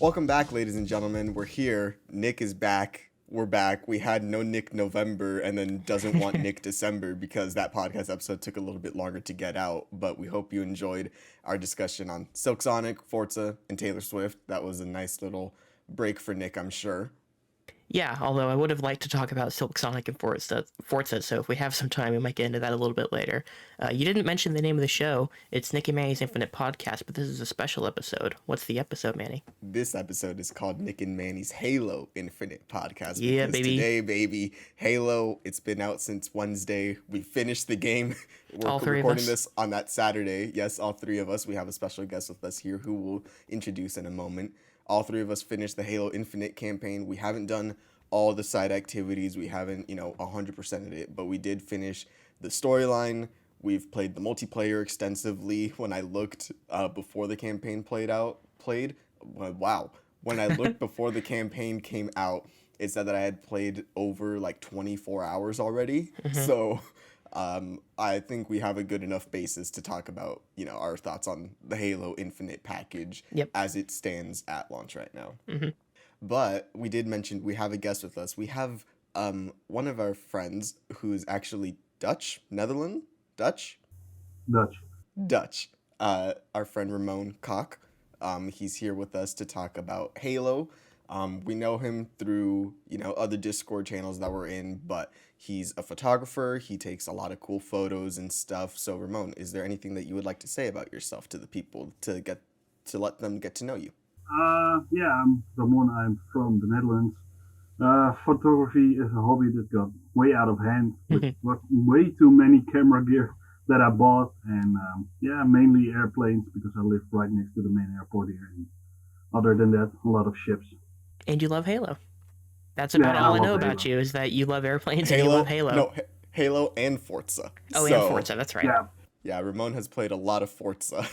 Welcome back, ladies and gentlemen. We're here. Nick is back. We're back. We had no Nick November and then doesn't want Nick December because that podcast episode took a little bit longer to get out. But we hope you enjoyed our discussion on Silk Sonic, Forza, and Taylor Swift. That was a nice little break for Nick, I'm sure. Yeah, although I would have liked to talk about Silk Sonic and Forza, so if we have some time, we might get into that a little bit later. You didn't mention the name of the show. It's Nick and Manny's Infinite Podcast, but this is a special episode. What's the episode, Manny? This episode is called Nick and Manny's Halo Infinite Podcast. Yeah, baby. Today, baby, Halo, it's been out since Wednesday. We finished the game. We're all three recording of us. this on that Saturday. Yes, all three of us. We have a special guest with us here who we'll introduce in a moment. All three of us finished the Halo Infinite campaign. We haven't done all the side activities. We haven't, 100% of it, but we did finish the storyline. We've played the multiplayer extensively. When I looked before the campaign when I looked before the campaign came out, it said that I had played over like 24 hours already. Mm-hmm. So I think we have a good enough basis to talk about, our thoughts on the Halo Infinite package as it stands at launch right now. Mm-hmm. But we did mention we have a guest with us. We have one of our friends who's actually Dutch. Our friend Ramon Kok. He's here with us to talk about Halo. We know him through, other Discord channels that we're in, but he's a photographer. He takes a lot of cool photos and stuff. So Ramon, is there anything that you would like to say about yourself to the people to let them get to know you? I'm Ramon. I'm from the Netherlands. Photography is a hobby that got way out of hand with way too many camera gear that I bought, and mainly airplanes because I live right next to the main airport here. And other than that, a lot of ships. And you love Halo. That's about all I know about you, is that you love airplanes and you love Halo. No, Halo and Forza. Oh, and Forza, that's right. Yeah, Ramon has played a lot of Forza.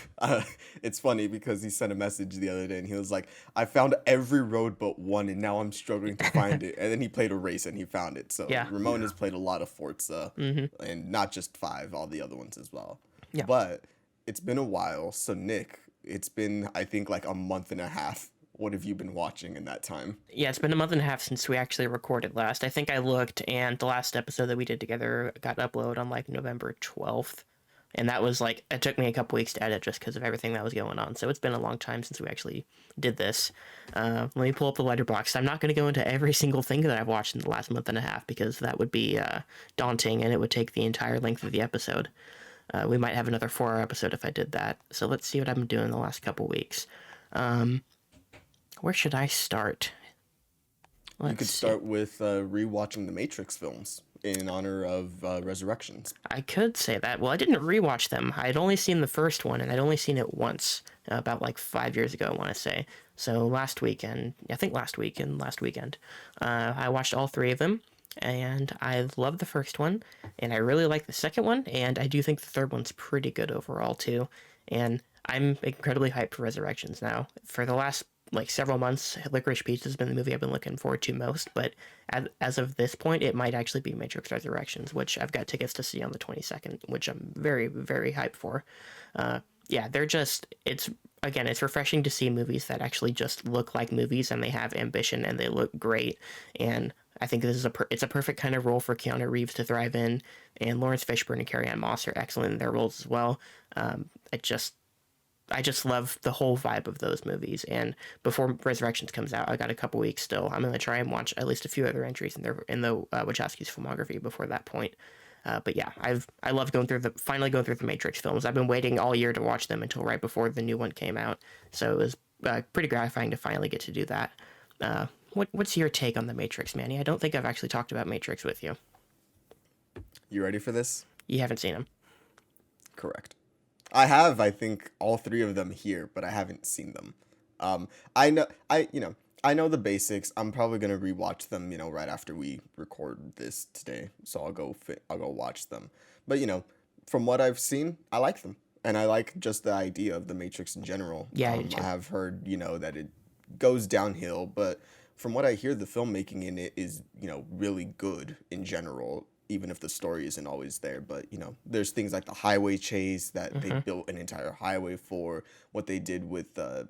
It's funny because he sent a message the other day and he was like, I found every road but one and now I'm struggling to find it. And then he played a race and he found it. So Ramon has played a lot of Forza and not just 5, all the other ones as well. Yeah. But it's been a while. So Nick, it's been, I think, like a month and a half. What have you been watching in that time? Yeah, it's been a month and a half since we actually recorded last. I think I looked and the last episode that we did together got uploaded on like November 12th. And that was like, it took me a couple weeks to edit just because of everything that was going on. So it's been a long time since we actually did this. Let me pull up the letterbox. I'm not going to go into every single thing that I've watched in the last month and a half because that would be daunting and it would take the entire length of the episode. We might have another 4-hour episode if I did that. So let's see what I've been doing in the last couple weeks. Where should I start? You could start with rewatching the Matrix films in honor of Resurrections. I could say that. Well, I didn't rewatch them. I'd only seen the first one, and I'd only seen it once, about like 5 years ago, I want to say. So last weekend, I watched all 3 of them, and I loved the first one, and I really like the second one, and I do think the third one's pretty good overall, too. And I'm incredibly hyped for Resurrections now. For the last several months, Licorice Pizza has been the movie I've been looking forward to most, but as of this point, it might actually be Matrix Resurrections, which I've got tickets to see on the 22nd, which I'm very, very hyped for. It's refreshing to see movies that actually just look like movies and they have ambition and they look great. And I think this is it's a perfect kind of role for Keanu Reeves to thrive in, and Lawrence Fishburne and Carrie-Anne Moss are excellent in their roles as well. I just love the whole vibe of those movies. And before Resurrections comes out, I got a couple weeks still. I'm going to try and watch at least a few other entries in the Wachowski's filmography before that point. But yeah, I love finally going through the Matrix films. I've been waiting all year to watch them until right before the new one came out. So it was pretty gratifying to finally get to do that. What's your take on the Matrix, Manny? I don't think I've actually talked about Matrix with you. You ready for this? You haven't seen them. Correct. I have, I think, all 3 of them here, but I haven't seen them. I know the basics. I'm probably gonna rewatch them, right after we record this today. So I'll go watch them. But from what I've seen, I like them, and I like just the idea of the Matrix in general. Yeah, I have heard, that it goes downhill, but from what I hear, the filmmaking in it is, really good in general, even if the story isn't always there. But, there's things like the highway chase that they Hmm. built an entire highway for, what they did with the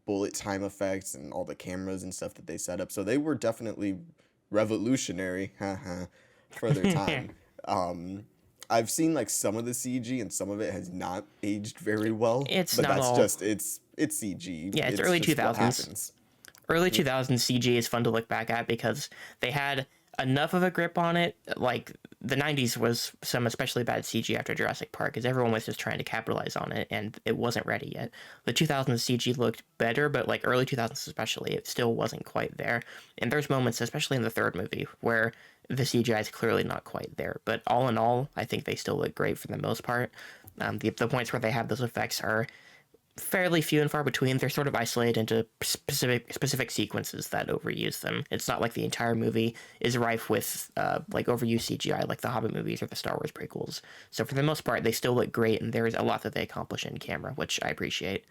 bullet time effects and all the cameras and stuff that they set up. So they were definitely revolutionary, for their time. Um, I've seen like some of the CG and some of it has not aged very well, It's but not that's all. just it's CG. Yeah, it's It's early just what 2000s. happens. Early 2000s CG is fun to look back at because they had enough of a grip on it. Like the 90s was some especially bad CG after Jurassic Park because everyone was just trying to capitalize on it and it wasn't ready yet. The 2000s CG looked better, but like early 2000s especially, it still wasn't quite there. And there's moments, especially in the third movie, where the CGI is clearly not quite there. But all in all, I think they still look great for the most part. The points where they have those effects are fairly few and far between. They're sort of isolated into specific sequences that overuse them. It's not like the entire movie is rife with like overused CGI like the Hobbit movies or the Star Wars prequels. So for the most part, they still look great, and there's a lot that they accomplish in camera, which I appreciate.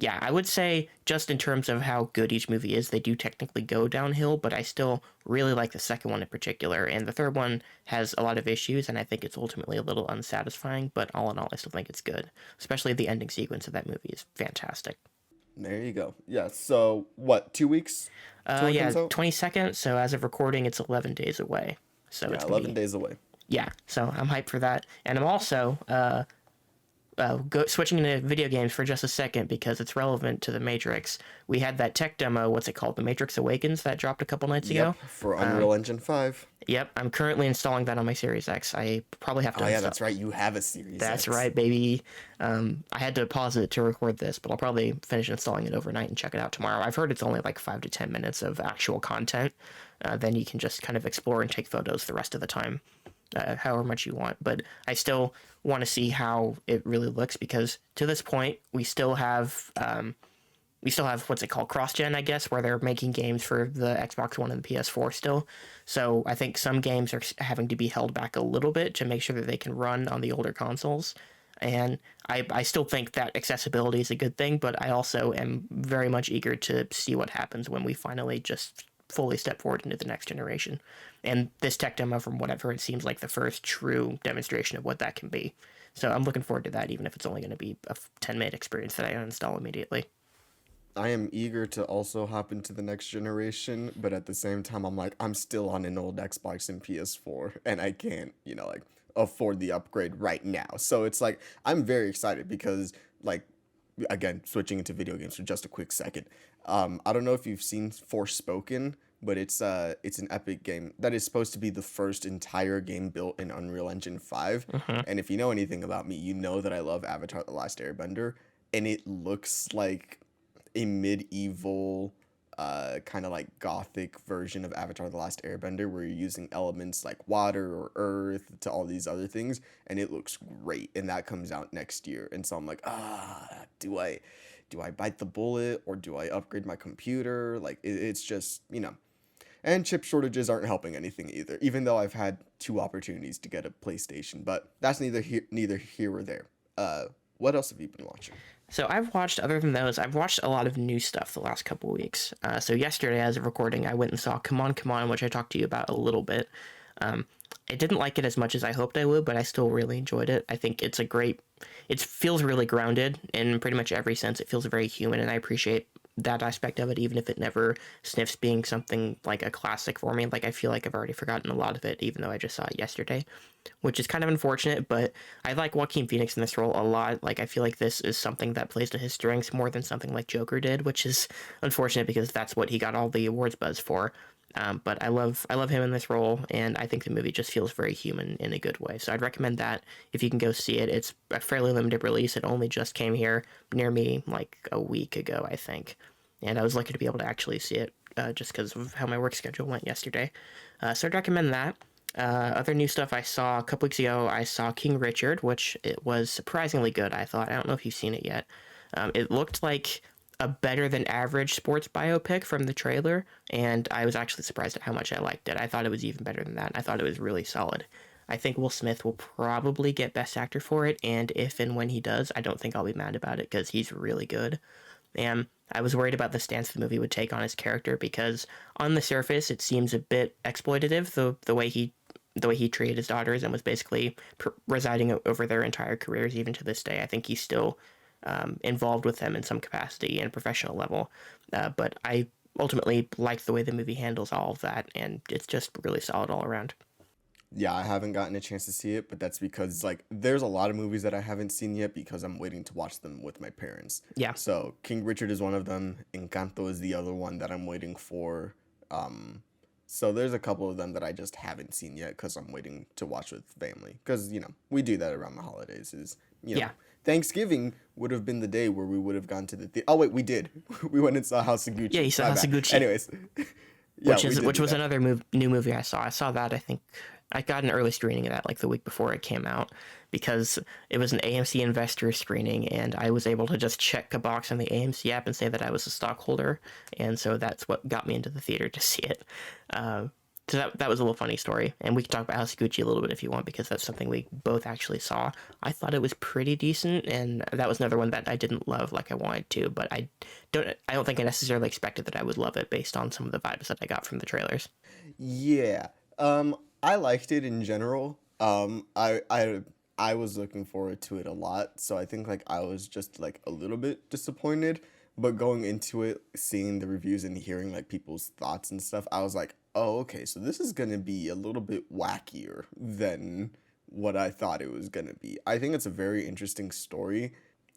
Yeah, I would say just in terms of how good each movie is, they do technically go downhill, but I still really like the second one in particular. And the third one has a lot of issues, and I think it's ultimately a little unsatisfying, but all in all, I still think it's good. Especially the ending sequence of that movie is fantastic. There you go. Yeah. So what? 2 weeks till it Yeah, comes out? 22nd, so as of recording, it's 11 days away. So Yeah, it's going to 11 be, days away. yeah, so I'm hyped for that. And I'm also switching into video games for just a second because it's relevant to the Matrix. We had that tech demo, what's it called? The Matrix Awakens that dropped a couple nights ago. Yep, for Unreal Engine 5. Yep, I'm currently installing that on my Series X. I probably have to Oh yeah, install. that's right. You have a Series That's X. right, baby. I had to pause it to record this, but I'll probably finish installing it overnight and check it out tomorrow. I've heard it's only like 5 to 10 minutes of actual content. Then you can just kind of explore and take photos the rest of the time, however much you want. But I still want to see how it really looks because to this point we still have what's it called, cross-gen, I guess, where they're making games for the Xbox One and the PS4 still. So I think some games are having to be held back a little bit to make sure that they can run on the older consoles. And I still think that accessibility is a good thing, but I also am very much eager to see what happens when we finally just fully step forward into the next generation. And this tech demo, from whatever, it seems like the first true demonstration of what that can be. So I'm looking forward to that, even if it's only going to be a 10-minute experience that I uninstall immediately. I am eager to also hop into the next generation, but at the same time, I'm like, I'm still on an old Xbox and PS4, and I can't, like, afford the upgrade right now. So it's like, I'm very excited because, like, again, switching into video games for just a quick second. I don't know if you've seen Forspoken, but it's an epic game that is supposed to be the first entire game built in Unreal Engine 5. Mm-hmm. And if you know anything about me, you know that I love Avatar: The Last Airbender, and it looks like a medieval kind of like gothic version of Avatar: The Last Airbender where you're using elements like water or earth to all these other things, and it looks great, and that comes out next year. And so I'm like, do I bite the bullet or do I upgrade my computer? Like it's just, and chip shortages aren't helping anything either, even though I've had 2 opportunities to get a PlayStation, but that's neither here or there. What else have you been watching? So other than those, I've watched a lot of new stuff the last couple weeks. So yesterday, as of recording, I went and saw Come On, Come On, which I talked to you about a little bit. I didn't like it as much as I hoped I would, but I still really enjoyed it. I think it feels really grounded in pretty much every sense. It feels very human, and I appreciate that aspect of it, even if it never sniffs being something like a classic for me. Like, I feel like I've already forgotten a lot of it, even though I just saw it yesterday, which is kind of unfortunate, but I like Joaquin Phoenix in this role a lot. Like, I feel like this is something that plays to his strengths more than something like Joker did, which is unfortunate because that's what he got all the awards buzz for. But I love him in this role, and I think the movie just feels very human in a good way. So I'd recommend that if you can go see it. It's a fairly limited release. It only just came here near me like a week ago, I think. And I was lucky to be able to actually see it just because of how my work schedule went yesterday. So I'd recommend that. Other new stuff I saw a couple weeks ago, I saw King Richard, which it was surprisingly good, I thought. I don't know if you've seen it yet. It looked like a better than average sports biopic from the trailer, and I was actually surprised at how much I liked it. I thought it was even better than that. I thought it was really solid. I think Will Smith will probably get Best Actor for it, and if and when he does, I don't think I'll be mad about it because he's really good. And I was worried about the stance the movie would take on his character because on the surface it seems a bit exploitative, the way he treated his daughters and was basically residing over their entire careers even to this day. I think he's still involved with them in some capacity and professional level. But I ultimately like the way the movie handles all of that, and it's just really solid all around. Yeah, I haven't gotten a chance to see it, but that's because like there's a lot of movies that I haven't seen yet because I'm waiting to watch them with my parents. Yeah. So King Richard is one of them. Encanto is the other one that I'm waiting for. So there's a couple of them that I just haven't seen yet because I'm waiting to watch with family. Because we do that around the holidays. Yeah. Thanksgiving would have been the day where we would have gone to the theater. Oh wait, we did. We went and saw House of Gucci. Yeah, you saw House of Gucci. Anyways, yeah, which was another new movie I saw. I saw that, I think I got an early screening of that like the week before it came out because it was an AMC investor screening, and I was able to just check a box on the AMC app and say that I was a stockholder, and so that's what got me into the theater to see it. So that was a little funny story, and we can talk about House of Gucci a little bit if you want, because that's something we both actually saw. I thought it was pretty decent, and that was another one that I didn't love like I wanted to, but I don't think I necessarily expected that I would love it based on some of the vibes that I got from the trailers. Yeah. I liked it in general. I was looking forward to it a lot, so I think like I was just like a little bit disappointed, but going into it, seeing the reviews and hearing like people's thoughts and stuff, I was like, oh, okay, so this is gonna be a little bit wackier than what I thought it was gonna be. I think it's a very interesting story,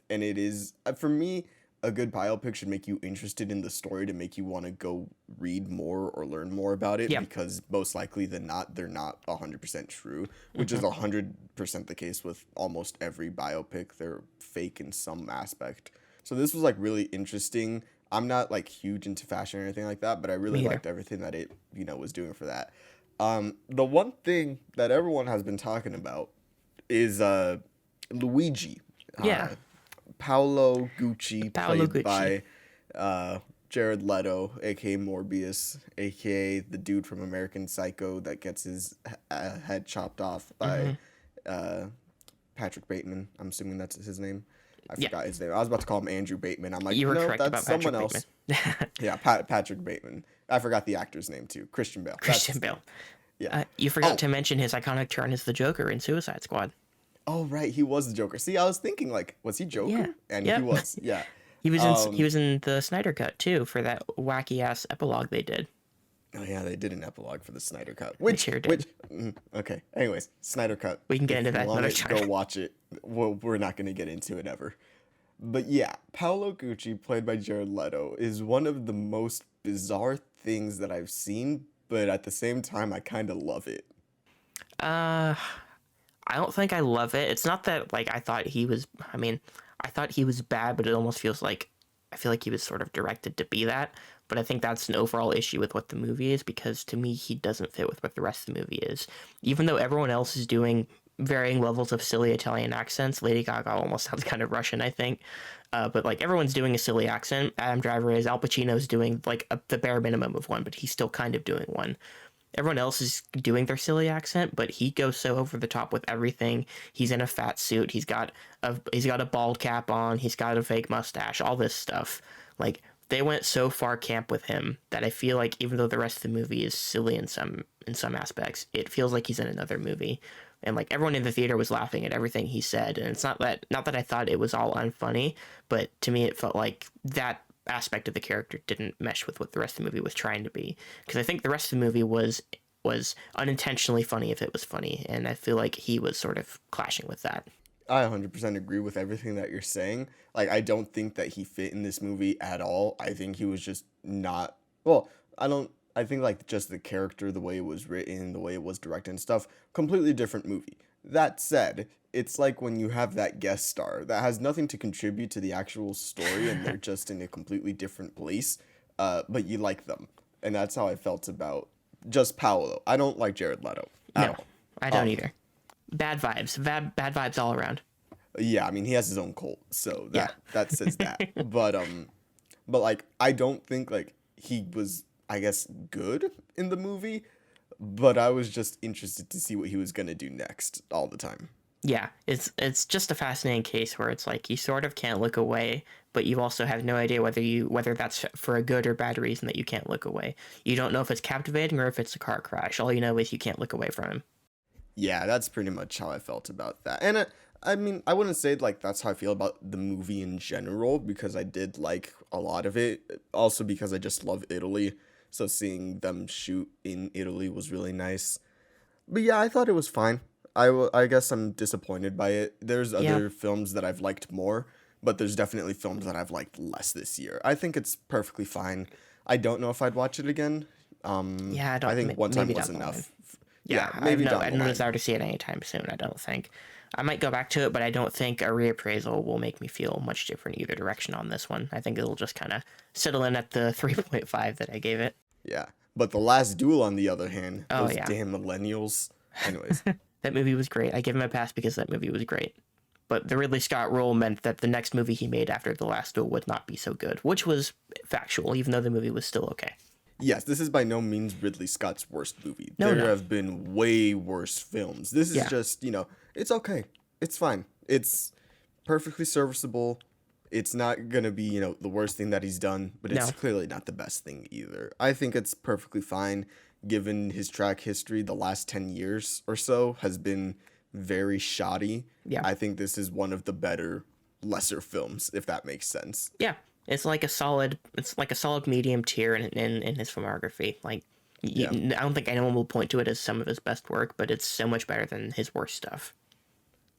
and it is, for me, a good biopic should make you interested in the story to make you want to go read more or learn more about it, because most likely than not, they're not 100% true, which is 100% the case with almost every biopic. They're fake in some aspect. So this was like really interesting. I'm not like huge into fashion or anything like that, but I really liked everything that it, was doing for that. The one thing that everyone has been talking about is Luigi. Paolo Gucci, played by Jared Leto, aka Morbius, aka the dude from American Psycho that gets his head chopped off by Patrick Bateman. I'm assuming that's his name. I forgot his name. I was about to call him Andrew Bateman. I'm like, you were correct that's about someone Patrick else. Yeah, Patrick Bateman. I forgot the actor's name too. Christian Bale. Christian Bale. Yeah. You forgot to mention his iconic turn as the Joker in Suicide Squad. Oh right, he was the Joker. See, I was thinking like, was he Joker? Yeah. And he was. Yeah. He was in the Snyder Cut too for that wacky ass epilogue they did. Oh yeah, they did an epilogue for the Snyder Cut. Which okay. Anyways, Snyder Cut. We can get into that another time. Go watch it. Well, we're not going to get into it ever. But yeah, Paolo Gucci, played by Jared Leto, is one of the most bizarre things that I've seen, but at the same time, I kind of love it. I don't think I love it. It's not that like I thought he was bad, but it almost feels like I feel like he was sort of directed to be that. But I think that's an overall issue with what the movie is, because to me he doesn't fit with what the rest of the movie is. Even though everyone else is doing varying levels of silly Italian accents, Lady Gaga almost sounds kind of Russian, I think. But like everyone's doing a silly accent. Adam Driver is. Al Pacino's doing like the bare minimum of one, but he's still kind of doing one. Everyone else is doing their silly accent, but he goes so over the top with everything. He's in a fat suit. He's got a bald cap on. He's got a fake mustache. All this stuff. Like they went so far camp with him that I feel like even though the rest of the movie is silly in some aspects, it feels like he's in another movie. And like everyone in the theater was laughing at everything he said. And it's not that I thought it was all unfunny, but to me it felt like that aspect of the character didn't mesh with what the rest of the movie was trying to be, because I think the rest of the movie was unintentionally funny if it was funny, and I feel like he was sort of clashing with that. I 100% agree with everything that you're saying. Like, I don't think that he fit in this movie at all. I think he was just not, well, I think like just the character, the way it was written, the way it was directed and stuff, completely different movie. That said, it's like when you have that guest star that has nothing to contribute to the actual story and they're just in a completely different place, but you like them. And that's how I felt about just Paolo. I don't like Jared Leto at all. I don't either. Bad vibes. Bad vibes all around. Yeah, I mean, he has his own cult, so that says that. But like, I don't think like he was, I guess, good in the movie, but I was just interested to see what he was gonna do next all the time. Yeah, it's just a fascinating case where it's like you sort of can't look away, but you also have no idea whether that's for a good or bad reason that you can't look away. You don't know if it's captivating or if it's a car crash. All you know is you can't look away from him. Yeah, that's pretty much how I felt about that. And I mean, I wouldn't say like that's how I feel about the movie in general because I did like a lot of it. Also because I just love Italy. So seeing them shoot in Italy was really nice. But yeah, I thought it was fine. I guess I'm disappointed by it. There's Yeah, other films that I've liked more, but there's definitely films that I've liked less this year. I think it's perfectly fine. I don't know if I'd watch it again. yeah, I I don't. think one time Maybe was down the line. enough. Yeah, Yeah, maybe I down have the no line. desire to see it anytime soon. I don't think. I might go back to it, but I don't think a reappraisal will make me feel much different either direction on this one. I think it'll just kind of settle in at the 3.5 that I gave it. Yeah. But The Last Duel, on the other hand, Oh those yeah, damn millennials. Anyways, that movie was great. I give him a pass because that movie was great. But the Ridley Scott rule meant that the next movie he made after The Last Duel would not be so good, which was factual, even though the movie was still okay. yes, this is by no means Ridley Scott's worst movie. No, There no. have been way worse films. This is Yeah. just, it's okay. It's fine. It's perfectly serviceable. It's not gonna be, the worst thing that he's done, but it's No. clearly not the best thing either. I think it's perfectly fine given his track history. The last 10 years or so has been very shoddy. Yeah. I think this is one of the better, lesser films, if that makes sense. Yeah. It's like a solid medium tier in his filmography. Like, Yeah. I don't think anyone will point to it as some of his best work, but it's so much better than his worst stuff.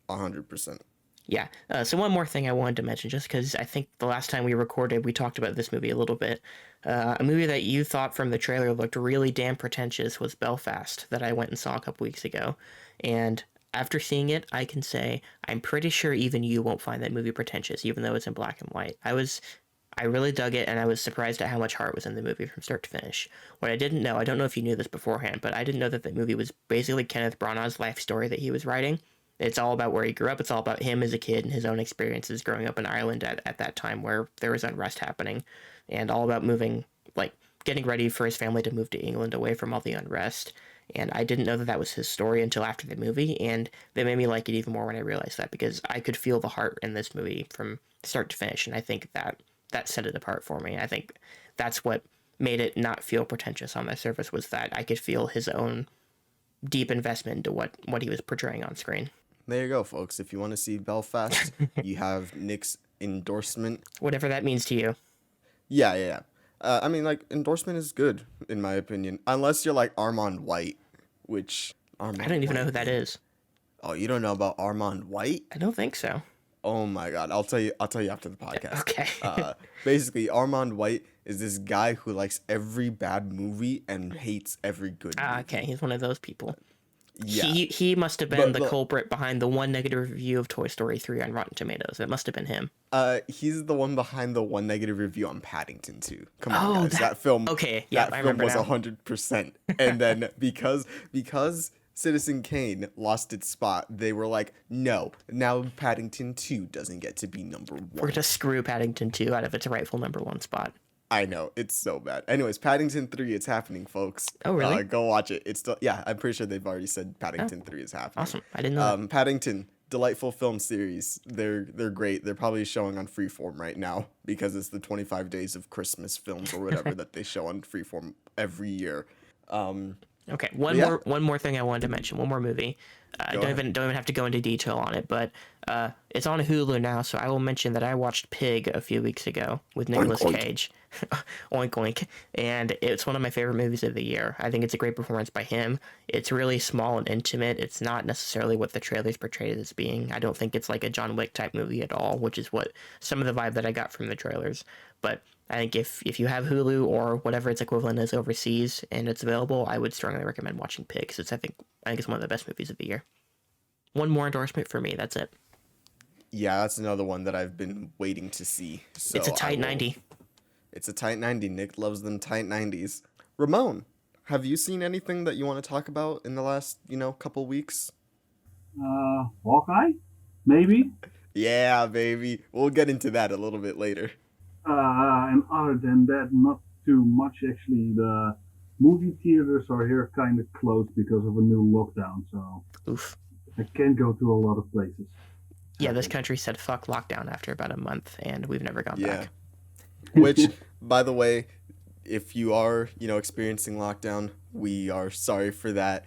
100%. Yeah. So one more thing I wanted to mention, just because I think the last time we recorded, we talked about this movie a little bit. A movie that you thought from the trailer looked really damn pretentious was Belfast, that I went and saw a couple weeks ago. And after seeing it, I can say I'm pretty sure even you won't find that movie pretentious, even though it's in black and white. I really dug it, and I was surprised at how much heart was in the movie from start to finish. What I didn't know, I don't know if you knew this beforehand, but I didn't know that the movie was basically Kenneth Branagh's life story that he was writing. It's all about where he grew up. It's all about him as a kid and his own experiences growing up in Ireland at that time where there was unrest happening, and all about moving, like, getting ready for his family to move to England away from all the unrest. And I didn't know that that was his story until after the movie, and that made me like it even more when I realized that, because I could feel the heart in this movie from start to finish, and I think that set it apart for me. I think that's what made it not feel pretentious on the surface, was that I could feel his own deep investment into what he was portraying on screen. There you go, folks. If you want to see Belfast, you have Nick's endorsement. Whatever that means to you. Yeah, yeah, yeah. I mean, like, endorsement is good, in my opinion. Unless you're like Armand White, which... Armand I don't even White, know who that man. is. Oh, you don't know about Armand White? I don't think so. Oh my god, I'll tell you after the podcast. Okay. Basically, Armand White is this guy who likes every bad movie and hates every good movie. Okay, he's one of those people. Yeah. He must have been the But- culprit behind the one negative review of Toy Story 3 on Rotten Tomatoes. It must have been him. He's the one behind the one negative review on Paddington 2. Come on, Oh, guys. That film. okay, yeah, that I film remember was now. 100%. And then because Citizen Kane lost its spot, they were like, no, now Paddington 2 doesn't get to be number one. We're gonna screw Paddington 2 out of its rightful number one spot. I know, it's so bad. Anyways, Paddington 3, it's happening, folks. Oh, really? Go watch it. It's still, yeah, I'm pretty sure they've already said Paddington 3 is happening. Awesome. I didn't know that. Paddington, delightful film series. They're great. They're probably showing on Freeform right now because it's the 25 days of Christmas films or whatever that they show on Freeform every year. Okay, yeah. one more thing I wanted to mention. One more movie. Don't ahead. even have to go into detail on it, but it's on Hulu now. So I will mention that I watched Pig a few weeks ago with Nicolas oink. Cage. Oink oink, and it's one of my favorite movies of the year. I think it's a great performance by him. It's really small and intimate. It's not necessarily what the trailers portrayed it as being. I don't think it's like a John Wick type movie at all, which is what some of the vibe that I got from the trailers. But I think if you have Hulu or whatever its equivalent is overseas and it's available, I would strongly recommend watching Pig, because I think it's one of the best movies of the year. One more endorsement for me. That's it. Yeah, that's another one that I've been waiting to see. So It's a tight 90. It's a tight 90. Nick loves them tight 90s. Ramon, have you seen anything that you want to talk about in the last, couple weeks? Hawkeye? Maybe? Yeah, baby. We'll get into that a little bit later. And other than that, not too much actually. The movie theaters are here kind of closed because of a new lockdown, so Oof. I can't go to a lot of places. Yeah, this country said fuck lockdown after about a month, and we've never gone Yeah. back. Which, by the way, if you are, experiencing lockdown, we are sorry for that.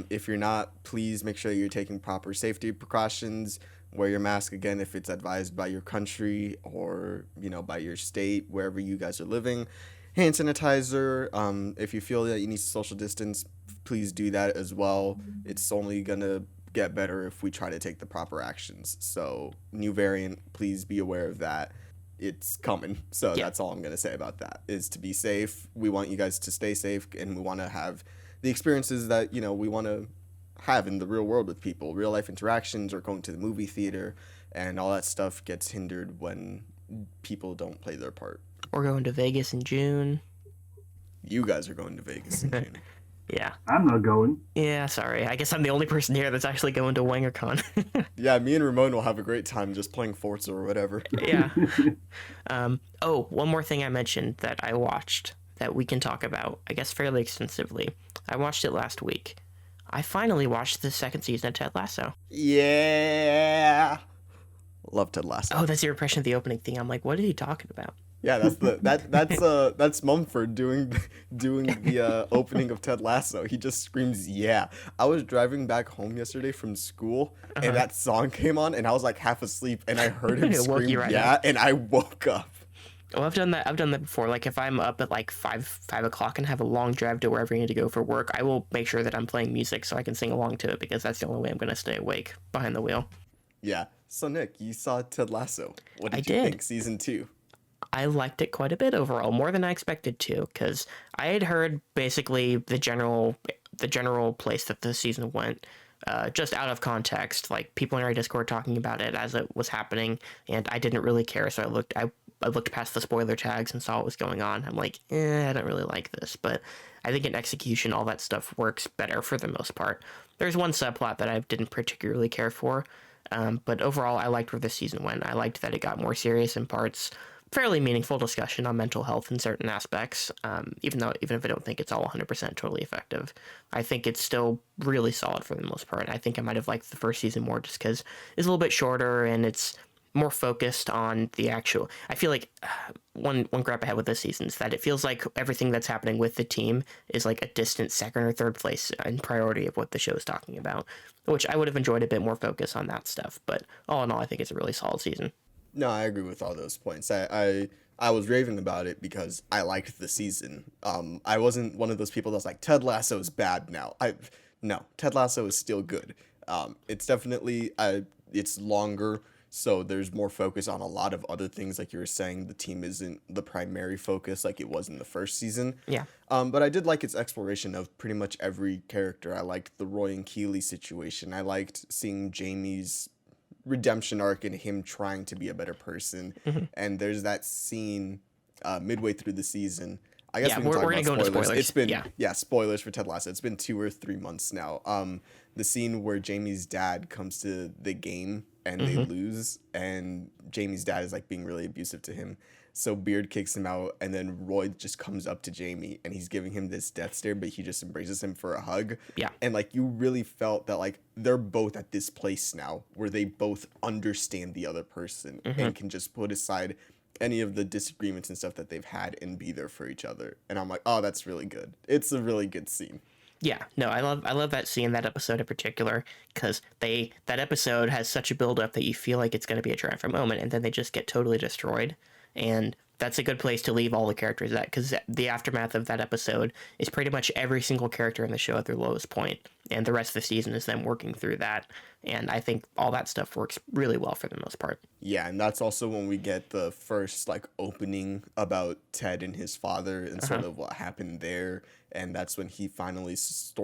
If you're not, please make sure you're taking proper safety precautions. Wear your mask again if it's advised by your country or, by your state, wherever you guys are living. Hand sanitizer. If you feel that you need to social distance, please do that as well. It's only gonna get better if we try to take the proper actions. So, new variant, please be aware of that. It's coming. So Yeah. that's all I'm going to say about that, is to be safe. We want you guys to stay safe, and we want to have the experiences that, we want to have in the real world with people. Real life interactions, or going to the movie theater, and all that stuff gets hindered when people don't play their part. We're going to Vegas in June. You guys are going to Vegas in June. Yeah. I'm not going. Yeah, sorry. I guess I'm the only person here that's actually going to WangerCon. Yeah, me and Ramon will have a great time just playing Forza or whatever. Yeah. One more thing I mentioned that I watched that we can talk about, I guess fairly extensively. I watched it last week. I finally watched the second season of Ted Lasso. Yeah. Love Ted Lasso. Oh, that's your impression of the opening thing. I'm like, what are you talking about? Yeah, that's Mumford doing the opening of Ted Lasso. He just screams, "Yeah!" I was driving back home yesterday from school, and that song came on, and I was like half asleep, and I heard him It woke scream, you right "Yeah!" up. and I woke up. Oh, I've done that. I've done that before. Like if I'm up at like five o'clock and have a long drive to wherever I need to go for work, I will make sure that I'm playing music so I can sing along to it, because that's the only way I'm going to stay awake behind the wheel. Yeah. So Nick, you saw Ted Lasso. What did I you did. think? Season 2. I liked it quite a bit overall, more than I expected to, because I had heard basically the general place that the season went, just out of context, like people in our Discord talking about it as it was happening, and I didn't really care, so I looked past the spoiler tags and saw what was going on. I'm like, I don't really like this, but I think in execution, all that stuff works better for the most part. There's one subplot that I didn't particularly care for, but overall, I liked where this season went. I liked that it got more serious in parts. Fairly meaningful discussion on mental health in certain aspects, even if I don't think it's all 100% totally effective. I think it's still really solid for the most part. I think I might have liked the first season more just because it's a little bit shorter and it's more focused on the actual. I feel like one gripe I had with this season is that it feels like everything that's happening with the team is like a distant second or third place in priority of what the show is talking about, which I would have enjoyed a bit more focus on that stuff. But all in all, I think it's a really solid season. No, I agree with all those points. I was raving about it because I liked the season. I wasn't one of those people that's like, Ted Lasso is bad now. No, Ted Lasso is still good. It's definitely it's longer, so there's more focus on a lot of other things. Like you were saying, the team isn't the primary focus like it was in the first season. Yeah. But I did like its exploration of pretty much every character. I liked the Roy and Keeley situation. I liked seeing Jamie's redemption arc and him trying to be a better person. And there's that scene midway through the season. I guess we're gonna go into spoilers. It's been spoilers for Ted Lasso. It's been 2 or 3 months now. The scene where Jamie's dad comes to the game and they lose, and Jamie's dad is like being really abusive to him. So Beard kicks him out, and then Roy just comes up to Jamie, and he's giving him this death stare, but he just embraces him for a hug. Yeah. And, like, you really felt that, like, they're both at this place now where they both understand the other person and can just put aside any of the disagreements and stuff that they've had and be there for each other. And I'm like, oh, that's really good. It's a really good scene. Yeah, no, I love that scene, that episode in particular, because that episode has such a build up that you feel like it's going to be a triumphant moment, and then they just get totally destroyed. And that's a good place to leave all the characters at, because the aftermath of that episode is pretty much every single character in the show at their lowest point, and the rest of the season is them working through that. And I think all that stuff works really well for the most part. Yeah, and that's also when we get the first, like, opening about Ted and his father and sort of what happened there. And that's when he finally That's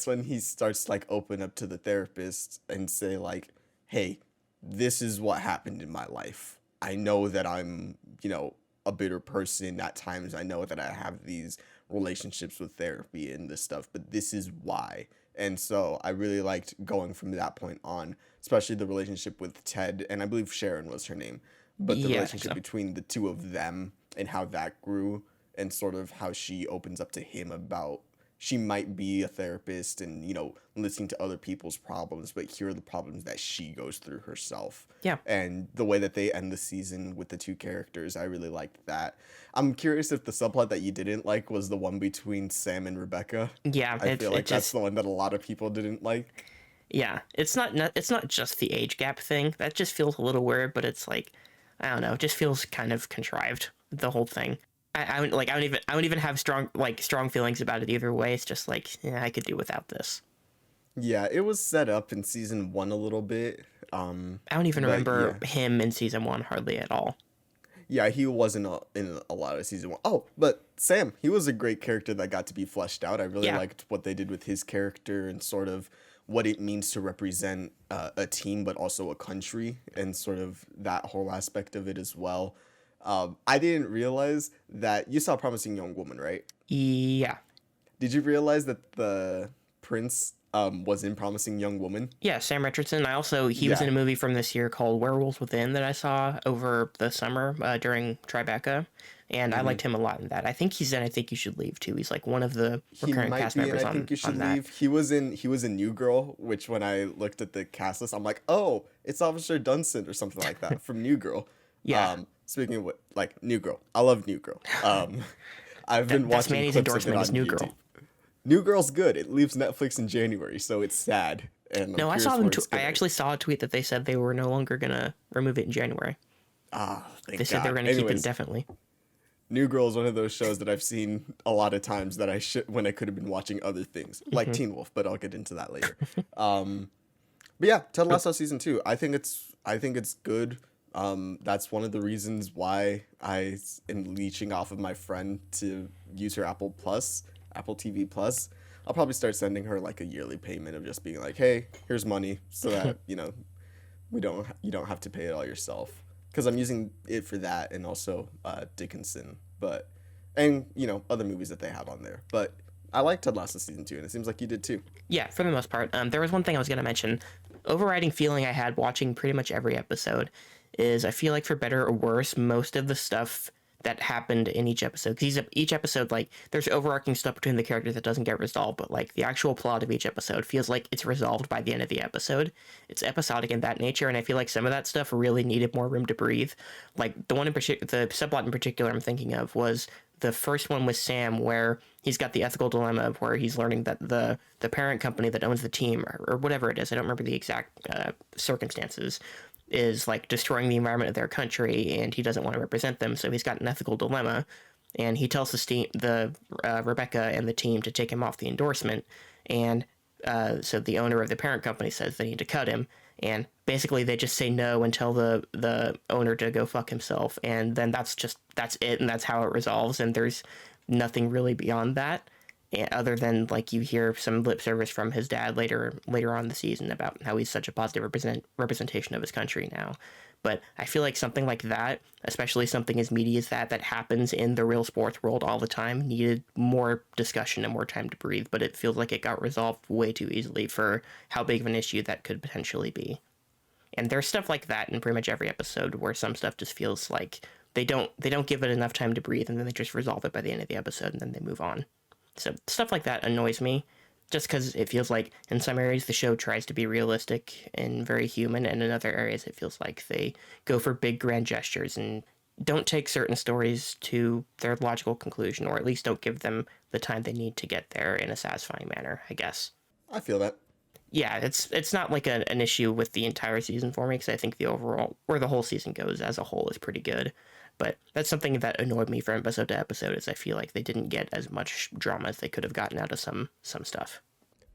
when he starts, like, open up to the therapist and say, like, hey, this is what happened in my life. I know that I'm, a bitter person at times. I know that I have these relationships with therapy and this stuff, but this is why. And so I really liked going from that point on, especially the relationship with Ted, and I believe Sharon was her name, but the relationship between the two of them and how that grew, and sort of how she opens up to him about she might be a therapist and, listening to other people's problems, but here are the problems that she goes through herself. Yeah. And the way that they end the season with the two characters, I really liked that. I'm curious if the subplot that you didn't like was the one between Sam and Rebecca. Yeah, I feel like that's the one that a lot of people didn't like. Yeah, it's not just the age gap thing. That just feels a little weird, but it's like, I don't know, it just feels kind of contrived, the whole thing. I don't even have strong feelings about it either way. It's just like, yeah, I could do without this. Yeah, it was set up in season 1 a little bit. I don't even remember him in season 1 hardly at all. Yeah, he wasn't in a lot of season 1. Oh, but Sam, he was a great character that got to be fleshed out. I really liked what they did with his character and sort of what it means to represent a team, but also a country, and sort of that whole aspect of it as well. I didn't realize that you saw Promising Young Woman, right? Yeah. Did you realize that the prince was in Promising Young Woman? Yeah, Sam Richardson. He was in a movie from this year called Werewolves Within that I saw over the summer during Tribeca, and I liked him a lot in that. I think he's in I Think You Should Leave too. He's like one of the recurring cast members on that. I Think You Should Leave. He was in New Girl, which when I looked at the cast list, I'm like, oh, it's Officer Dunson or something like that from New Girl. Yeah. Speaking of what, like New Girl, I love New Girl. I've been watching Manny's clips of it endorsement on is New YouTube. Girl. New Girl's good. It leaves Netflix in January, so it's sad. And no, I saw them. I actually saw a tweet that they said they were no longer gonna remove it in January. They said they were gonna keep it indefinitely. New Girl is one of those shows that I've seen a lot of times that when I could have been watching other things, like Teen Wolf, but I'll get into that later. But yeah, Ted Lasso season 2. I think it's good. That's one of the reasons why I am leeching off of my friend to use her Apple TV Plus. I'll probably start sending her like a yearly payment of just being like, hey, here's money, so that you don't have to pay it all yourself. Because I'm using it for that and also Dickinson, and other movies that they have on there. But I like Ted Lasso season 2, and it seems like you did too. Yeah, for the most part. There was one thing I was going to mention. Overriding feeling I had watching pretty much every episode is I feel like, for better or worse, most of the stuff that happened in each episode, because each episode, like, there's overarching stuff between the characters that doesn't get resolved, but like the actual plot of each episode feels like it's resolved by the end of the episode. It's episodic in that nature, and I feel like some of that stuff really needed more room to breathe. Like the subplot in particular I'm thinking of was the first one with Sam, where he's got the ethical dilemma of where he's learning that the parent company that owns the team, or whatever it is, I don't remember the exact circumstances, is like destroying the environment of their country, and he doesn't want to represent them, so he's got an ethical dilemma, and he tells Rebecca and the team to take him off the endorsement, and so the owner of the parent company says they need to cut him, and basically they just say no and tell the owner to go fuck himself, and then that's it, and that's how it resolves, and there's nothing really beyond that. Other than like you hear some lip service from his dad later on in the season about how he's such a positive representation of his country now. But I feel like something like that, especially something as meaty as that happens in the real sports world all the time, needed more discussion and more time to breathe. But it feels like it got resolved way too easily for how big of an issue that could potentially be. And there's stuff like that in pretty much every episode, where some stuff just feels like they don't give it enough time to breathe, and then they just resolve it by the end of the episode, and then they move on. So stuff like that annoys me, just because it feels like in some areas the show tries to be realistic and very human, and in other areas it feels like they go for big grand gestures and don't take certain stories to their logical conclusion, or at least don't give them the time they need to get there in a satisfying manner, I guess. I feel that. Yeah, it's not like an issue with the entire season for me, because I think the overall, where the whole season goes as a whole, is pretty good. But that's something that annoyed me from episode to episode, is I feel like they didn't get as much drama as they could have gotten out of some stuff.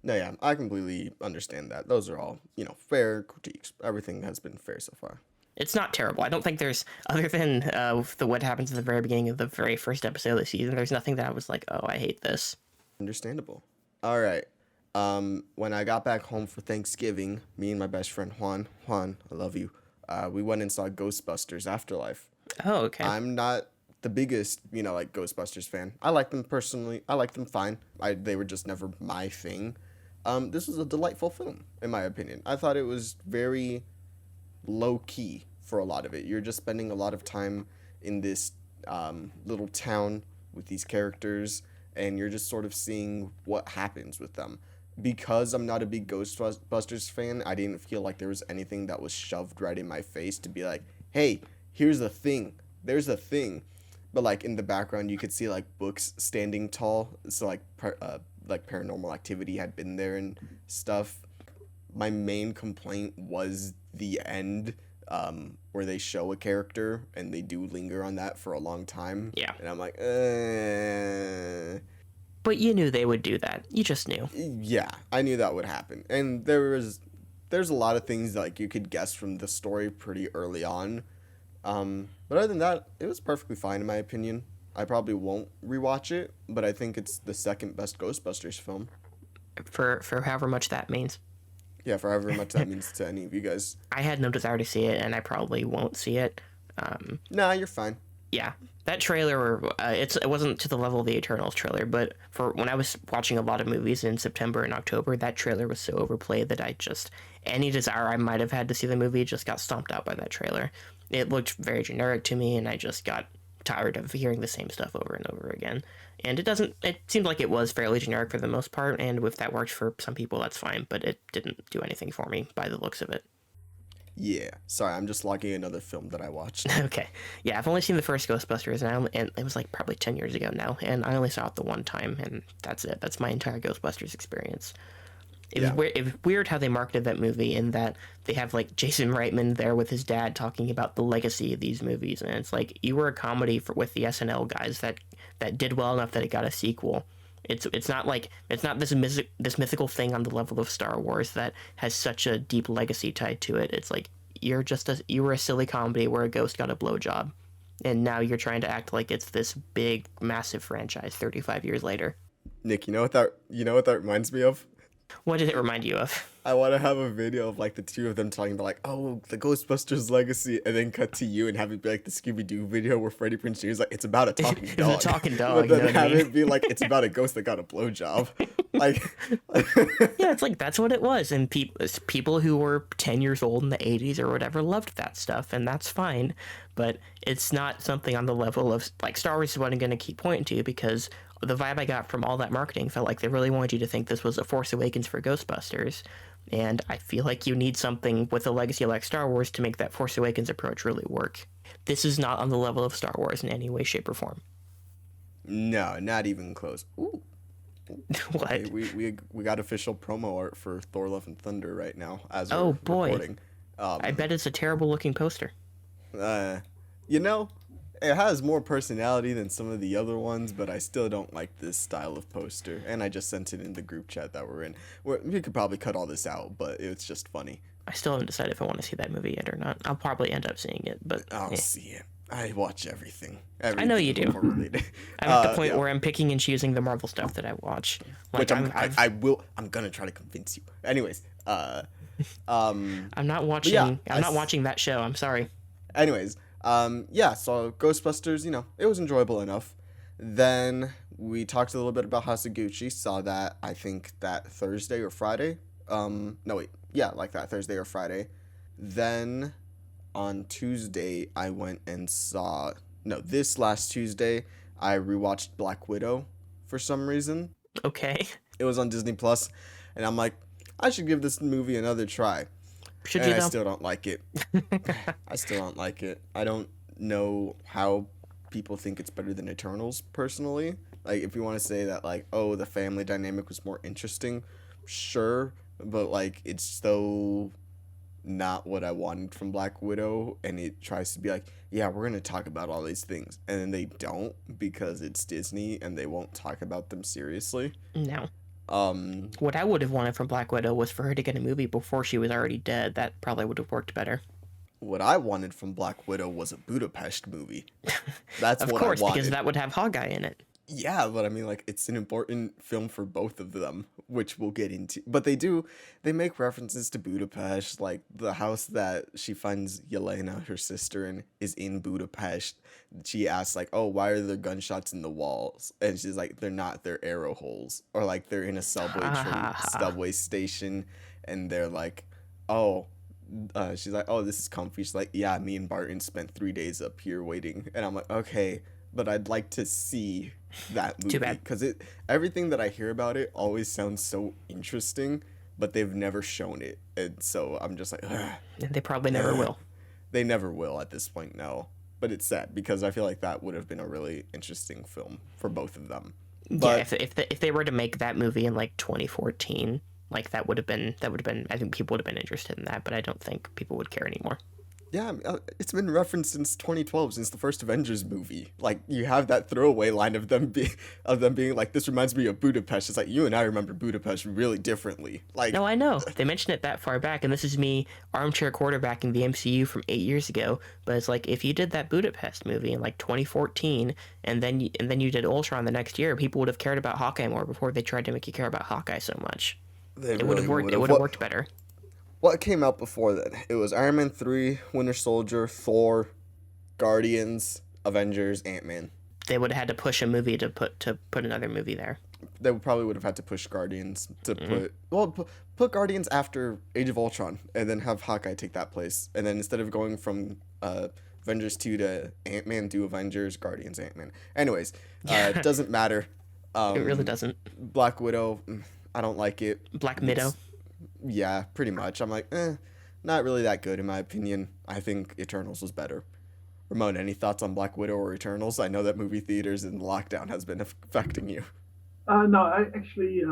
No, yeah, I completely understand that. Those are all, fair critiques. Everything has been fair so far. It's not terrible. I don't think there's, other than what happens at the very beginning of the very first episode of the season, there's nothing that I was like, oh, I hate this. Understandable. All right. When I got back home for Thanksgiving, me and my best friend Juan, I love you, we went and saw Ghostbusters Afterlife. Oh, okay. I'm not the biggest, Ghostbusters fan. I like them personally. I like them fine. They were just never my thing. This was a delightful film, in my opinion. I thought it was very low-key for a lot of it. You're just spending a lot of time in this little town with these characters, and you're just sort of seeing what happens with them. Because I'm not a big Ghostbusters fan, I didn't feel like there was anything that was shoved right in my face to be like, hey, here's the thing. There's a thing. But like in the background, you could see like books standing tall. So like Paranormal Activity had been there and stuff. My main complaint was the end, where they show a character and they do linger on that for a long time. Yeah. And I'm like, But you knew they would do that. You just knew. yeah, I knew that would happen. And there's a lot of things like you could guess from the story pretty early on. But other than that, it was perfectly fine in my opinion. I probably won't rewatch it, but I think it's the second best Ghostbusters film. For however much that means. Yeah, for however much that means to any of you guys. I had no desire to see it, and I probably won't see it. Nah, you're fine. Yeah, that trailer, it wasn't to the level of the Eternals trailer, but for when I was watching a lot of movies in September and October, that trailer was so overplayed that any desire I might have had to see the movie just got stomped out by that trailer. It looked very generic to me, and I just got tired of hearing the same stuff over and over again. And it seemed like it was fairly generic for the most part, and if that worked for some people, that's fine, but it didn't do anything for me by the looks of it. Yeah, sorry, I'm just logging another film that I watched. Okay. Yeah, I've only seen the first Ghostbusters, and it was like probably 10 years ago now, and I only saw it the one time, and that's it. That's my entire Ghostbusters experience. It was weird how they marketed that movie in that they have like Jason Reitman there with his dad talking about the legacy of these movies, and it's like you were a comedy with the SNL guys that did well enough that it got a sequel. It's not this mythical thing on the level of Star Wars that has such a deep legacy tied to it. It's like you were a silly comedy where a ghost got a blowjob, and now you're trying to act like it's this big massive franchise 35 years later. Nick, you know what that reminds me of? What did it remind you of? I want to have a video of like the two of them talking about like, oh, the Ghostbusters legacy, and then cut to you and have it be like the Scooby-Doo video where Freddie Prinze Jr. is like, it's about a talking dog. It's a talking dog. But then have it be like, it's about a ghost that got a blowjob. Like, yeah, it's like that's what it was, and people who were 10 years old in the 80s or whatever loved that stuff, and that's fine. But it's not something on the level of like Star Wars is what I'm going to keep pointing to, because the vibe I got from all that marketing felt like they really wanted you to think this was a Force Awakens for Ghostbusters. And I feel like you need something with a legacy like Star Wars to make that Force Awakens approach really work. This is not on the level of Star Wars in any way, shape, or form. No, not even close. Ooh. What? Hey, we got official promo art for Thor: Love and Thunder right now as we're recording. I bet it's a terrible looking poster. You know, it has more personality than some of the other ones, but I still don't like this style of poster. And I just sent it in the group chat that we're in. We could probably cut all this out, but it's just funny. I still haven't decided if I want to see that movie yet or not. I'll probably end up seeing it, but I'll see it. I watch everything I know you do. I'm at the point where I'm picking and choosing the Marvel stuff that I watch. Like, which I'm gonna try to convince you. Anyways, I'm not watching. Yeah, I'm not watching that show. I'm sorry. Anyways, yeah. So Ghostbusters, it was enjoyable enough. Then we talked a little bit about Hasaguchi. Saw that I think that Thursday or Friday. No wait, yeah, like that Thursday or Friday. Then on Tuesday, I went and this last Tuesday, I rewatched Black Widow for some reason. Okay. It was on Disney Plus, and I'm like, I should give this movie another try. Should you? I still don't like it. I still don't like it. I don't know how people think it's better than Eternals, personally. Like, if you want to say that, like, oh, the family dynamic was more interesting, sure, but, like, it's so not what I wanted from Black Widow, and it tries to be like, yeah, we're gonna talk about all these things, and then they don't, because it's Disney and they won't talk about them seriously. No. What I would have wanted from Black Widow was for her to get a movie before she was already dead. That probably would have worked better. What I wanted from Black Widow was a Budapest movie. That's of what I wanted. Of course, because that would have Hawkeye in it. Yeah, but I mean, like, it's an important film for both of them, which we'll get into. But they make references to Budapest, like the house that she finds Yelena, her sister, in is in Budapest. She asks, like, oh, why are there gunshots in the walls? And she's like, they're not, they're arrow holes. Or, like, they're in a subway station, and they're like, oh, she's like, oh, this is comfy. She's like, yeah, me and Barton spent 3 days up here waiting. And I'm like, okay, but I'd like to see that movie. Too bad. Because everything that I hear about it always sounds so interesting, but they've never shown it. And so I'm just like, ugh. They probably never will. They never will at this point, no. But it's sad because I feel like that would have been a really interesting film for both of them. But, yeah, if they were to make that movie in like 2014, like that would have been. I think people would have been interested in that, but I don't think people would care anymore. yeah, it's been referenced since 2012, since the first Avengers movie. Like, you have that throwaway line of them being like, "This reminds me of Budapest." It's like, you and I remember Budapest really differently. Like, No, I know they mentioned it that far back, and this is me armchair quarterbacking the MCU from 8 years ago. But it's like, if you did that Budapest movie in like 2014, and then you did Ultron the next year, people would have cared about Hawkeye more before they tried to make you care about Hawkeye so much. It would have worked. It would have worked better. What came out before that? It was Iron Man 3, Winter Soldier, Thor, Guardians, Avengers, Ant-Man. They would have had to push a movie to put another movie there. They probably would have had to push Guardians to put Guardians after Age of Ultron, and then have Hawkeye take that place. And then instead of going from Avengers 2 to Ant-Man, do Avengers, Guardians, Ant-Man. Anyways, it doesn't matter. It really doesn't. Black Widow, I don't like it. Black Widow. Yeah, pretty much. I'm like, not really that good in my opinion. I think Eternals was better. Ramon, any thoughts on Black Widow or Eternals? I know that movie theaters and lockdown has been affecting you. No, I actually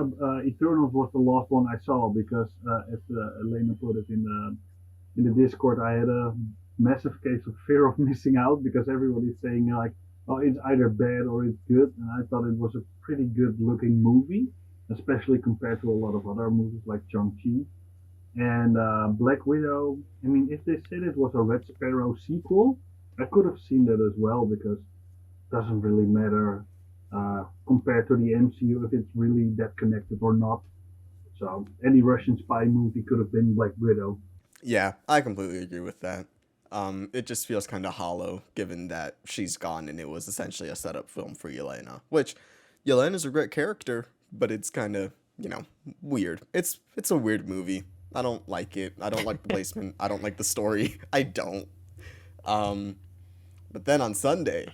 Eternals was the last one I saw because, as Elena put it in the Discord, I had a massive case of fear of missing out because everybody's saying like, oh, it's either bad or it's good, and I thought it was a pretty good looking movie, especially compared to a lot of other movies like Shang-Chi. And Black Widow, I mean, if they said it was a Red Sparrow sequel, I could have seen that as well because it doesn't really matter compared to the MCU if it's really that connected or not. So any Russian spy movie could have been Black Widow. Yeah, I completely agree with that. It just feels kind of hollow given that she's gone and it was essentially a setup film for Yelena, which Yelena's a great character, but it's kind of, weird. It's a weird movie. I don't like it. I don't like the placement. I don't like the story. I don't. But then on Sunday,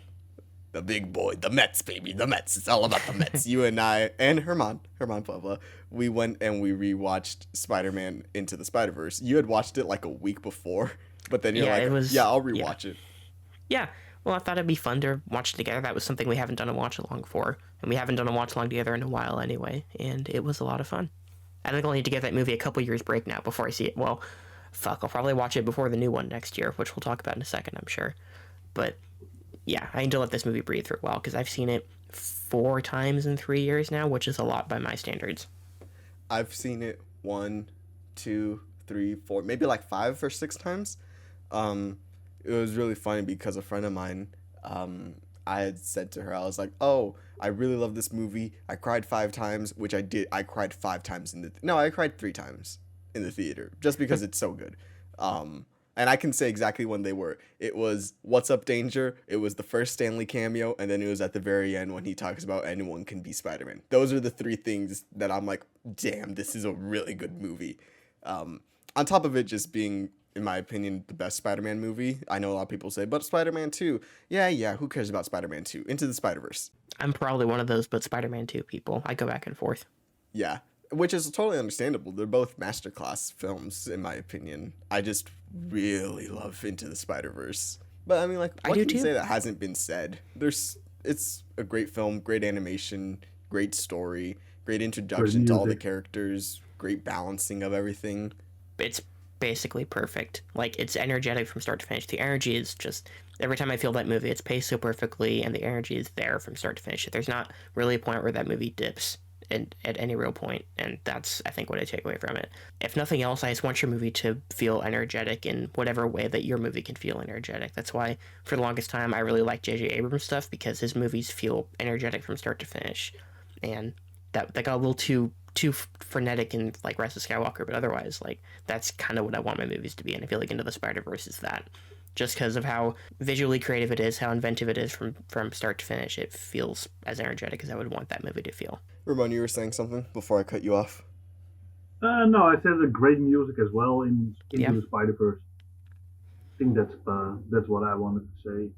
the big boy, the Mets, baby, the Mets. It's all about the Mets. You and I and Herman Puebla, we went and we rewatched Spider-Man Into the Spider-Verse. You had watched it like a week before, but then you're I'll rewatch it. Yeah. Well, I thought it'd be fun to watch it together. That was something we haven't done a watch along for, and we haven't done a watch along together in a while anyway, and it was a lot of fun. I think I'll need to give that movie a couple years break now before I see it. Well, fuck, I'll probably watch it before the new one next year, which we'll talk about in a second, I'm sure. But yeah, I need to let this movie breathe for a while because I've seen it 4 times in 3 years now, which is a lot by my standards. I've seen it 1, 2, 3, 4, maybe like 5 or 6 times. It was really funny because a friend of mine, I had said to her, I was like, oh, I really love this movie. I cried 5 times, which I did. I cried 5 times I cried 3 times in the theater just because it's so good. And I can say exactly when they were. It was What's Up, Danger. It was the first Stanley cameo. And then it was at the very end when he talks about anyone can be Spider-Man. Those are the 3 things that I'm like, damn, this is a really good movie. On top of it just being, in my opinion, the best Spider-Man movie. I know a lot of people say, but Spider-Man 2. Yeah, who cares about Spider-Man 2? Into the Spider-Verse. I'm probably one of those but Spider-Man 2 people. I go back and forth. Yeah, which is totally understandable. They're both masterclass films, in my opinion. I just really love Into the Spider-Verse. But I mean, like, what can you say that hasn't been said? It's a great film, great animation, great story, great introduction to all the characters, great balancing of everything. It's basically perfect. Like, it's energetic from start to finish. The energy is just, every time I feel that movie, it's paced so perfectly, and the energy is there from start to finish. There's not really a point where that movie dips at any real point, and that's, I think, what I take away from it. If nothing else, I just want your movie to feel energetic in whatever way that your movie can feel energetic. That's why, for the longest time, I really like J.J. Abrams stuff, because his movies feel energetic from start to finish, and that got a little too frenetic in like Rise of Skywalker, but otherwise, like, that's kind of what I want my movies to be, and I feel like Into the Spider-Verse is that. Just because of how visually creative it is, how inventive it is from start to finish, it feels as energetic as I would want that movie to feel. Ramon, you were saying something before I cut you off? No, I said the great music as well in Into the Spider-Verse. I think that's what I wanted to say.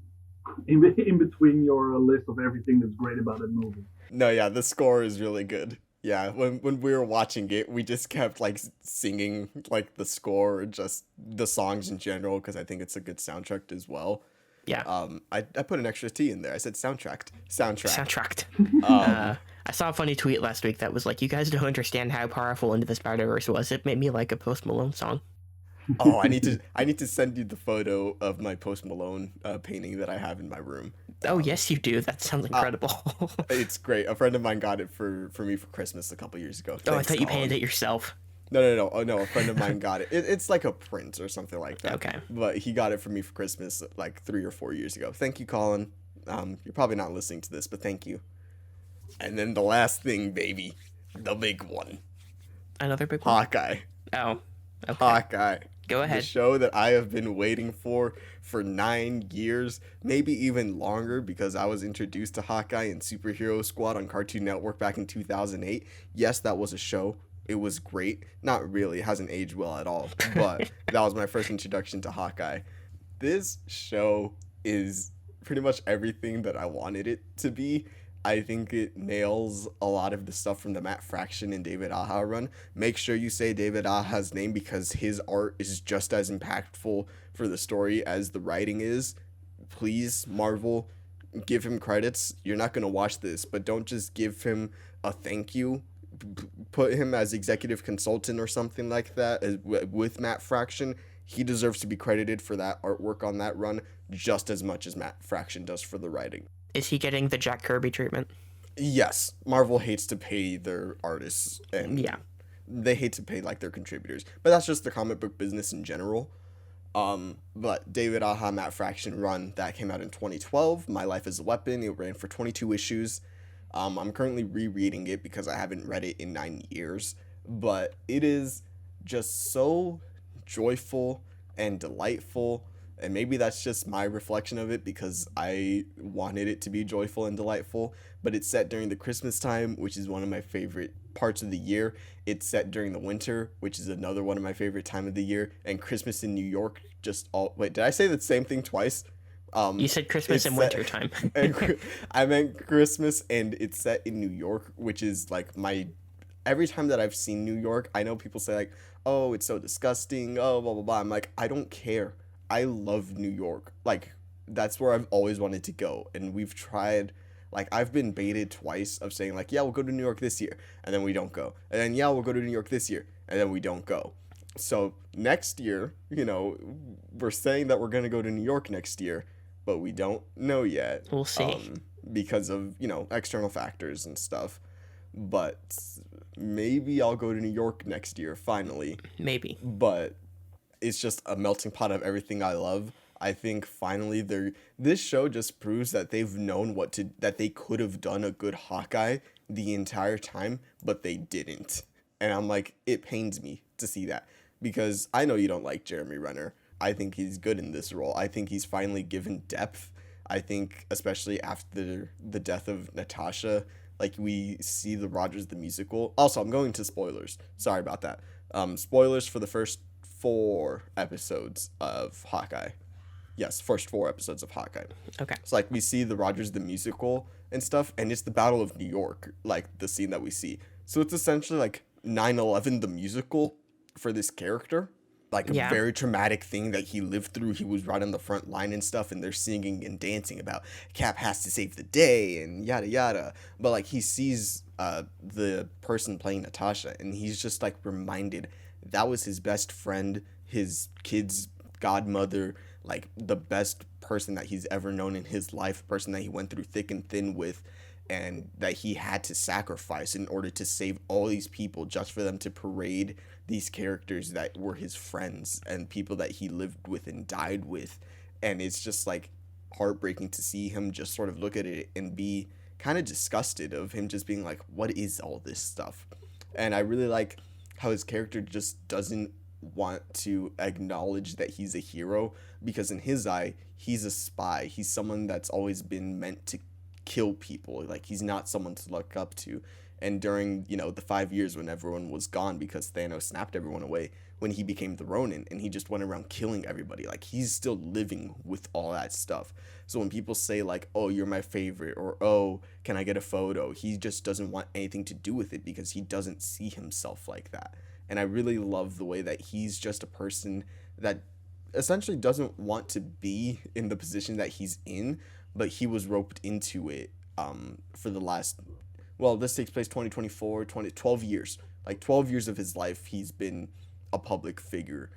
in between your list of everything that's great about that movie. No, yeah, the score is really good. Yeah, when we were watching it, we just kept like singing like the score or just the songs in general because I think it's a good soundtrack as well. Yeah. I put an extra T in there. I said soundtracked. Soundtracked. Um, I saw a funny tweet last week that was like, "You guys don't understand how powerful Into the Spider-Verse was. It made me like a Post Malone song." oh, I need to send you the photo of my Post Malone painting that I have in my room. Oh yes, you do. That sounds incredible. It's great. A friend of mine got it for me for Christmas a couple years ago. Oh, I Thanks, thought you Colin. painted it yourself. No. Oh no, a friend of mine got it. It's like a print or something like that. Okay. But he got it for me for Christmas like 3 or 4 years ago. Thank you, Colin. You're probably not listening to this, but thank you. And then the last thing, baby, the big one, Another big one. Hawkeye. Oh, okay. Hawkeye. Go The ahead. show that I have been waiting for 9 years, maybe even longer, because I was introduced to Hawkeye and Superhero Squad on Cartoon Network back in 2008. Yes, that was a show. It was great. Not really. It hasn't aged well at all. But that was my first introduction to Hawkeye. This show is pretty much everything that I wanted it to be. I think it nails a lot of the stuff from the Matt Fraction and David Aja run. Make sure you say David Aja's name because his art is just as impactful for the story as the writing is. Please, Marvel, give him credits. You're not going to watch this, but don't just give him a thank you. Put him as executive consultant or something like that with Matt Fraction. He deserves to be credited for that artwork on that run just as much as Matt Fraction does for the writing. Is he getting the Jack Kirby treatment? Yes, Marvel hates to pay their artists, and Yeah. they hate to pay like their contributors, but that's just the comic book business in general. But David Aja Matt Fraction run that came out in 2012. My Life as a Weapon. It ran for 22 issues. I'm currently rereading it because I haven't read it in 9 years, but it is just so joyful and delightful. And maybe that's just my reflection of it because I wanted it to be joyful and delightful. But it's set during the Christmas time, which is one of my favorite parts of the year. It's set during the winter, which is another one of my favorite time of the year. And Christmas in New York wait, did I say the same thing twice? You said Christmas and winter time. I meant Christmas, and it's set in New York, which is like every time that I've seen New York, I know people say like, oh, it's so disgusting, oh, blah, blah, blah. I'm like, I don't care. I love New York. Like, that's where I've always wanted to go. And we've tried, like, I've been baited twice of saying, like, yeah, we'll go to New York this year. And then we don't go. And then, yeah, we'll go to New York this year. And then we don't go. So next year, we're saying that we're going to go to New York next year, but we don't know yet. We'll see. Because of, external factors and stuff. But maybe I'll go to New York next year, finally. Maybe. But it's just a melting pot of everything I love. I think finally this show just proves that they've known that they could have done a good Hawkeye the entire time, but they didn't. And I'm like, it pains me to see that because I know you don't like Jeremy Renner. I think he's good in this role. I think he's finally given depth. I think especially after the death of Natasha, like we see the Rogers the musical. Also, I'm going to spoilers. Sorry about that. Spoilers for the first 4 episodes of Hawkeye. Yes, first 4 episodes of Hawkeye. Okay. So like we see the Rogers the musical and stuff, and it's the Battle of New York, like the scene that we see. So it's essentially like 9/11 the musical for this character. Like a very traumatic thing that he lived through. He was right on the front line and stuff, and they're singing and dancing about Cap has to save the day and yada yada. But like he sees the person playing Natasha, and he's just like reminded that was his best friend, his kid's godmother, like the best person that he's ever known in his life, person that he went through thick and thin with, and that he had to sacrifice in order to save all these people just for them to parade these characters that were his friends and people that he lived with and died with. And it's just like heartbreaking to see him just sort of look at it and be kind of disgusted of him just being like, what is all this stuff? And I really like how his character just doesn't want to acknowledge that he's a hero, because in his eye, he's a spy. He's someone that's always been meant to kill people. Like, he's not someone to look up to. And during, the 5 years when everyone was gone because Thanos snapped everyone away, when he became the Ronin and he just went around killing everybody, like, he's still living with all that stuff. So when people say, like, oh, you're my favorite, or, oh, can I get a photo, he just doesn't want anything to do with it because he doesn't see himself like that. And I really love the way that he's just a person that essentially doesn't want to be in the position that he's in, but he was roped into it for the last, well, this takes place 12 years. Like, 12 years of his life, he's been a public figure,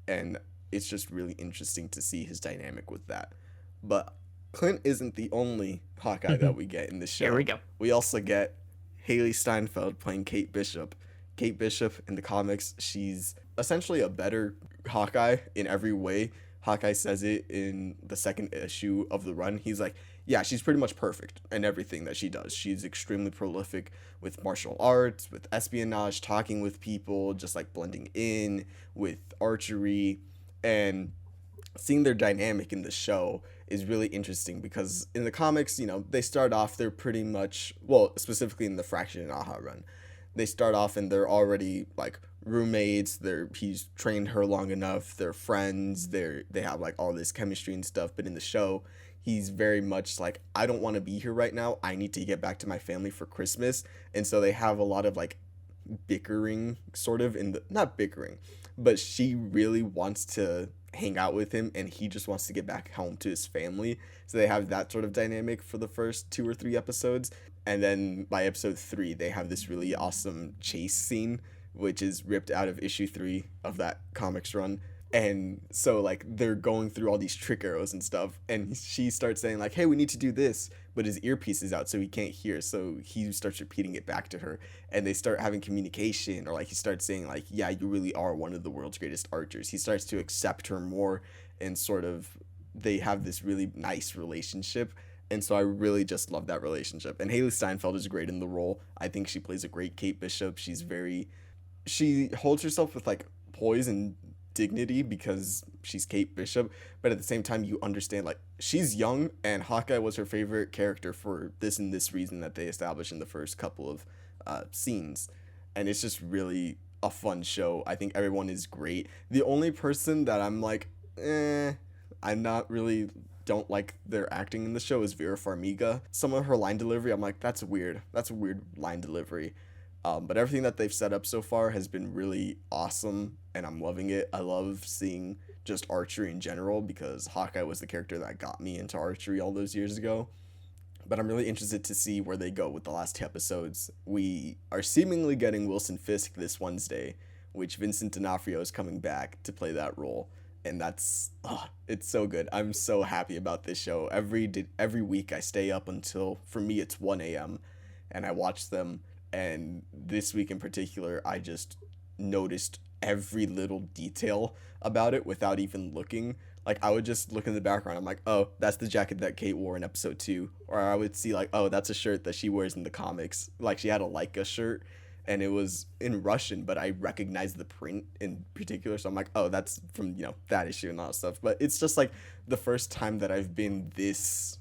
and it's just really interesting to see his dynamic with that. But Clint isn't the only Hawkeye that we get in this show. Here we go. We also get Haley Steinfeld playing Kate Bishop. Kate Bishop in the comics, she's essentially a better Hawkeye in every way. Hawkeye says it in the second issue of the run. He's like, yeah, she's pretty much perfect in everything that she does. She's extremely prolific with martial arts, with espionage, talking with people, just like blending in with archery. And seeing their dynamic in the show is really interesting because in the comics, they start off, they're pretty much, well, specifically in the Fraction and Aha run, they start off and they're already like roommates. He's trained her long enough. They're friends. They have like all this chemistry and stuff. But in the show, he's very much like, I don't want to be here right now. I need to get back to my family for Christmas. And so they have a lot of like bickering, sort of, not bickering, but she really wants to hang out with him and he just wants to get back home to his family. So they have that sort of dynamic for the first 2 or 3 episodes. And then by episode 3, they have this really awesome chase scene, which is ripped out of issue 3 of that comics run. And so, like, they're going through all these trick arrows and stuff, and she starts saying, like, hey, we need to do this, but his earpiece is out, so he can't hear, so he starts repeating it back to her, and they start having communication, or, like, he starts saying, like, yeah, you really are one of the world's greatest archers. He starts to accept her more, and sort of, they have this really nice relationship, and so I really just love that relationship. And Haley Steinfeld is great in the role. I think she plays a great Kate Bishop. She holds herself with, like, poise and dignity because she's Kate Bishop, but at the same time you understand, like, she's young and Hawkeye was her favorite character for this and this reason that they established in the first couple of scenes, and it's just really a fun show. I think everyone is great. The only person that I'm like, I'm not really don't like their acting in the show is Vera Farmiga. Some of her line delivery, I'm like, that's weird. That's a weird line delivery. But everything that they've set up so far has been really awesome, and I'm loving it. I love seeing just archery in general because Hawkeye was the character that got me into archery all those years ago. But I'm really interested to see where they go with the last 2 episodes. We are seemingly getting Wilson Fisk this Wednesday, which Vincent D'Onofrio is coming back to play that role. And it's so good. I'm so happy about this show. Every week I stay up until, for me, it's 1 a.m. and I watch them. And this week in particular, I just noticed every little detail about it without even looking. Like, I would just look in the background. I'm like, oh, that's the jacket that Kate wore in episode 2. Or I would see, like, oh, that's a shirt that she wears in the comics. Like, she had a Leica shirt, and it was in Russian, but I recognized the print in particular. So I'm like, oh, that's from, that issue and all that stuff. But it's just, like, the first time that I've been this,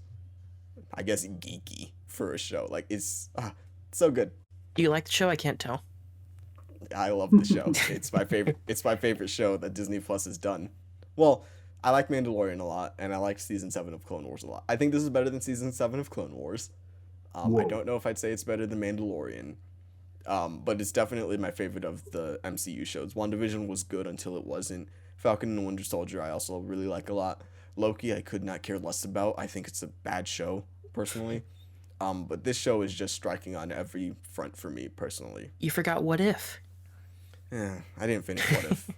I guess, geeky for a show. Like, it's so good. Do you like the show? I can't tell. I love the show. It's my favorite. It's my favorite show that Disney Plus has done. Well, I like Mandalorian a lot, and I like season 7 of Clone Wars a lot. I think this is better than season 7 of Clone Wars. I don't know if I'd say it's better than Mandalorian, but it's definitely my favorite of the MCU shows. WandaVision was good until it wasn't. Falcon and the Winter Soldier I also really like a lot. Loki I could not care less about. I think it's a bad show, personally. But this show is just striking on every front for me, personally. You forgot What If. Yeah, I didn't finish What If.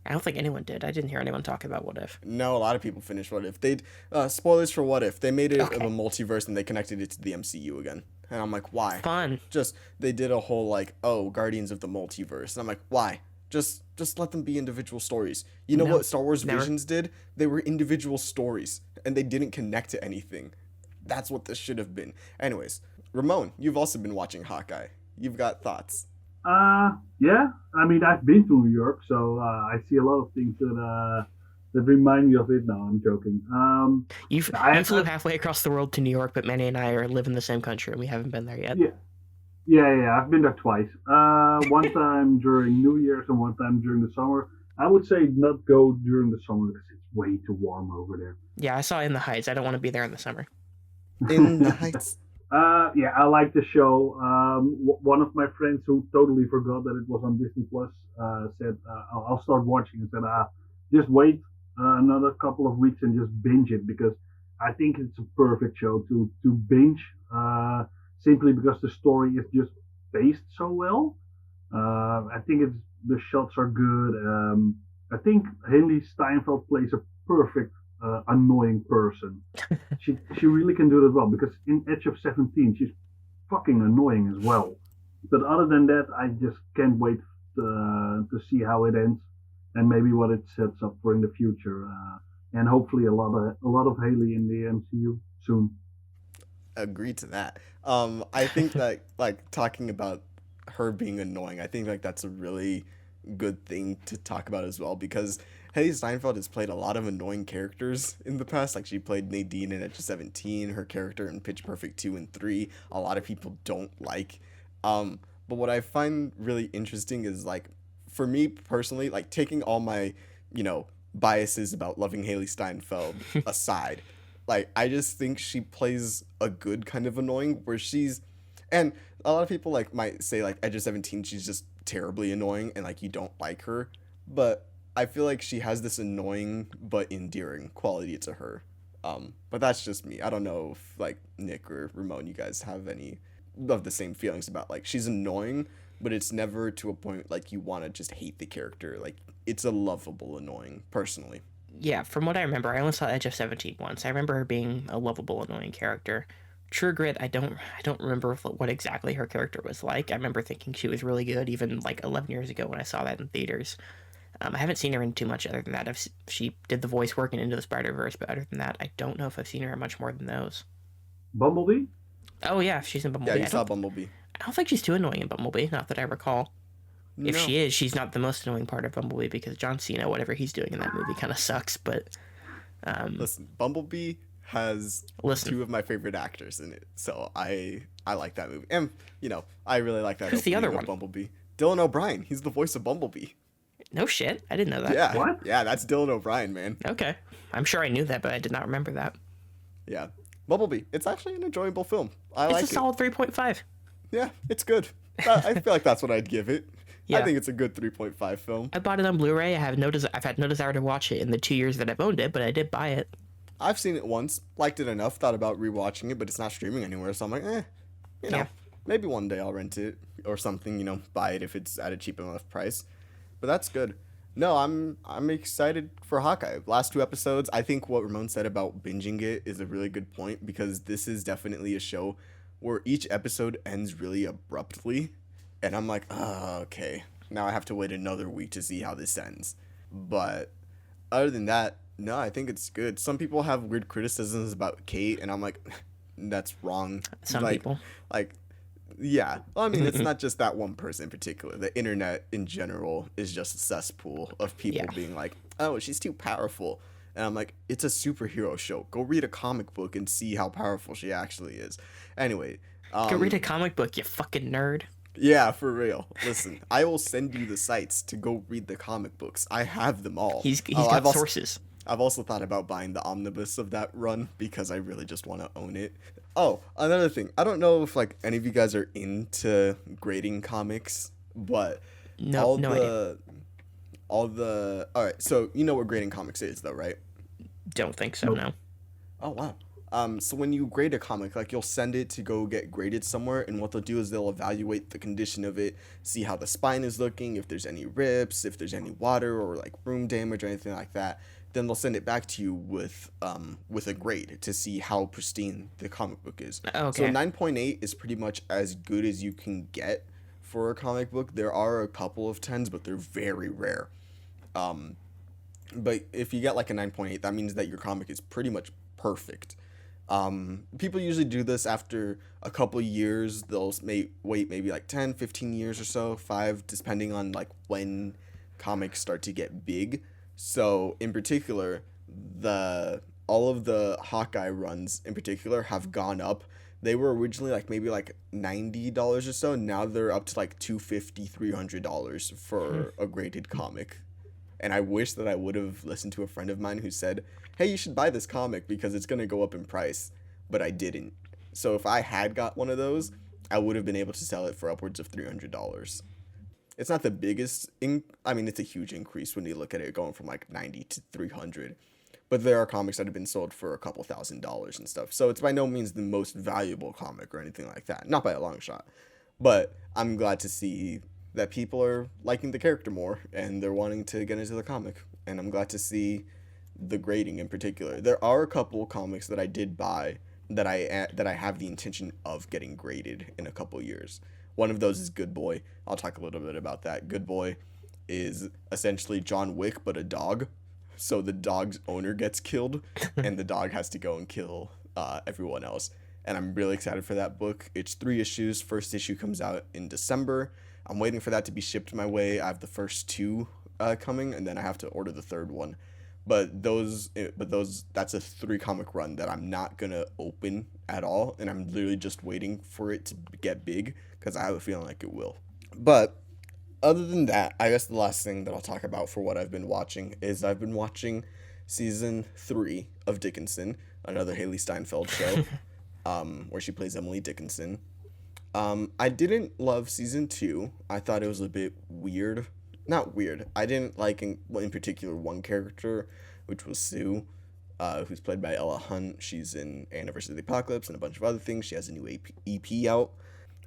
I don't think anyone did. I didn't hear anyone talk about What If. No, a lot of people finished What If. Spoilers for What If. They made it of a multiverse and they connected it to the MCU again. And I'm like, why? Fun. They did a whole, like, Guardians of the Multiverse. And I'm like, why? Just let them be individual stories. You know what Star Wars Visions did? They were individual stories. And they didn't connect to anything. That's what this should have been. Anyways, Ramon, you've also been watching Hawkeye. You've got thoughts. Yeah. I mean, I've been to New York, so I see a lot of things that that remind me of it. No, I'm joking. You flew halfway across the world to New York, but Manny and I live in the same country, and we haven't been there yet. Yeah, yeah. I've been there twice. One time during New Year's and one time during the summer. I would say not go during the summer because it's way too warm over there. Yeah, I saw In the Heights. I don't want to be there in the summer. In the Heights. Yeah, I like the show. One of my friends who totally forgot that it was on Disney Plus said, "I'll start watching." And said, "Just wait another couple of weeks and just binge it because I think it's a perfect show to binge. Simply because the story is just paced so well. I think the shots are good. I think Haley Steinfeld plays a perfect annoying person. She really can do it well because in Edge of 17 she's fucking annoying as well. But other than that, I just can't wait to see how it ends and maybe what it sets up for in the future. And hopefully a lot of Haley in the MCU soon. Agree to that. I think that like talking about her being annoying, I think like that's a really good thing to talk about as well because Haley Steinfeld has played a lot of annoying characters in the past. Like she played Nadine in Edge of 17, her character in Pitch Perfect 2 and 3. A lot of people don't like. But what I find really interesting is like for me personally, like taking all my, biases about loving Haley Steinfeld aside, like I just think she plays a good kind of annoying where and a lot of people like might say like Edge of 17 she's just terribly annoying and like you don't like her, but I feel like she has this annoying but endearing quality to her. But that's just me. I don't know if like Nick or Ramon, you guys have any of the same feelings about like she's annoying, but it's never to a point like you want to just hate the character. Like it's a lovable annoying personally. Yeah, from what I remember, I only saw Edge of 17 once. I remember her being a lovable, annoying character. True Grit, I don't remember what exactly her character was like. I remember thinking she was really good, even like 11 years ago when I saw that in theaters. I haven't seen her in too much other than that. She did the voice work in Into the Spider-Verse, but other than that, I don't know if I've seen her in much more than those. Bumblebee? Oh yeah, she's in Bumblebee. Yeah, you saw Bumblebee. I don't think she's too annoying in Bumblebee, not that I recall. No. If she is, she's not the most annoying part of Bumblebee because John Cena, whatever he's doing in that movie, kind of sucks. But listen, Bumblebee has two of my favorite actors in it, so I like that movie, and I really like that. Who's the other one? Bumblebee. Dylan O'Brien. He's the voice of Bumblebee. No shit, I didn't know that. Yeah, what? Yeah, that's Dylan O'Brien, man. Okay, I'm sure I knew that, but I did not remember that. Yeah, Bumblebee. It's actually an enjoyable film. It's a solid 3.5. Yeah, it's good. I feel like that's what I'd give it. Yeah. I think it's a good 3.5 film. I bought it on Blu-ray. I've had no desire to watch it in the 2 years that I've owned it, but I did buy it. I've seen it once, liked it enough, thought about rewatching it, but it's not streaming anywhere, so I'm like, maybe one day I'll rent it or something, buy it if it's at a cheap enough price. But that's good. No, I'm excited for Hawkeye. Last 2 episodes, I think what Ramon said about binging it is a really good point because this is definitely a show where each episode ends really abruptly. And I'm like, oh, okay, now I have to wait another week to see how this ends. But other than that, no, I think it's good. Some people have weird criticisms about Kate, and I'm like, that's wrong. Some people. Yeah. Well, I mean, it's not just that one person in particular. The internet in general is just a cesspool of people being like, oh, she's too powerful. And I'm like, it's a superhero show. Go read a comic book and see how powerful she actually is. Anyway. Go read a comic book, you fucking nerd. Yeah, for real. Listen, I will send you the sites to go read the comic books. I have them all. He's got sources. I've also thought about buying the omnibus of that run because I really just want to own it. Oh, another thing. I don't know if any of you guys are into grading comics, but no idea. All right, so you know what grading comics is though, right? Don't think so, no. Oh, wow. So when you grade a comic, you'll send it to go get graded somewhere, and what they'll do is they'll evaluate the condition of it, see how the spine is looking, if there's any rips, if there's any water or room damage or anything like that. Then they'll send it back to you with a grade to see how pristine the comic book is. Okay. So 9.8 is pretty much as good as you can get for a comic book. There are a couple of 10s, but they're very rare. But if you get a 9.8, that means that your comic is pretty much perfect. People usually do this after a couple years. They'll wait maybe 10, 15 years or so, 5, depending on when comics start to get big. So in particular, the all of the Hawkeye runs in particular have gone up. They were originally like maybe like $90 or so. Now they're up to like $250, $300 for a graded comic. And I wish that I would have listened to a friend of mine who said, "Hey, you should buy this comic because it's gonna go up in price." But I didn't. So if I had got one of those, I would have been able to sell it for upwards of $300. It's not the biggest I mean, it's a huge increase when you look at it going from like 90 to 300. But there are comics that have been sold for a couple $1,000s and stuff. So it's by no means the most valuable comic or anything like that. Not by a long shot. But I'm glad to see that people are liking the character more and they're wanting to get into the comic. And I'm glad to see the grading in particular. There are a couple comics that I did buy that I have the intention of getting graded in a couple years. One of those is Good Boy. I'll talk a little bit about that. Good Boy is essentially John Wick, but a dog. So the dog's owner gets killed, and the dog has to go and kill everyone else. And I'm really excited for that book. It's 3 issues. First issue comes out in December. I'm waiting for that to be shipped my way. I have the first 2 coming, and then I have to order the 3rd one. But that's a 3 comic run that I'm not gonna open at all, and I'm literally just waiting for it to get big because I have a feeling like it will. But other than that, I guess the last thing that I'll talk about for what I've been watching is I've been watching season 3 of Dickinson, another Haley Steinfeld show, where she plays Emily Dickinson. I didn't love season 2. I thought it was a bit weird. Not weird. I didn't like in particular one character, which was Sue, who's played by Ella Hunt. She's in Anniversary of the Apocalypse and a bunch of other things. She has a new EP out.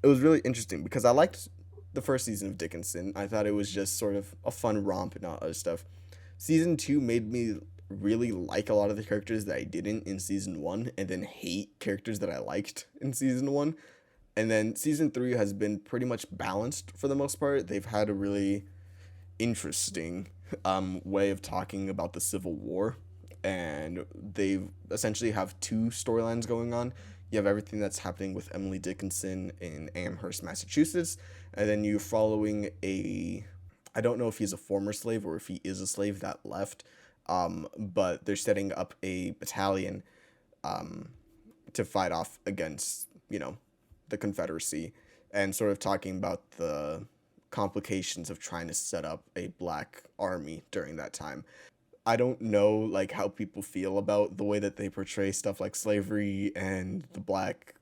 It was really interesting because I liked the first season of Dickinson. I thought it was just sort of a fun romp and all other stuff. Season 2 made me really like a lot of the characters that I didn't in season 1, and then hate characters that I liked in season 1. And then season 3 has been pretty much balanced for the most part. They've had a really interesting way of talking about the Civil War, and they essentially have 2 storylines going on. You have everything that's happening with Emily Dickinson in Amherst, Massachusetts, and then you're following I don't know if he's a former slave or if he is a slave that left, but they're setting up a battalion to fight off against, the Confederacy, and sort of talking about the complications of trying to set up a black army during that time. I don't know how people feel about the way that they portray stuff like slavery and the black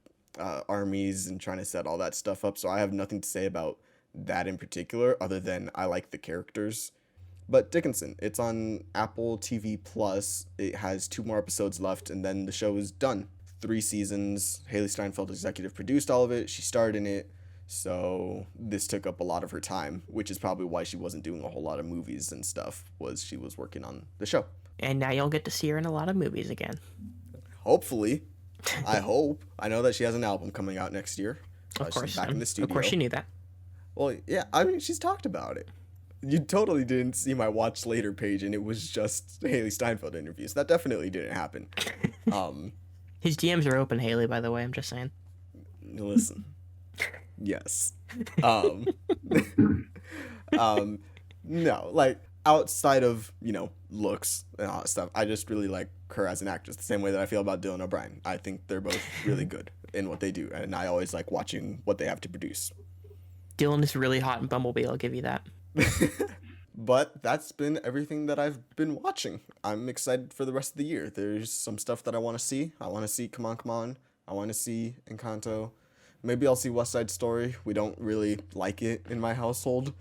armies and trying to set all that stuff up, so I have nothing to say about that in particular other than I like the characters. But Dickinson, it's on Apple TV Plus. It has 2 more episodes left and then the show is done. 3 seasons. Haley Steinfeld executive produced all of it. She starred in it. So this took up a lot of her time, which is probably why she wasn't doing a whole lot of movies and stuff, was she was working on the show. And now you'll get to see her in a lot of movies again. Hopefully. I hope. I know that she has an album coming out next year. Of course. She's back in the studio. Of course you knew that. Well, yeah, I mean, she's talked about it. You totally didn't see my Watch Later page, and it was just Haley Steinfeld interviews. That definitely didn't happen. His DMs are open, Haley, by the way. I'm just saying. Listen. Yes. No, outside of, looks and all that stuff, I just really like her as an actress, the same way that I feel about Dylan O'Brien. I think they're both really good in what they do, and I always like watching what they have to produce. Dylan is really hot in Bumblebee, I'll give you that. But that's been everything that I've been watching. I'm excited for the rest of the year. There's some stuff that I want to see. I want to see Come On, Come On. I want to see Encanto. Maybe I'll see West Side Story. We don't really like it in my household.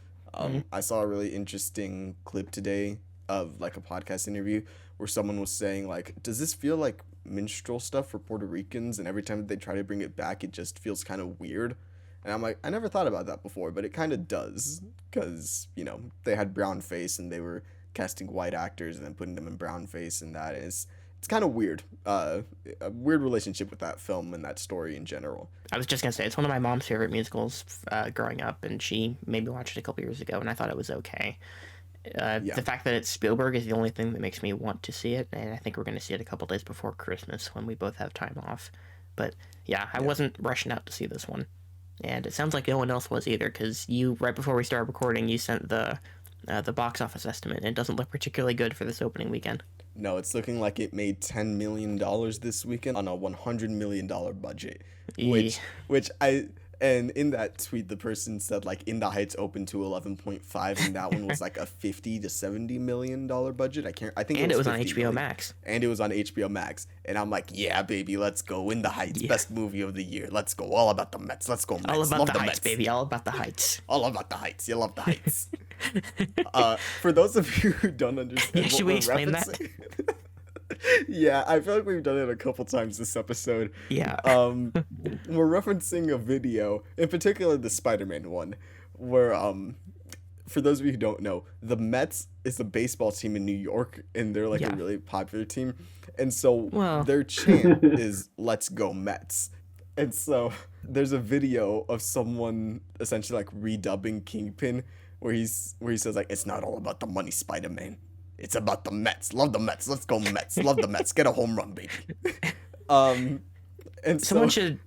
I saw a really interesting clip today of a podcast interview where someone was saying does this feel like minstrel stuff for Puerto Ricans? And every time they try to bring it back, it just feels kind of weird. And I'm like, I never thought about that before, but it kind of does, because, they had brown face and they were casting white actors and then putting them in brown face, and that is, it's kind of weird. A weird relationship with that film and that story in general. I was just going to say, it's one of my mom's favorite musicals growing up, and she made me watch it a couple years ago, and I thought it was okay. The fact that it's Spielberg is the only thing that makes me want to see it, and I think we're going to see it a couple days before Christmas when we both have time off. But yeah, I wasn't rushing out to see this one. And it sounds like no one else was either, because right before we started recording, you sent the the box office estimate, and it doesn't look particularly good for this opening weekend. No, it's looking like it made $10 million this weekend on a $100 million budget, which and in that tweet, the person said, like, In the Heights opened to 11.5, and that one was like a $50 to $70 million budget. I think and it was on 50 HBO million. Max. And it was on HBO Max. And I'm like, yeah, baby, let's go. In the Heights, best movie of the year. Let's go. All about the Mets. Let's go, Mets. All about love the Heights, Mets. baby. All about the Heights. All about the Heights. You love the Heights. For those of you who don't understand, should we explain that? Yeah, I feel like we've done it a couple times this episode. Yeah. We're referencing a video, in particular the Spider-Man one, where for those of you who don't know, the Mets is a baseball team in New York, and they're like a really popular team. And so their chant is "Let's go Mets." And so there's a video of someone essentially like redubbing Kingpin, where he says, like, it's not all about the money, Spider-Man. It's about the Mets. Love the Mets. Let's go Mets. Love the Mets. Get a home run, baby. And someone should,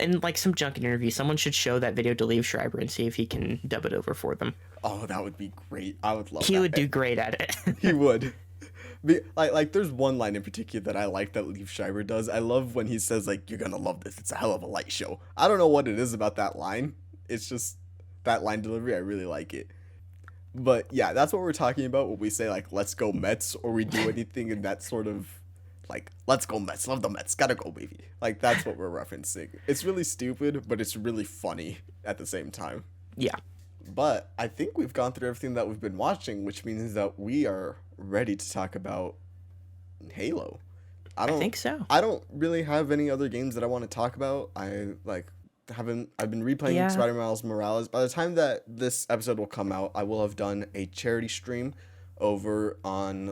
in like some junk interview, someone should show that video to Liev Schreiber and see if he can dub it over for them. Oh, that would be great. I would love that. He would do great at it. He would. Like there's one line in particular that I like that Liev Schreiber does. I love when he says, like, you're gonna love this. It's a hell of a light show. I don't know what it is about that line. It's just that line delivery. I really like it. But yeah, that's what we're talking about when we say, like, let's go Mets, or we do anything in that sort of, like, let's go Mets, love the Mets, gotta go, baby. Like, that's what we're referencing. It's really stupid, but it's really funny at the same time. Yeah. But I think we've gone through everything that we've been watching, which means that we are ready to talk about Halo. I think so. I don't really have any other games that I want to talk about. I've been replaying Spider-Man Miles Morales. By the time that this episode will come out, I will have done a charity stream over on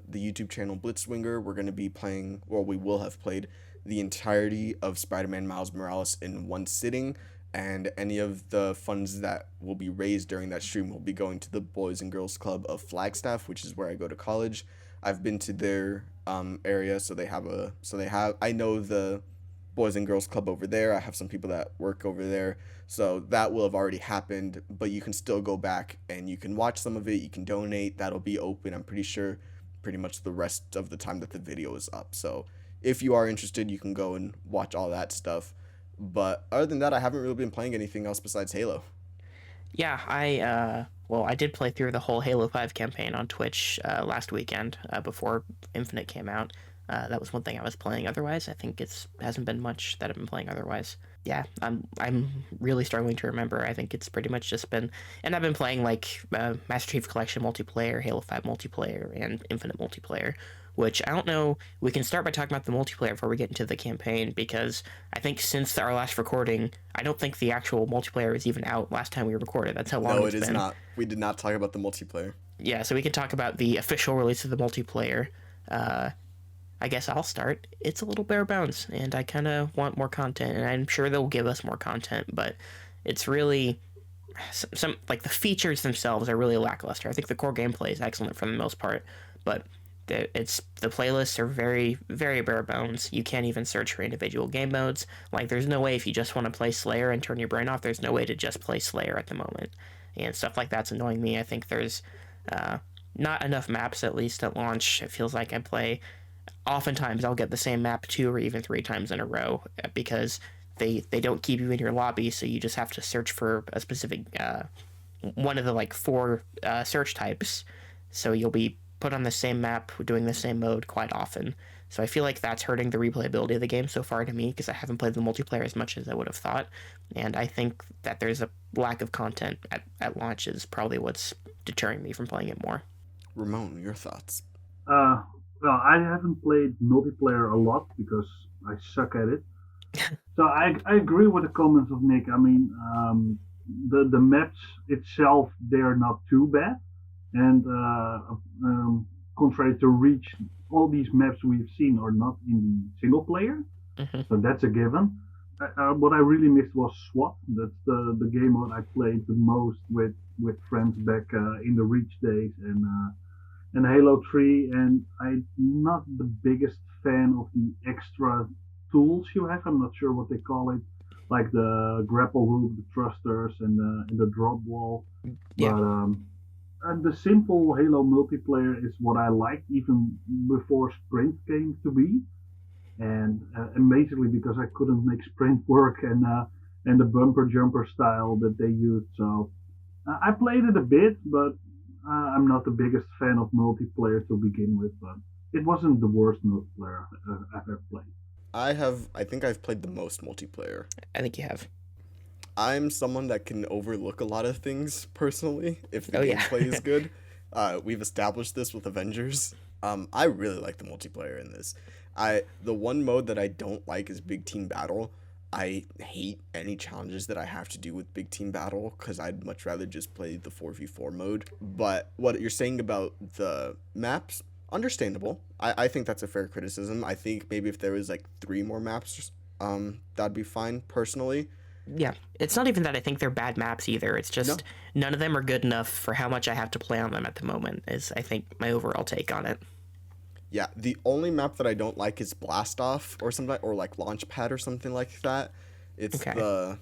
the YouTube channel Blitzwinger. We're going to be playing, or we will have played, the entirety of Spider-Man Miles Morales in one sitting, and any of the funds that will be raised during that stream will be going to the Boys and Girls Club of Flagstaff, which is where I go to college. I've been to their area, I know the Boys and Girls Club over there. I have some people that work over there, so that will have already happened, but you can still go back and you can watch some of it. You can donate. That'll be open, I'm pretty sure, pretty much the rest of the time that the video is up. So if you are interested, you can go and watch all that stuff. But other than that, I haven't really been playing anything else besides Halo. Yeah, I did play through the whole Halo 5 campaign on Twitch last weekend before Infinite came out. That was one thing I was playing. Otherwise, I think hasn't been much that I've been playing otherwise. Yeah, I'm really struggling to remember. I think it's pretty much just been, and I've been playing like Master Chief Collection multiplayer, Halo 5 multiplayer, and Infinite multiplayer, which I don't know. We can start by talking about the multiplayer before we get into the campaign, because I think since our last recording, I don't think the actual multiplayer is even out last time we recorded. That's how long it's been. No, it is not. We did not talk about the multiplayer. Yeah, so we can talk about the official release of the multiplayer. I guess I'll start. It's a little bare bones, and I kind of want more content, and I'm sure they'll give us more content, but it's really some like the features themselves are really lackluster. I think the core gameplay is excellent for the most part, but the playlists are very, very bare bones. You can't even search for individual game modes. Like, there's no way, if you just want to play Slayer and turn your brain off, there's no way to just play Slayer at the moment, and stuff like that's annoying me. I think there's not enough maps, at least at launch. It feels like oftentimes I'll get the same map 2 or even 3 times in a row, because they don't keep you in your lobby, so you just have to search for a specific one of the like 4 search types, so you'll be put on the same map doing the same mode quite often. So I feel like that's hurting the replayability of the game so far to me, because I haven't played the multiplayer as much as I would have thought, and I think that there's a lack of content at launch is probably what's deterring me from playing it more. Ramon, your thoughts? Well, I haven't played multiplayer a lot because I suck at it. So I agree with the comments of Nick. I mean, the maps itself, they're not too bad. And contrary to Reach, all these maps we've seen are not in the single player. Mm-hmm. So that's a given. What I really missed was SWAT. That's the game mode I played the most with friends back in the Reach days and Halo 3, and I'm not the biggest fan of the extra tools you have. I'm not sure what they call it, like the grapple hook, the thrusters, and the drop wall. Yeah. The simple Halo multiplayer is what I liked even before Sprint came to be, and basically because I couldn't make Sprint work and the bumper jumper style that they used. So I played it a bit, but I'm not the biggest fan of multiplayer to begin with. But it wasn't the worst multiplayer I've ever played. I think I've played the most multiplayer. I think you have. I'm someone that can overlook a lot of things personally if the Oh yeah. gameplay is good. We've established this with Avengers. I really like the multiplayer in this. The one mode that I don't like is Big Team Battle. I hate any challenges that I have to do with Big Team Battle because I'd much rather just play the 4v4 mode. But what you're saying about the maps, understandable. I think that's a fair criticism. I think maybe if there was like 3 more maps, that'd be fine personally. Yeah, it's not even that I think they're bad maps either. It's No, just none of them are good enough for how much I have to play on them at the moment, is I think my overall take on it. yeah, the only map that I don't like is Blast Off or something, or like Launchpad or something like that. It's Okay.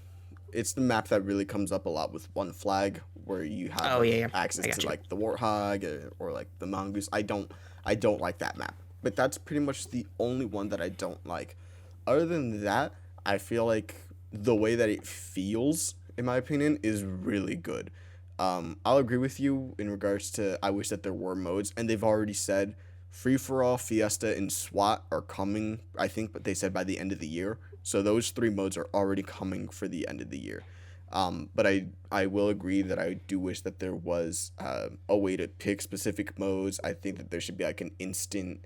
it's the map that really comes up a lot with One Flag, where you have Oh, yeah, yeah. access I got to you. like the Warthog or like the Mongoose. I don't like that map, but that's pretty much the only one that I don't like. Other than that, I feel like the way that it feels, in my opinion, is really good. I'll agree with you in regards to I wish that there were modes, and they've already said Free for All, Fiesta, and SWAT are coming, I think, but they said by the end of the year. So those 3 modes are already coming for the end of the year. But I will agree that I do wish that there was a way to pick specific modes. I think that there should be like an instant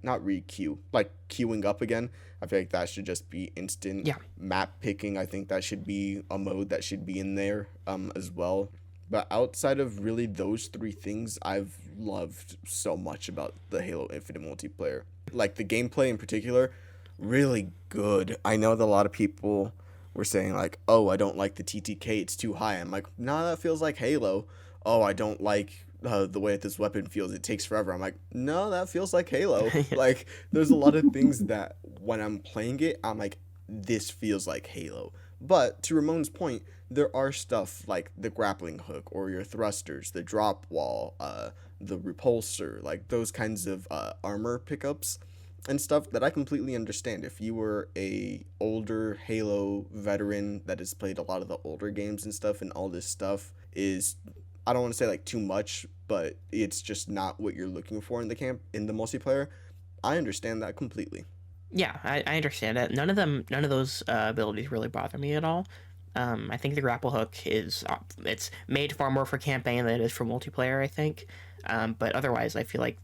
not re-queue, like queuing up again. I feel like that should just be instant Yeah. map picking. I think that should be a mode that should be in there as well. But outside of really those 3 things, I've loved so much about the Halo Infinite multiplayer. Like the gameplay in particular, really good. I know that a lot of people were saying like, "Oh, I don't like the TTK; it's too high." I'm like, "Nah, that feels like Halo." Oh, I don't like the way that this weapon feels; it takes forever. I'm like, "No, that feels like Halo." Like, there's a lot of things that when I'm playing it, I'm like, "This feels like Halo." But to Ramon's point, there are stuff like the grappling hook or your thrusters, the drop wall, the repulsor, like those kinds of armor pickups and stuff that I completely understand. If you were a older Halo veteran that has played a lot of the older games and stuff, and all this stuff is, I don't want to say like too much, but it's just not what you're looking for in the multiplayer. I understand that completely. Yeah, I understand it. None of those abilities really bother me at all. I think the grapple hook is it's made far more for campaign than it is for multiplayer. I think, but otherwise, I feel like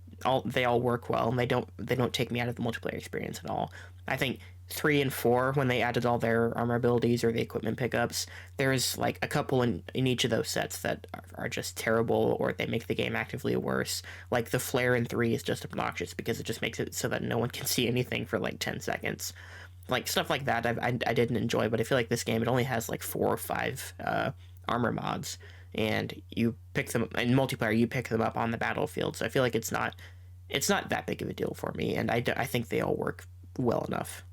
they all work well, and they don't take me out of the multiplayer experience at all. I think 3 and 4, when they added all their armor abilities or the equipment pickups, there's like a couple in each of those sets that are just terrible, or they make the game actively worse. Like the flare in 3 is just obnoxious because it just makes it so that no one can see anything for like 10 seconds. Like stuff like that I didn't enjoy, but I feel like this game, it only has like 4 or 5 armor mods, and you pick them in multiplayer, you pick them up on the battlefield. So I feel like it's not that big of a deal for me, and I think they all work well enough.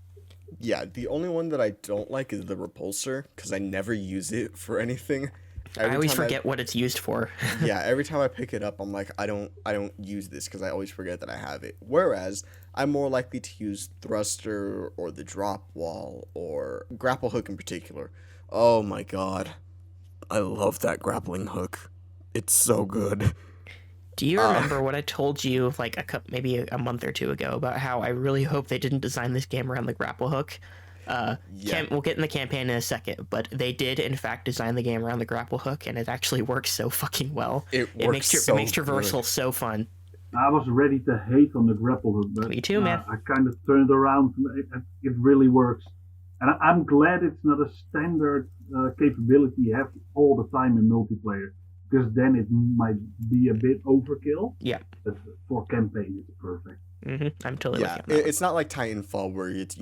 Yeah, the only one that I don't like is the repulsor because I never use it for anything. I Every always time I forget what it's used for. yeah, every time I pick it up, I'm like, I don't use this because I always forget that I have it. Whereas I'm more likely to use thruster or the drop wall or grapple hook in particular. Oh my god, I love that grappling hook. It's so good. Do you Uh, remember what I told you like maybe a month or 2 ago about how I really hope they didn't design this game around the grapple hook? yeah, We'll get in the campaign in a second, but they did in fact design the game around the grapple hook, and it actually works so fucking well. it It works makes so it makes good. traversal so fun. I was ready to hate on the grapple hook, but Me too, man. I kind of turned around. It really works, and I'm glad it's not a standard capability you have all the time in multiplayer, because then it might be a bit overkill. Yeah. But for campaign, it's perfect. I'm totally with Yeah, you on that one. it's not like Titanfall where it's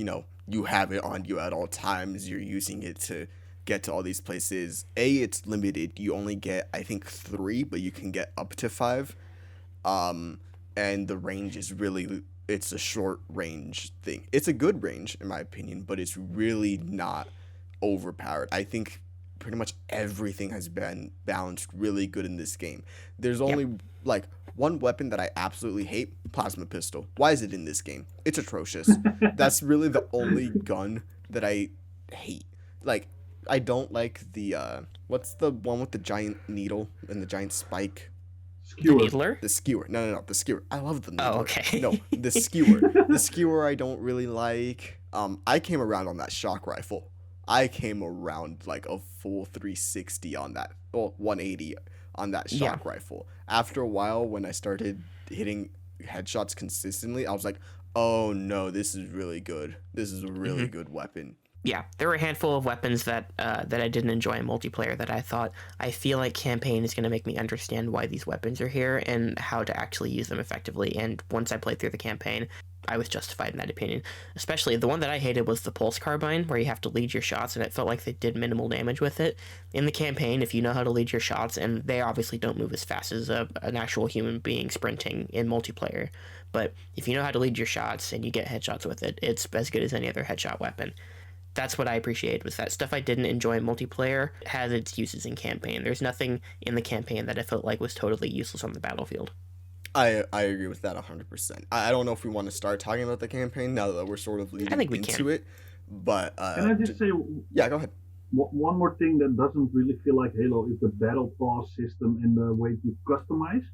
you have it on you at all times. You're using it to get to all these places. It's limited. You only get I think 3, but you can get up to 5. And the range is really it's a short range thing. It's a good range in my opinion, but it's really not overpowered. I think pretty much everything has been balanced really good in this game. There's only like one weapon that I absolutely hate, plasma pistol. Why is it in this game? It's atrocious. That's really the only gun that I hate. Like, I don't like the what's the one with the giant needle and the giant spike? The needler? The skewer. No, the skewer. I love the needler. Oh, okay. No, the skewer. The skewer I don't really like. I came around on that shock rifle. I came around like a full 360 on that, well, 180 on that shock rifle. After a while, when I started hitting headshots consistently, I was like, oh no, this is really good. This is a really good weapon. Yeah, there were a handful of weapons that I didn't enjoy in multiplayer that I feel like campaign is going to make me understand why these weapons are here and how to actually use them effectively. And once I played through the campaign, I was justified in that opinion. Especially the one that I hated was the pulse carbine, where you have to lead your shots, and it felt like they did minimal damage with it. In the campaign, if you know how to lead your shots, and they obviously don't move as fast as an actual human being sprinting in multiplayer, but if you know how to lead your shots and you get headshots with it, it's as good as any other headshot weapon. That's what I appreciated with that. Stuff I didn't enjoy in multiplayer has its uses in campaign. There's nothing in the campaign that I felt like was totally useless on the battlefield. I agree with that 100%. I don't know if we want to start talking about the campaign now that we're sort of leading into it, but can I just say? Yeah, go ahead. One more thing that doesn't really feel like Halo is the battle pass system and the way you customize,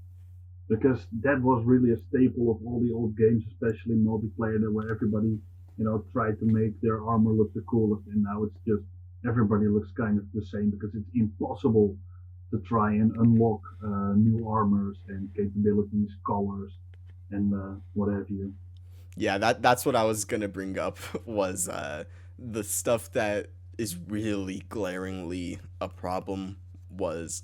because that was really a staple of all the old games, especially multiplayer, where everybody tried to make their armor look the coolest, and now it's just everybody looks kind of the same because it's impossible to try and unlock new armors and capabilities, colors, and what have you. Yeah, that's what I was gonna bring up was the stuff that is really glaringly a problem was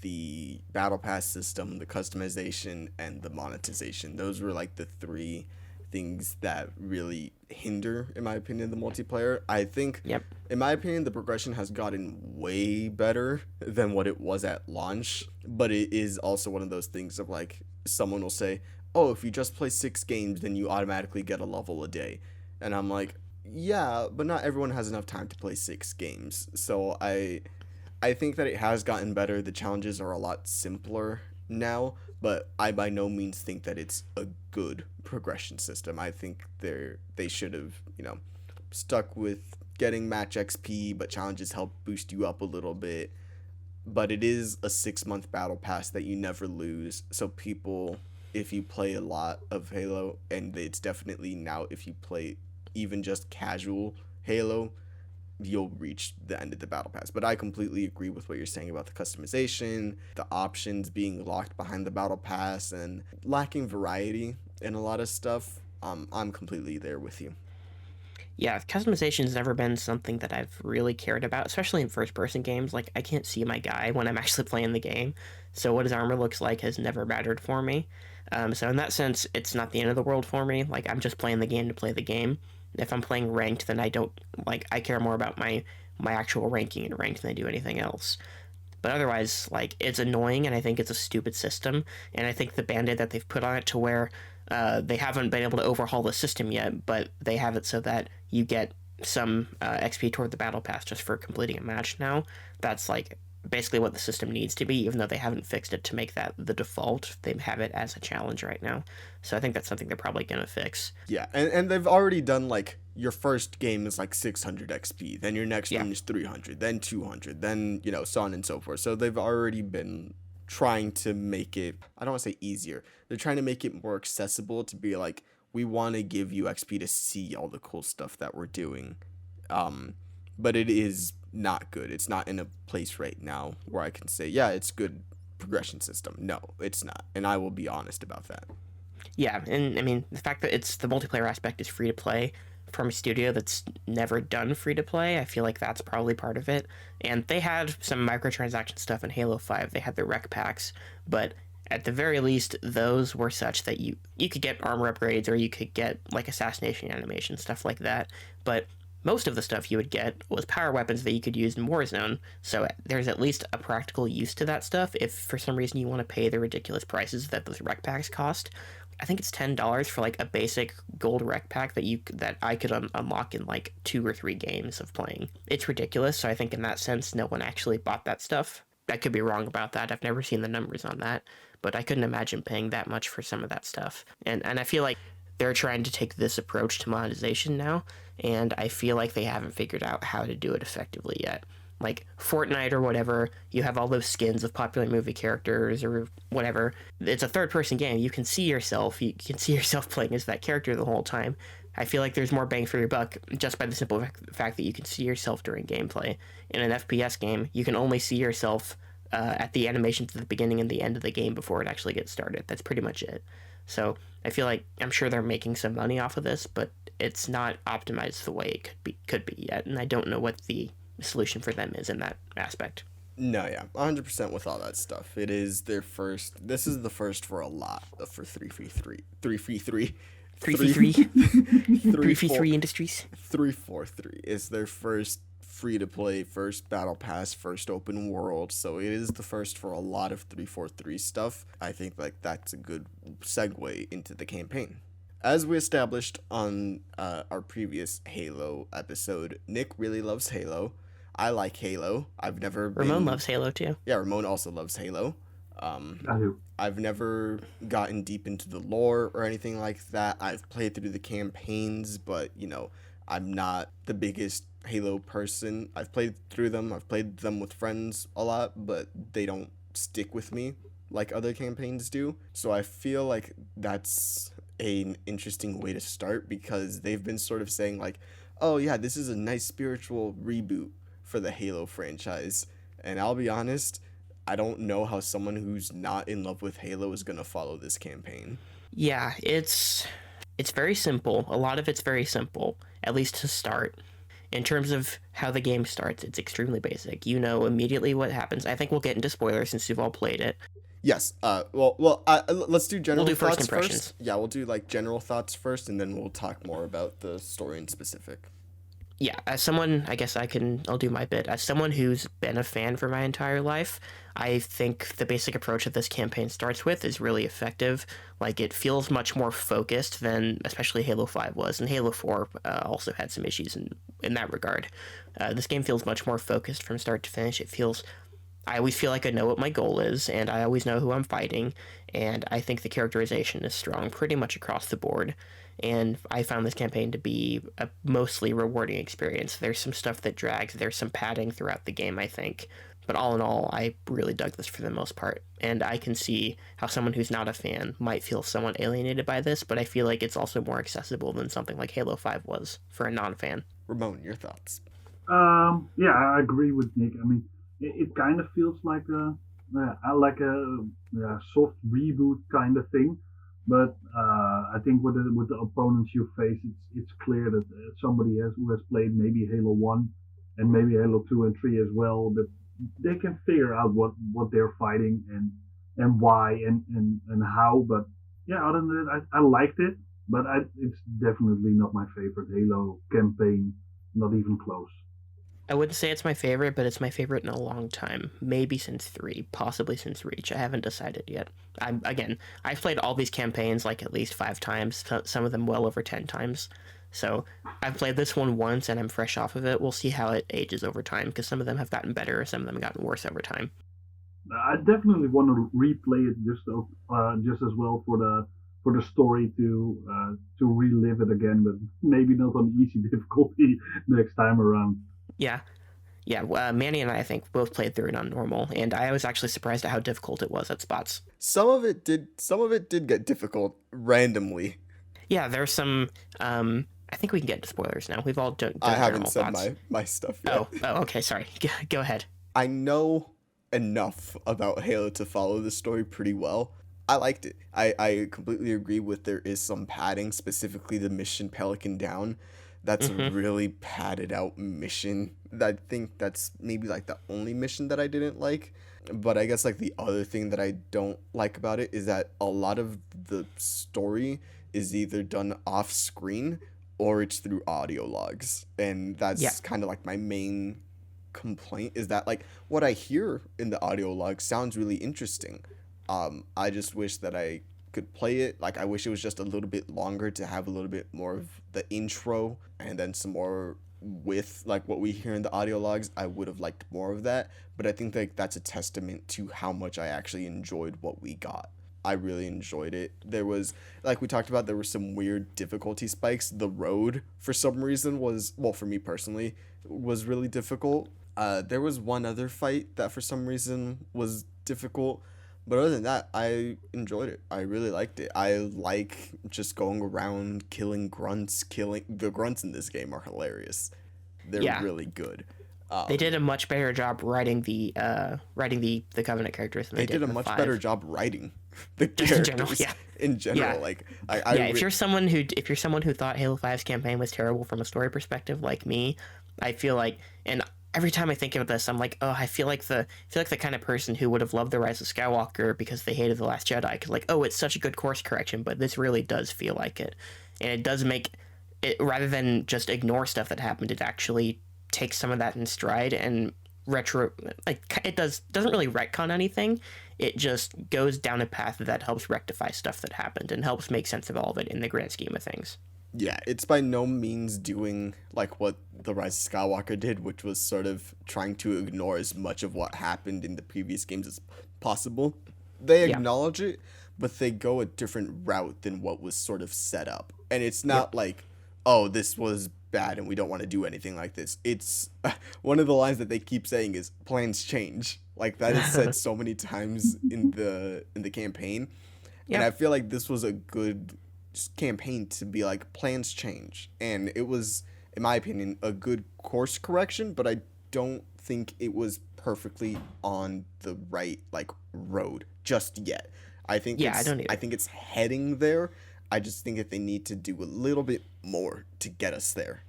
the battle pass system, the customization, and the monetization. Those were like the three things that really hinder, in my opinion, the multiplayer. I think, in my opinion, the progression has gotten way better than what it was at launch, but it is also one of those things of like, someone will say, oh, if you just play 6 games, then you automatically get a level a day. And I'm like, yeah, but not everyone has enough time to play 6 games. So I think that it has gotten better. The challenges are a lot simpler now, but I by no means think that it's a good progression system. I think they should have, stuck with getting match XP, but challenges help boost you up a little bit. But it is a 6-month battle pass that you never lose. So people, if you play a lot of Halo, and it's definitely now if you play even just casual Halo, you'll reach the end of the battle pass. But I completely agree with what you're saying about the customization, the options being locked behind the battle pass, and lacking variety in a lot of stuff. I'm completely there with you. Yeah, customization's never been something that I've really cared about, especially in first-person games. Like, I can't see my guy when I'm actually playing the game, so what his armor looks like has never mattered for me. So in that sense, it's not the end of the world for me. Like, I'm just playing the game to play the game. If I'm playing ranked, then I care more about my actual ranking in ranked than I do anything else. But otherwise, like, it's annoying, and I think it's a stupid system, and I think the band-aid that they've put on it to where they haven't been able to overhaul the system yet, but they have it so that you get some XP toward the battle pass just for completing a match now. That's, like, basically what the system needs to be, even though they haven't fixed it to make that the default. They have it as a challenge right now. So I think that's something they're probably going to fix. Yeah, and they've already done, like, your first game is like 600 XP, then your next one is 300, then 200, then, so on and so forth. So they've already been trying to make it, I don't want to say easier, they're trying to make it more accessible to be like, we want to give you XP to see all the cool stuff that we're doing. But it is not good. It's not in a place right now where I can say, yeah, it's good progression system. No, it's not. And I will be honest about that. Yeah, and I mean, the fact that the multiplayer aspect is free to play from a studio that's never done free to play, I feel like that's probably part of it. And they had some microtransaction stuff in Halo 5. They had their rec packs, but at the very least, those were such that you could get armor upgrades, or you could get like assassination animation, stuff like that. But most of the stuff you would get was power weapons that you could use in Warzone, so there's at least a practical use to that stuff if for some reason you want to pay the ridiculous prices that those rec packs cost. I think it's $10 for like a basic gold rec pack that I could unlock in like 2 or 3 games of playing. It's ridiculous. So I think in that sense, no one actually bought that stuff. I could be wrong about that. I've never seen the numbers on that, but I couldn't imagine paying that much for some of that stuff. And I feel like they're trying to take this approach to monetization now, and I feel like they haven't figured out how to do it effectively yet. Like Fortnite or whatever, you have all those skins of popular movie characters or whatever. It's a third-person game. You can see yourself. You can see yourself playing as that character the whole time. I feel like there's more bang for your buck just by the simple fact that you can see yourself during gameplay. In an FPS game, you can only see yourself at the animations at the beginning and the end of the game before it actually gets started. That's pretty much it. So I feel like I'm sure they're making some money off of this, but it's not optimized the way it could be yet, and I don't know what the solution for them is in that aspect. No, yeah, 100% with all that stuff. It is their first. This is the first for a lot for 343. 343. 343 Industries. 343 is their first free to play, first battle pass, first open world. So it is the first for a lot of 343 stuff. I think like that's a good segue into the campaign. As we established on our previous Halo episode, Nick really loves Halo. I like Halo. Ramon loves Halo too. Yeah, Ramon also loves Halo. I do. I've never gotten deep into the lore or anything like that. I've played through the campaigns, but, I'm not the biggest Halo person. I've played through them. I've played them with friends a lot, but they don't stick with me like other campaigns do. So I feel like that's an interesting way to start because they've been sort of saying like, oh yeah, this is a nice spiritual reboot for the Halo franchise. And I'll be honest, I don't know how someone who's not in love with Halo is going to follow this campaign. Yeah, it's very simple. A lot of it's very simple, at least to start. In terms of how the game starts, it's extremely basic. You know immediately what happens. I think we'll get into spoilers since you've all played it. Yes. Let's do general thoughts first impressions. First. Yeah, we'll do like general thoughts first, and then we'll talk more about the story in specific. Yeah, as someone, I guess I'll do my bit. As someone who's been a fan for my entire life, I think the basic approach that this campaign starts with is really effective. Like, it feels much more focused than especially Halo 5 was, and Halo 4 also had some issues in that regard. This game feels much more focused from start to finish. I always feel like I know what my goal is, and I always know who I'm fighting, and I think the characterization is strong pretty much across the board. And I found this campaign to be a mostly rewarding experience. There's some stuff that drags, there's some padding throughout the game, I think. But all in all, I really dug this for the most part. And I can see how someone who's not a fan might feel somewhat alienated by this, but I feel like it's also more accessible than something like Halo 5 was for a non-fan. Ramon, your thoughts? Yeah, I agree with Nick. I mean, it kind of feels like a soft reboot kind of thing. But I think with the opponents you face, it's clear that somebody who has played maybe Halo 1 and maybe Halo 2 and 3 as well, that they can figure out what they're fighting and why and how. But yeah, other than that, I liked it, but it's definitely not my favorite Halo campaign, not even close. I wouldn't say it's my favorite, but it's my favorite in a long time. Maybe since 3, possibly since Reach. I haven't decided yet. I've played all these campaigns like at least 5 times, some of them well over 10 times. So I've played this one once and I'm fresh off of it. We'll see how it ages over time because some of them have gotten better, some of them have gotten worse over time. I definitely want to replay it just as well for the story to relive it again, but maybe not on easy difficulty next time around. Yeah. Manny and I think both played through it on normal, and I was actually surprised at how difficult it was at spots. Some of it did get difficult randomly. Yeah, there's some. I think we can get into spoilers now. We've all done. I haven't said my stuff yet. Oh, okay. Sorry. Go ahead. I know enough about Halo to follow the story pretty well. I liked it. I completely agree with there is some padding, specifically the mission Pelican Down. That's a really padded out mission. I think that's maybe like the only mission that I didn't like. But I guess like the other thing that I don't like about it is that a lot of the story is either done off screen or it's through audio logs. And that's kind of like my main complaint is that like what I hear in the audio log sounds really interesting. I just wish that I could play it. Like I wish it was just a little bit longer to have a little bit more of the intro and then some more with like what we hear in the audio logs. I would have liked more of that, but I think like that's a testament to how much I actually enjoyed what we got. I really enjoyed it. There was, like we talked about, there were some weird difficulty spikes. The road, for some reason, was, well, for me personally, was really difficult. There was one other fight that for some reason was difficult. But other than that, I enjoyed it. I really liked it. I like just going around killing grunts. The grunts in this game are hilarious. They're really good. They did a much better job writing the Covenant characters than they did a in much 5. better job writing the Just characters. In general, Yeah. like if you're someone who thought Halo 5's campaign was terrible from a story perspective, like me, I feel like, and every time I think of this, I'm like, oh, I feel like the kind of person who would have loved the Rise of Skywalker because they hated the Last Jedi, because like, oh, it's such a good course correction, but this really does feel like it, and it does make it, rather than just ignore stuff that happened, it actually takes some of that in stride and it doesn't really retcon anything. It just goes down a path that helps rectify stuff that happened and helps make sense of all of it in the grand scheme of things. Yeah, it's by no means doing like what the Rise of Skywalker did, which was sort of trying to ignore as much of what happened in the previous games as possible. They acknowledge it, but they go a different route than what was sort of set up. And it's not like, oh, this was bad and we don't want to do anything like this. It's one of the lines that they keep saying is plans change. Like that is said so many times in the campaign. And I feel like this was a good campaign to be like, plans change. And it was, in my opinion, a good course correction, but I don't think it was perfectly on the right like road just yet. I think I don't either. I think it's heading there. I just think that they need to do a little bit more to get us there.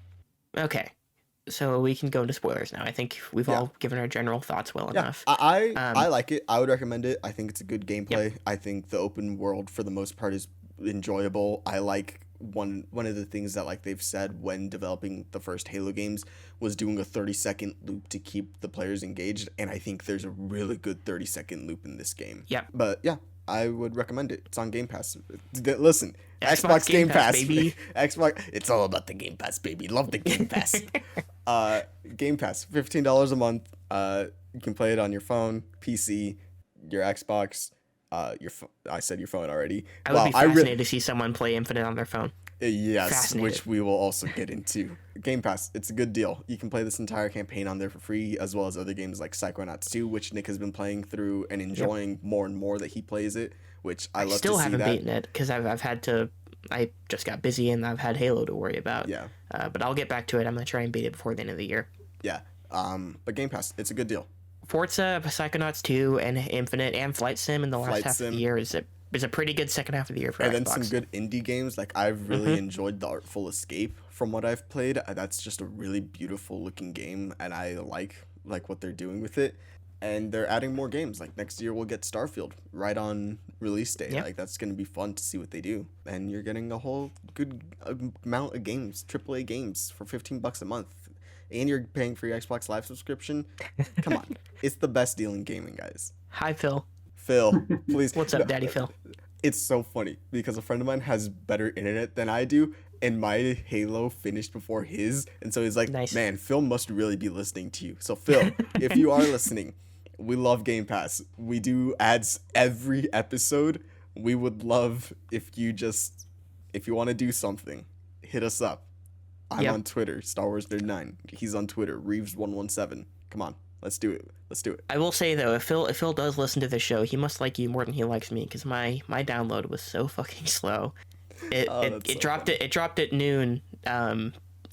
Okay, so we can go into spoilers now. I think we've all given our general thoughts well enough. I like it. I would recommend it. I think it's a good gameplay. Yep. I think the open world for the most part is enjoyable. I like one of the things that like they've said when developing the first Halo games was doing a 30-second loop to keep the players engaged, and I think there's a really good 30-second loop in this game. Yeah. But yeah, I would recommend it. It's on Game Pass. Listen, Xbox Game Pass, baby. Xbox. It's all about the Game Pass, baby. Love the Game Pass. Game Pass, $15 a month. You can play it on your phone, PC, your Xbox. I said your phone already. I would be fascinated to see someone play Infinite on their phone. Yes, which we will also get into. Game Pass, it's a good deal. You can play this entire campaign on there for free, as well as other games like Psychonauts 2, which Nick has been playing through and enjoying more and more that he plays it, which I love to see that. Still haven't beaten it because I've had to. I just got busy and I've had Halo to worry about. Yeah. But I'll get back to it. I'm gonna try and beat it before the end of the year. Yeah. But Game Pass, it's a good deal. Forza, Psychonauts 2, and Infinite, and Flight Sim in the last half of the year is a pretty good second half of the year for Xbox. And then some good indie games. Like, I've really enjoyed The Artful Escape from what I've played. That's just a really beautiful looking game, and I like what they're doing with it. And they're adding more games. Like, next year we'll get Starfield right on release day. Yep. Like, that's going to be fun to see what they do. And you're getting a whole good amount of games, AAA games, for $15 a month. And you're paying for your Xbox Live subscription. Come on. It's the best deal in gaming, guys. Hi, Phil. Phil, please. What's up, Daddy Phil? It's so funny because a friend of mine has better internet than I do, and my Halo finished before his, and so he's like, Nice. Man, Phil must really be listening to you. So Phil, if you are listening, we love Game Pass. We do ads every episode. We would love if you want to do something, hit us up. I'm on Twitter, Star Wars Nerd 9. He's on Twitter, Reeves117. Come on, let's do it. I will say though, if Phil does listen to the show, he must like you more than he likes me, because my download was so fucking slow. It dropped at noon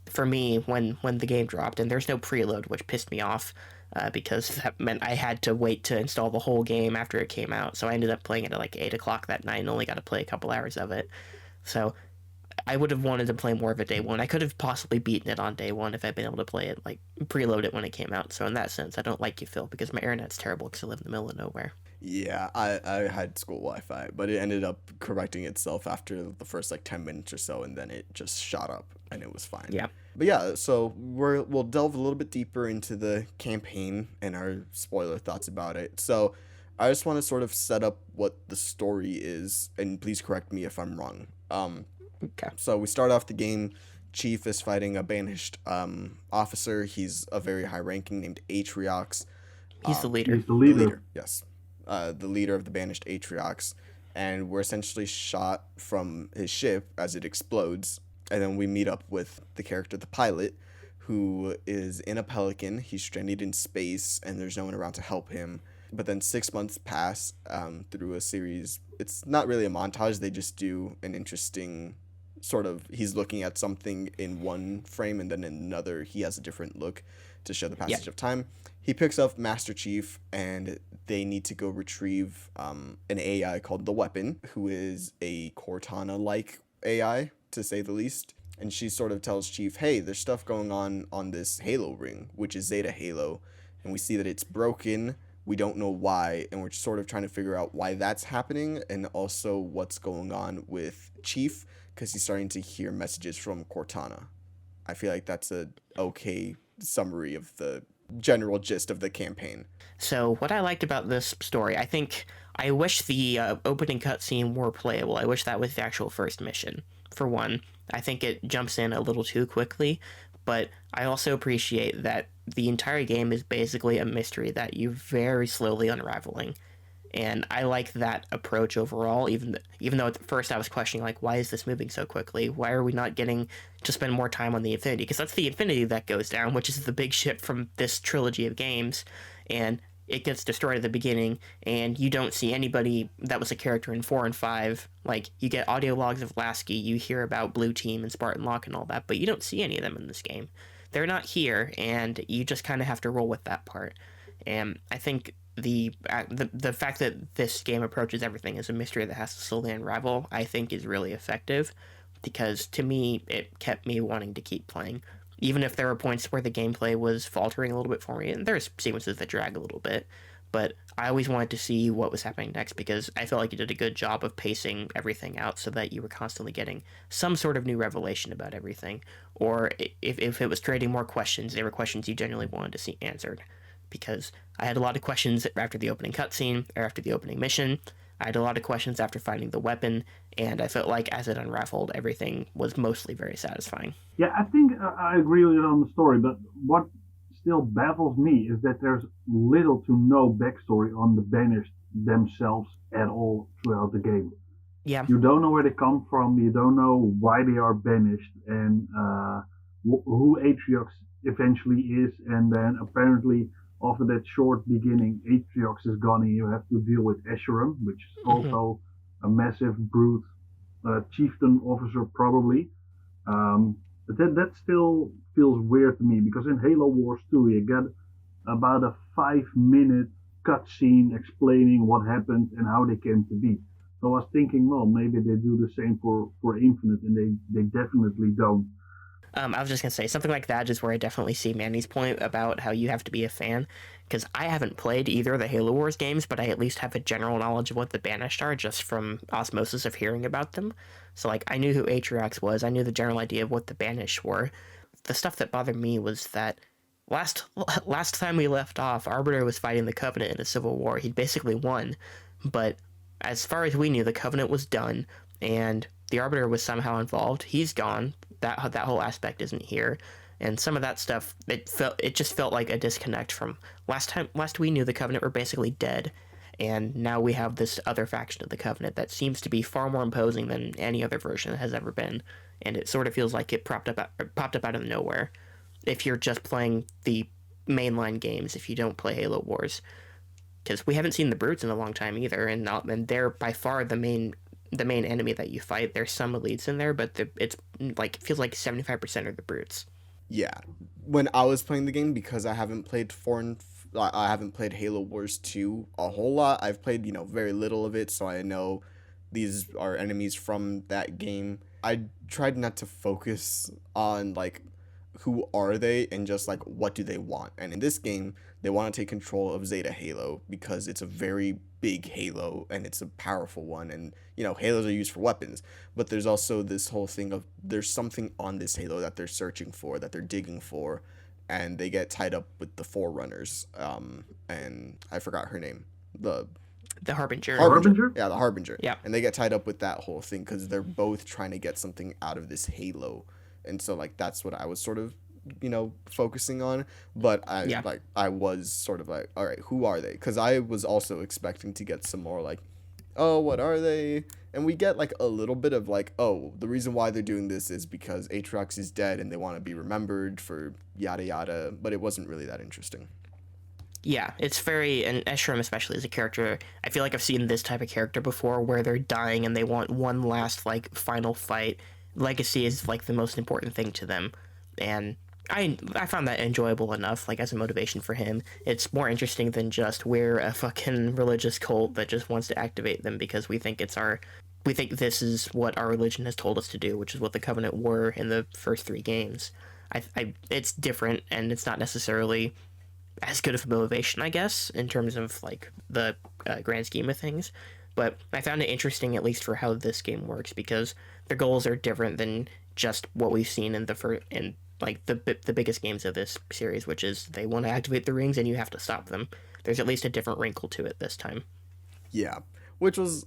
for me when the game dropped, and there's no preload, which pissed me off because that meant I had to wait to install the whole game after it came out. So I ended up playing it at like 8 o'clock that night and only got to play a couple hours of it. So I would have wanted to play more of it day one. I could have possibly beaten it on day one if I'd been able to play it, like, preload it when it came out. So in that sense, I don't like you, Phil, because my internet's terrible because I live in the middle of nowhere. Yeah, I had school Wi-Fi, but it ended up correcting itself after the first, 10 minutes or so, and then it just shot up, and it was fine. Yeah. But yeah, so we'll delve a little bit deeper into the campaign and our spoiler thoughts about it. So, I just want to sort of set up what the story is, and please correct me if I'm wrong. Okay. So we start off the game. Chief is fighting a banished officer. He's a very high ranking named Atriox. He's the leader. He's the The leader. leader, yes. The leader of the banished Atriox. And we're essentially shot from his ship as it explodes. And then we meet up with the character, the pilot, who is in a pelican. He's stranded in space, and there's no one around to help him. But then 6 months pass through a series. It's not really a montage. They just do an interesting sort of, he's looking at something in one frame, and then in another he has a different look to show the passage of time. He picks up Master Chief, and they need to go retrieve an AI called the Weapon, who is a Cortana-like AI, to say the least. And she sort of tells Chief, hey, there's stuff going on this Halo ring, which is Zeta Halo, and we see that it's broken. We don't know why, and we're sort of trying to figure out why that's happening, and also what's going on with Chief, because he's starting to hear messages from Cortana. I feel like that's a okay summary of the general gist of the campaign. So what I liked about this story, I wish the opening cutscene were playable. I wish that was the actual first mission. For one, I think it jumps in a little too quickly, but I also appreciate that the entire game is basically a mystery that you're very slowly unraveling. And I like that approach overall, even though at first I was questioning, like, why is this moving so quickly? Why are we not getting to spend more time on the Infinity? Because that's the Infinity that goes down, which is the big ship from this trilogy of games, and it gets destroyed at the beginning, and you don't see anybody that was a character in 4 and 5. Like, you get audio logs of Lasky, you hear about Blue Team and Spartan Locke and all that, but you don't see any of them in this game. They're not here, and you just kind of have to roll with that part. And I think the fact that this game approaches everything as a mystery that has to slowly unravel, I think is really effective, because to me it kept me wanting to keep playing, even if there were points where the gameplay was faltering a little bit for me, and there's sequences that drag a little bit, but I always wanted to see what was happening next, because I felt like you did a good job of pacing everything out so that you were constantly getting some sort of new revelation about everything, or if it was creating more questions, they were questions you genuinely wanted to see answered. Because I had a lot of questions after the opening cutscene, or after the opening mission. I had a lot of questions after finding the weapon, and I felt like as it unraveled, everything was mostly very satisfying. Yeah, I think I agree with you on the story, but what still baffles me is that there's little to no backstory on the Banished themselves at all throughout the game. Yeah. You don't know where they come from, you don't know why they are banished, and who Atriox eventually is, and then apparently after that short beginning, Atriox is gone, and you have to deal with Escharum, which is also a massive brute chieftain officer, probably. But that still feels weird to me, because in Halo Wars 2, you get about a 5-minute cutscene explaining what happened and how they came to be. So I was thinking, well, maybe they do the same for Infinite, and they definitely don't. I was just going to say, something like that is where I definitely see Manny's point about how you have to be a fan, because I haven't played either of the Halo Wars games, but I at least have a general knowledge of what the Banished are, just from osmosis of hearing about them. So, like, I knew who Atriox was, I knew the general idea of what the Banished were. The stuff that bothered me was that last time we left off, Arbiter was fighting the Covenant in a civil war. He'd basically won, but as far as we knew, the Covenant was done, and the Arbiter was somehow involved. He's gone. That whole aspect isn't here, and some of that stuff, it just felt like a disconnect from last we knew the Covenant were basically dead, and now we have this other faction of the Covenant that seems to be far more imposing than any other version has ever been, and it sort of feels like it popped up out of nowhere. If you're just playing the mainline games, if you don't play Halo Wars, because we haven't seen the Brutes in a long time either, and they're by far the main enemy that you fight. There's some elites in there, but it feels like 75% are the Brutes. Yeah, when I was playing the game, because I haven't played I haven't played Halo Wars 2 a whole lot. I've played, very little of it, so I know these are enemies from that game. I tried not to focus on, who are they, and just, what do they want. And in this game, they want to take control of Zeta Halo, because it's a very big Halo, and it's a powerful one, and, Halos are used for weapons. But there's also this whole thing of there's something on this Halo that they're searching for, that they're digging for, and they get tied up with the Forerunners, and I forgot her name. The The Harbinger. Harbinger? Yeah, the Harbinger. Yeah. And they get tied up with that whole thing because they're both trying to get something out of this Halo. And so, like, that's what I was sort of, focusing on. But I was sort of like, all right, who are they? Because I was also expecting to get some more, like, oh, what are they? And we get, like, a little bit of, like, oh, the reason why they're doing this is because Aatrox is dead and they want to be remembered for yada yada. But it wasn't really that interesting. Yeah, it's very, and Escharum especially as a character, I feel like I've seen this type of character before where they're dying and they want one last, like, final fight. Legacy is, like, the most important thing to them. And I found that enjoyable enough, like, as a motivation for him. It's more interesting than just we're a fucking religious cult that just wants to activate them because we think this is what our religion has told us to do, which is what the Covenant were in the first 3 games. It's different, and it's not necessarily as good of a motivation, I guess, in terms of, like, the grand scheme of things. But I found it interesting, at least for how this game works, because their goals are different than just what we've seen in the biggest games of this series, which is they want to activate the rings and you have to stop them. There's at least a different wrinkle to it this time. Yeah, which was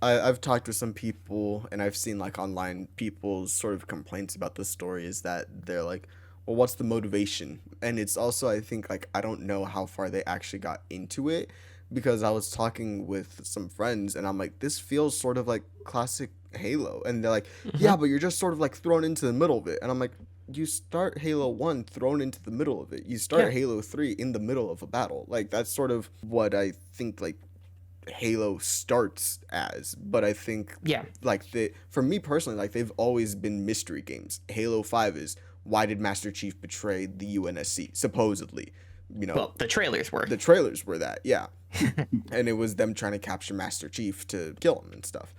I've talked to some people and I've seen, like, online people's sort of complaints about the story is that they're like, well, what's the motivation? And it's also, I think, like, I don't know how far they actually got into it because I was talking with some friends and I'm like, this feels sort of like classic Halo. And they're like, yeah, but you're just sort of, like, thrown into the middle of it. And I'm like, you start Halo 1 thrown into the middle of it. You start Halo 3 in the middle of a battle. Like, that's sort of what I think, like, Halo starts as. But I think, like, for me personally, like, they've always been mystery games. Halo 5 is, why did Master Chief betray the UNSC? Supposedly, Well, the trailers were. The trailers were that, yeah. And it was them trying to capture Master Chief to kill him and stuff.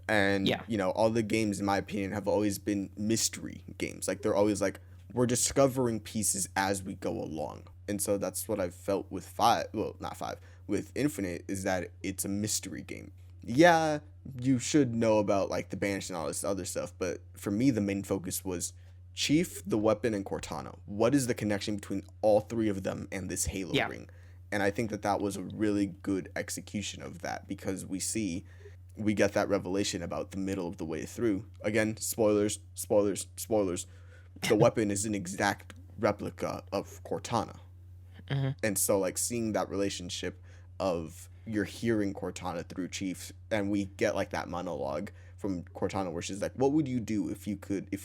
And, all the games, in my opinion, have always been mystery games. Like, they're always like, we're discovering pieces as we go along. And so that's what I've felt with 5. Well, not 5. With Infinite, is that it's a mystery game. Yeah, you should know about, like, the Banished and all this other stuff. But for me, the main focus was Chief, the weapon, and Cortana. What is the connection between all 3 of them and this Halo ring? And I think that was a really good execution of that because we get that revelation about the middle of the way through. Again, spoilers. The weapon is an exact replica of Cortana. And so, like, seeing that relationship of you're hearing Cortana through Chief, and we get, like, that monologue from Cortana where she's like, what would you do if you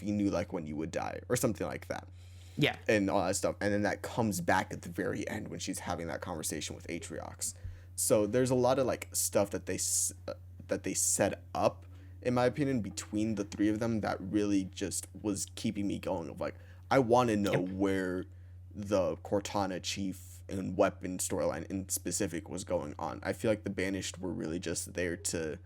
knew, like, when you would die, or something like that. Yeah. And all that stuff. And then that comes back at the very end when she's having that conversation with Aatrox. So there's a lot of, like, stuff that they set up, in my opinion, between the 3 of them that really just was keeping me going of, like, I want to know where the Cortana, Chief, and weapon storyline in specific was going on. I feel like the Banished were really just there to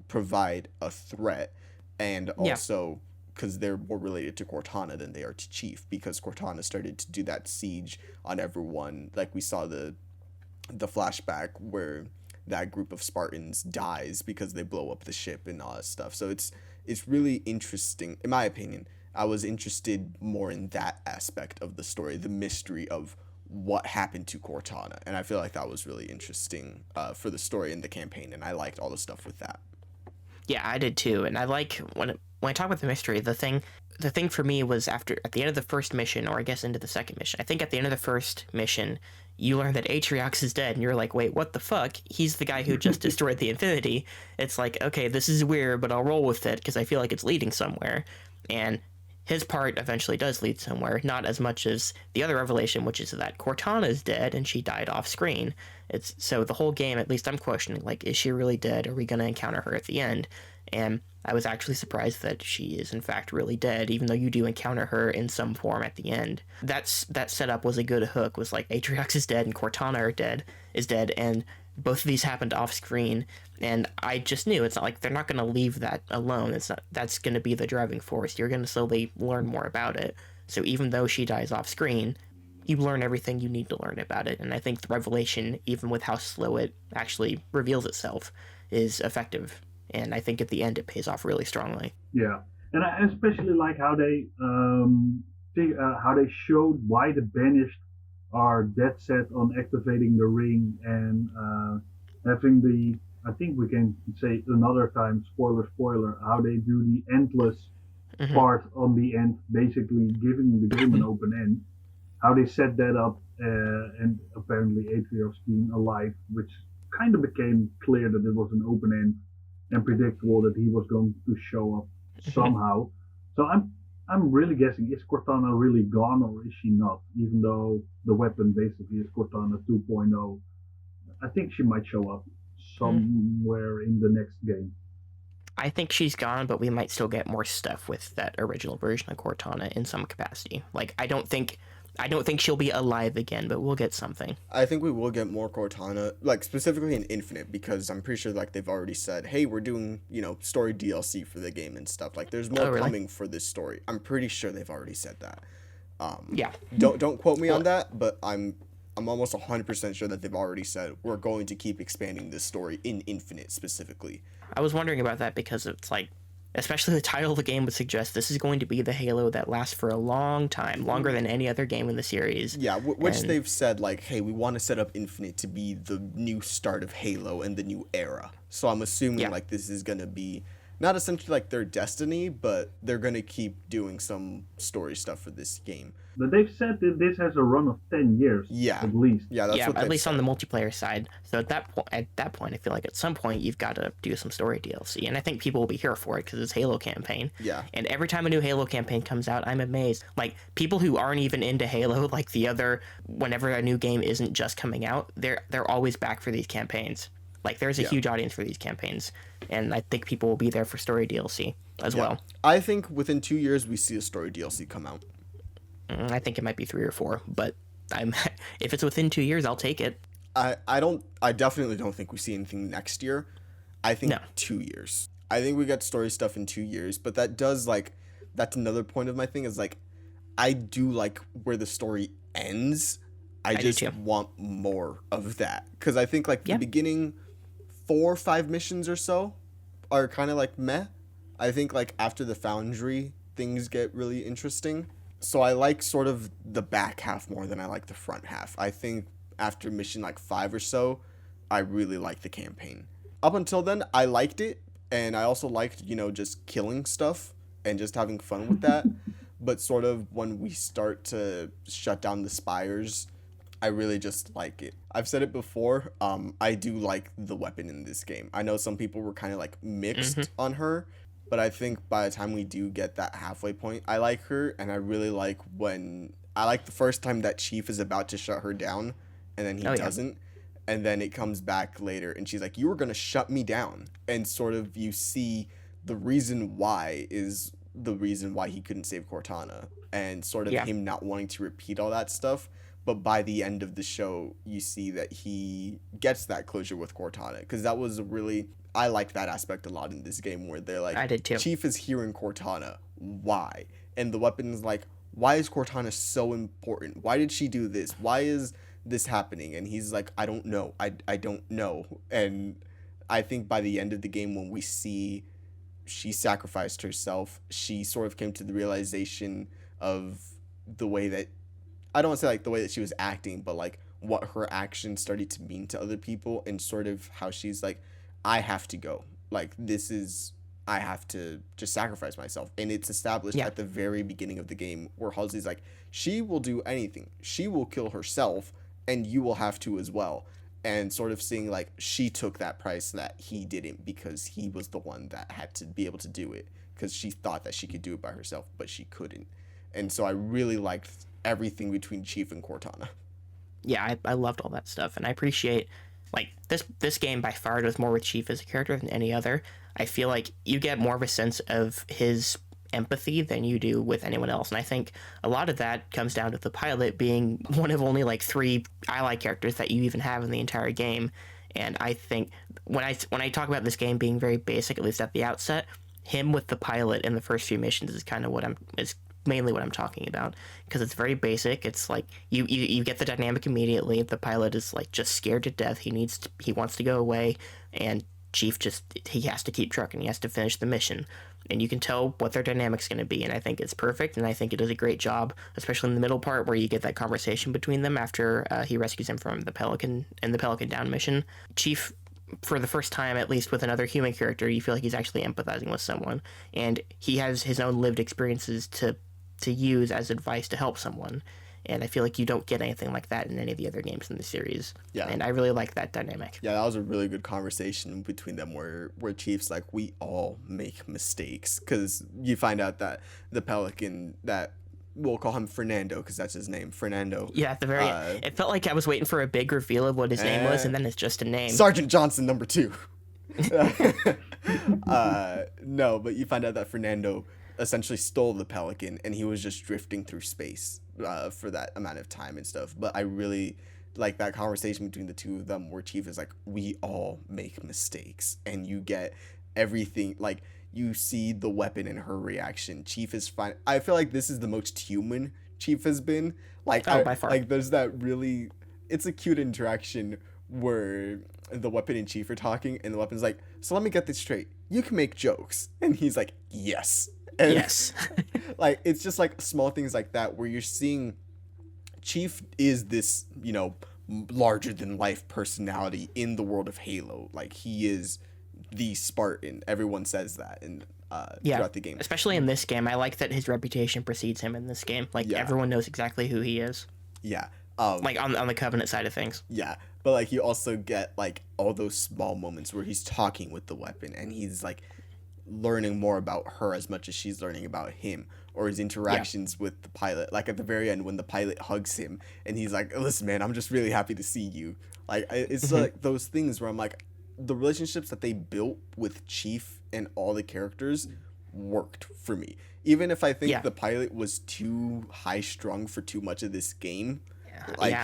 provide a threat, and also because they're more related to Cortana than they are to Chief, because Cortana started to do that siege on everyone. Like, we saw the flashback where that group of Spartans dies because they blow up the ship and all that stuff. So it's really interesting. In my opinion, I was interested more in that aspect of the story, the mystery of what happened to Cortana. And I feel like that was really interesting for the story and the campaign, and I liked all the stuff with that. Yeah, I did too. And I like when I talk about the mystery, the thing for me was at the end of the first mission, or I guess into the second mission. I think at the end of the first mission, you learn that Aatrox is dead, and you're like, wait, what the fuck? He's the guy who just destroyed the Infinity. It's like, okay, this is weird, but I'll roll with it because I feel like it's leading somewhere. And his part eventually does lead somewhere, not as much as the other revelation, which is that Cortana is dead and she died off screen. So the whole game, at least I'm questioning, like, is she really dead? Are we going to encounter her at the end? And I was actually surprised that she is in fact really dead, even though you do encounter her in some form at the end. That setup was a good hook, was like, Aatrox is dead and Cortana is dead, and both of these happened off screen, and I just knew it's not like they're not going to leave that alone. That's going to be the driving force. You're going to slowly learn more about it. So even though she dies off screen, you learn everything you need to learn about it. And I think the revelation, even with how slow it actually reveals itself, is effective. And I think at the end it pays off really strongly. Yeah, and I especially like how they showed why the Banished are dead set on activating the ring, and having I think we can say another time, spoiler, how they do the endless Mm-hmm. part on the end, basically giving the game an open end. How they set that up, and apparently Atrios being alive, which kind of became clear that it was an open end and predictable that he was going to show up Mm-hmm. somehow. So I'm really guessing, is Cortana really gone or is she not? Even though the weapon basically is Cortana 2.0, I think she might show up somewhere in the next game. I think she's gone, but we might still get more stuff with that original version of Cortana in some capacity. Like I don't think she'll be alive again, but we'll get something. I think we will get more Cortana, like specifically in Infinite, because I'm pretty sure like they've already said, hey, we're doing, story DLC for the game and stuff. Like there's more coming for this story. I'm pretty sure they've already said that. Yeah. Don't quote me on that, but I'm almost 100% sure that they've already said we're going to keep expanding this story in Infinite specifically. I was wondering about that because it's like, especially the title of the game would suggest this is going to be the Halo that lasts for a long time, longer than any other game in the series. Yeah, which they've said like, hey, we want to set up Infinite to be the new start of Halo and the new era. So I'm assuming like this is going to be not essentially like their destiny, but they're going to keep doing some story stuff for this game. But they've said that this has a run of 10 years, at least. Yeah, that's what at least said. on the multiplayer side. So at that point, I feel like at some point you've got to do some story DLC, and I think people will be here for it because it's Halo campaign. Yeah. And every time a new Halo campaign comes out, I'm amazed. Like people who aren't even into Halo, like whenever a new game isn't just coming out, they're always back for these campaigns. Like there's a huge audience for these campaigns, and I think people will be there for story DLC as well. I think within 2 years we see a story DLC come out. I think it might be 3 or 4, but if it's within 2 years, I'll take it. I definitely don't think we see anything next year. I think 2 years. I think we get story stuff in 2 years, but that's another point of my thing is like, I do like where the story ends. I just want more of that. Because I think like the beginning 4 or 5 missions or so are kind of like meh. I think like after the Foundry, things get really interesting. So I like sort of the back half more than I like the front half. I think after mission like 5 or so, I really liked the campaign. Up until then, I liked it, and I also liked, just killing stuff and just having fun with that. But sort of when we start to shut down the spires, I really just like it. I've said it before, I do like the weapon in this game. I know some people were kind of like mixed on her, but I think by the time we do get that halfway point, I like her, and I really like the first time that Chief is about to shut her down, and then he doesn't, and then it comes back later, and she's like, you were going to shut me down, and sort of you see the reason why is the reason why he couldn't save Cortana, and sort of him not wanting to repeat all that stuff, but by the end of the show, you see that he gets that closure with Cortana, because that was I liked that aspect a lot in this game where they're like, I did too. Chief is here in Cortana. Why? And the weapon is like, why is Cortana so important? Why did she do this? Why is this happening? And he's like, I don't know. I don't know. And I think by the end of the game, when we see she sacrificed herself, she sort of came to the realization of the way that, I don't want to say like the way that she was acting, but like what her actions started to mean to other people, and sort of how she's like, I have to go. Like, I have to just sacrifice myself. And it's established at the very beginning of the game where Halsey's like, she will do anything. She will kill herself, and you will have to as well. And sort of seeing, like, she took that price that he didn't because he was the one that had to be able to do it. Because she thought that she could do it by herself, but she couldn't. And so I really liked everything between Chief and Cortana. Yeah, I loved all that stuff, and I appreciate... Like, this game by far does more with Chief as a character than any other. I feel like you get more of a sense of his empathy than you do with anyone else. And I think a lot of that comes down to the pilot being one of only, like, 3 ally characters that you even have in the entire game. And I think when I talk about this game being very basic, at least at the outset, him with the pilot in the first few missions is kind of mainly what I'm talking about, because it's very basic. It's like you get the dynamic immediately. The pilot is like just scared to death. He wants to go away, and Chief he has to keep trucking. He has to finish the mission, and you can tell what their dynamic's going to be. And I think it's perfect, and I think it does a great job, especially in the middle part where you get that conversation between them after he rescues him from the Pelican and the Pelican Down mission. Chief for the first time, at least with another human character, you feel like he's actually empathizing with someone, and he has his own lived experiences to use as advice to help someone. And I feel like you don't get anything like that in any of the other games in the series. Yeah. And I really like that dynamic. Yeah, that was a really good conversation between them where Chief's like, we all make mistakes. Because you find out that the Pelican, that we'll call him Fernando because that's his name, Fernando. Yeah, at the very end. It felt like I was waiting for a big reveal of what his name was, and then it's just a name. Sergeant Johnson #2. No, but you find out that Fernando essentially stole the Pelican and he was just drifting through space for that amount of time and stuff. But I really like that conversation between the two of them where Chief is like, we all make mistakes, and you get everything, like you see the weapon in her reaction. Chief is fine. I feel like this is the most human Chief has been. Like, by far. Like there's that really, it's a cute interaction where the weapon and Chief are talking and the weapon's like, so let me get this straight. You can make jokes. And he's like, yes. And yes. like, it's just like small things like that where you're seeing Chief is this, you know, larger than life personality in the world of Halo. Like, he is the Spartan. Everyone says that throughout the game. Especially in this game. I like that his reputation precedes him in this game. Like, everyone knows exactly who he is. Yeah. Like, on the Covenant side of things. Yeah. But, like, you also get, like, all those small moments where he's talking with the weapon and he's, like, learning more about her as much as she's learning about him, or his interactions with the pilot. Like, at the very end when the pilot hugs him and he's like, listen, man, I'm just really happy to see you. Like, it's like those things where I'm like, the relationships that they built with Chief and all the characters worked for me. Even if I think the pilot was too high strung for too much of this game. Like,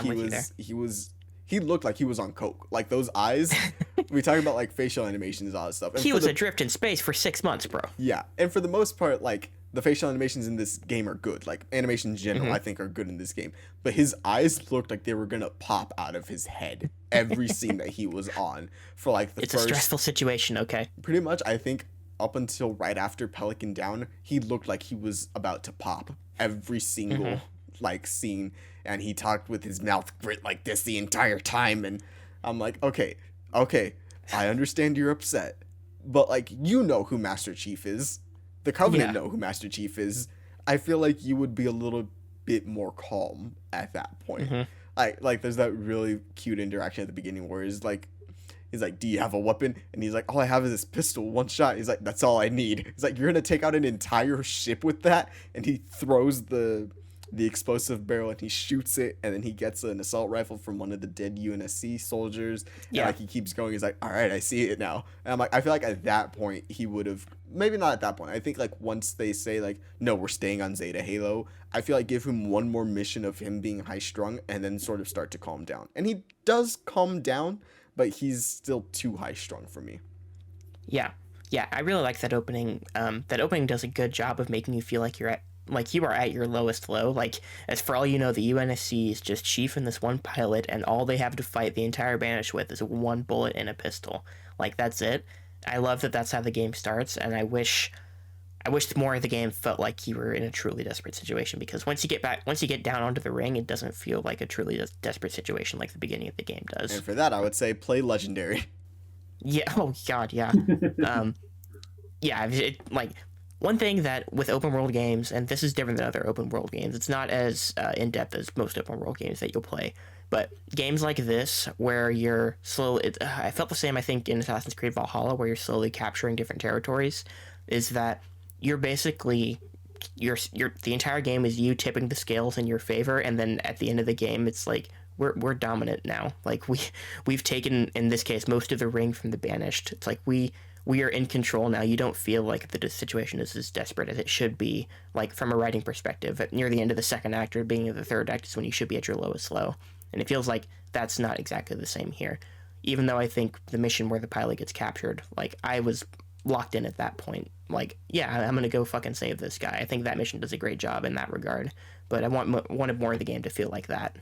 he looked like he was on coke. Like, those eyes, we talk about, like, facial animations and all that stuff. And he was adrift in space for 6 months, bro. Yeah. And for the most part, like, the facial animations in this game are good. Like, animations in general, I think, are good in this game. But his eyes looked like they were going to pop out of his head every scene that he was on for, like, the first... It's a stressful situation, okay? Pretty much, I think, up until right after Pelican Down, he looked like he was about to pop every single, like, scene. And he talked with his mouth grit like this the entire time. And I'm like, okay, I understand you're upset. But, like, you know who Master Chief is. The Covenant know who Master Chief is. I feel like you would be a little bit more calm at that point. Like, there's that really cute interaction at the beginning where he's like, do you have a weapon? And he's like, all I have is this pistol, one shot. He's like, that's all I need. He's like, you're going to take out an entire ship with that? And he throws the explosive barrel and he shoots it, and then he gets an assault rifle from one of the dead UNSC soldiers. Yeah. And, like, he keeps going. He's like, all right, I see it now. And I'm like, I feel like at that point he would have, maybe not at that point. I think, like, once they say, like, no, we're staying on Zeta Halo, I feel like give him one more mission of him being high strung and then sort of start to calm down. And he does calm down, but he's still too high strung for me. Yeah. Yeah, I really like that opening. That opening does a good job of making you feel like you are at your lowest low. Like, as for all you know, the UNSC is just Chief and this one pilot, and all they have to fight the entire Banish with is one bullet and a pistol. Like, that's it. I love that that's how the game starts, and I wish more of the game felt like you were in a truly desperate situation, because once you get down onto the ring, it doesn't feel like a truly desperate situation like the beginning of the game does. And for that, I would say play Legendary. Yeah. Oh God. Yeah. Like, one thing that with open world games, and this is different than other open world games, it's not as in depth as most open world games that you'll play, but games like this where you're slowly, I felt the same, I think, in Assassin's Creed Valhalla, where you're slowly capturing different territories, is that you're basically the entire game is you tipping the scales in your favor, and then at the end of the game, it's like we're dominant now. Like, we've taken, in this case, most of the ring from the Banished. It's like we are in control now. You don't feel like the situation is as desperate as it should be, like, from a writing perspective. Near the end of the second act or beginning of the third act is when you should be at your lowest low. And it feels like that's not exactly the same here. Even though I think the mission where the pilot gets captured, like, I was locked in at that point. Like, yeah, I'm going to go fucking save this guy. I think that mission does a great job in that regard. But I wanted more of the game to feel like that.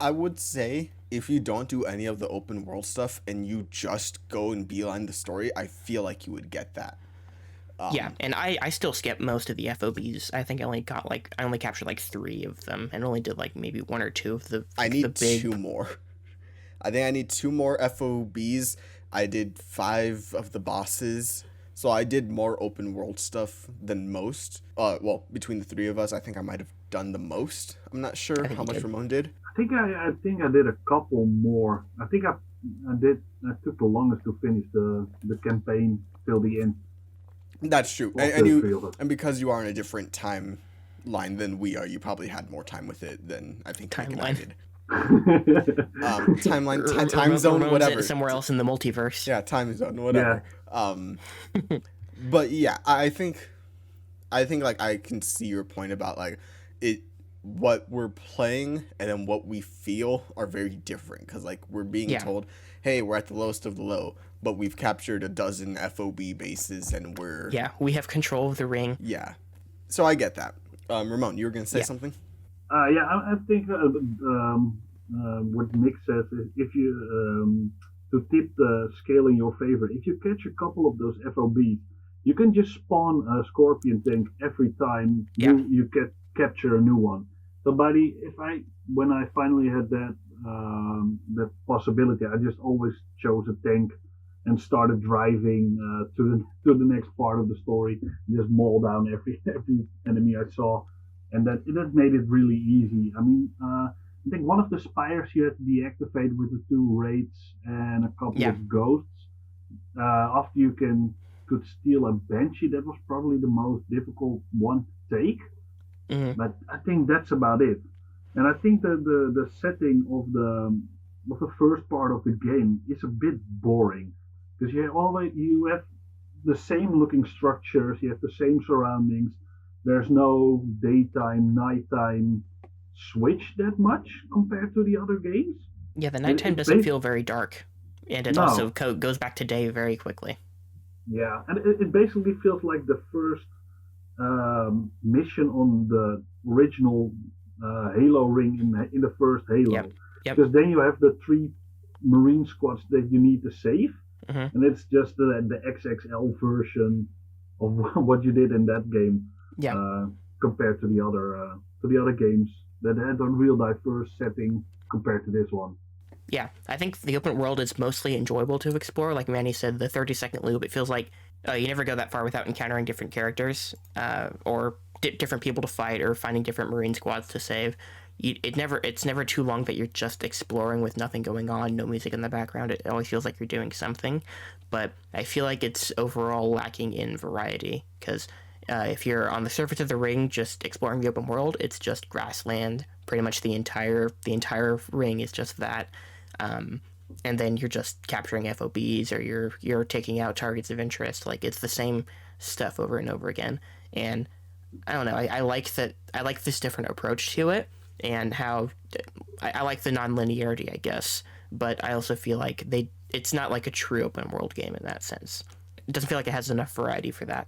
I would say if you don't do any of the open world stuff and you just go and beeline the story, I feel like you would get that. Yeah, and I still skipped most of the FOBs. I think I only captured like 3 of them, and only did like maybe 1 or 2 of the. I need the big... 2 more. I think I need 2 more FOBs. I did 5 of the bosses. So I did more open world stuff than most. Well, between the 3 of us, I think I might have done the most. I'm not sure I think how you much did. Ramon did. I did a couple more. I took the longest to finish the campaign till the end That's true. of the 3 of us. And because you are in a different timeline than we are, you probably had more time with it than I think Nick and I Timeline. did. Time zone, Ramon's whatever. somewhere else in the multiverse. Yeah, time zone, whatever. But yeah, I think like I can see your point about like it. What we're playing and then what we feel are very different because like we're being told, hey, we're at the lowest of the low, but we've captured a dozen FOB bases and we're we have control of the ring. Yeah, so I get that. Ramon, you were gonna say something? I think what Nick says is if you to tip the scale in your favor, if you catch a couple of those FOBs, you can just spawn a scorpion tank every time you capture a new one. So when I finally had that possibility, I just always chose a tank and started driving to the next part of the story, just maul down every enemy I saw, and that made it really easy. I mean, I think one of the spires you had to deactivate with the 2 raids and a couple of ghosts. After you could steal a banshee, that was probably the most difficult one to take. But I think that's about it. And I think that the setting of the first part of the game is a bit boring because you have the same looking structures, you have the same surroundings. There's no daytime, nighttime switch that much compared to the other games. Yeah, the nighttime doesn't feel very dark, and it also goes back to day very quickly. Yeah, and it basically feels like the first mission on the original Halo ring in the first Halo. Because then you have the 3 Marine squads that you need to save, and it's just the XXL version of what you did in that game. Compared to the other games that had a real diverse setting compared to this one. Yeah, I think the open world is mostly enjoyable to explore. Like Manny said, the 30-second loop, it feels like you never go that far without encountering different characters or different people to fight or finding different Marine squads to save. It's never too long that you're just exploring with nothing going on, no music in the background. It always feels like you're doing something. But I feel like it's overall lacking in variety because if you're on the surface of the ring just exploring the open world, it's just grassland. Pretty much the entire ring is just that. And then you're just capturing FOBs or you're taking out targets of interest. Like it's the same stuff over and over again. And I don't know. I like that. I like this different approach to it, and how I like the non-linearity, I guess. But I also feel like it's not like a true open world game in that sense. It doesn't feel like it has enough variety for that.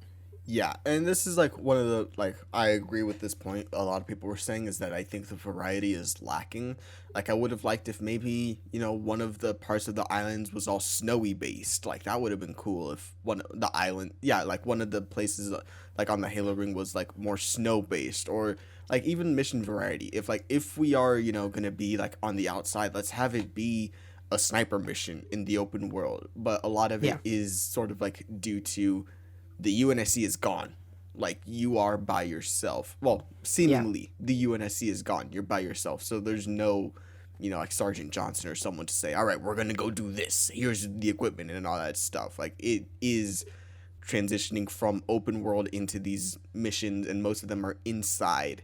Yeah, and this is like one of the, like, I agree with this point a lot of people were saying, is that I think the variety is lacking. Like, I would have liked if maybe, one of the parts of the islands was all snowy based. Like, that would have been cool if one of the places, like, on the Halo ring was, like, more snow based, or, like, even mission variety. If we are, gonna be, like, on the outside, let's have it be a sniper mission in the open world. But a lot of it is sort of, like, due to the UNSC is gone. Like, you are by yourself. Well, seemingly, the UNSC is gone. You're by yourself. So there's no, like Sergeant Johnson or someone to say, all right, we're going to go do this. Here's the equipment and all that stuff. Like, it is transitioning from open world into these missions, and most of them are inside.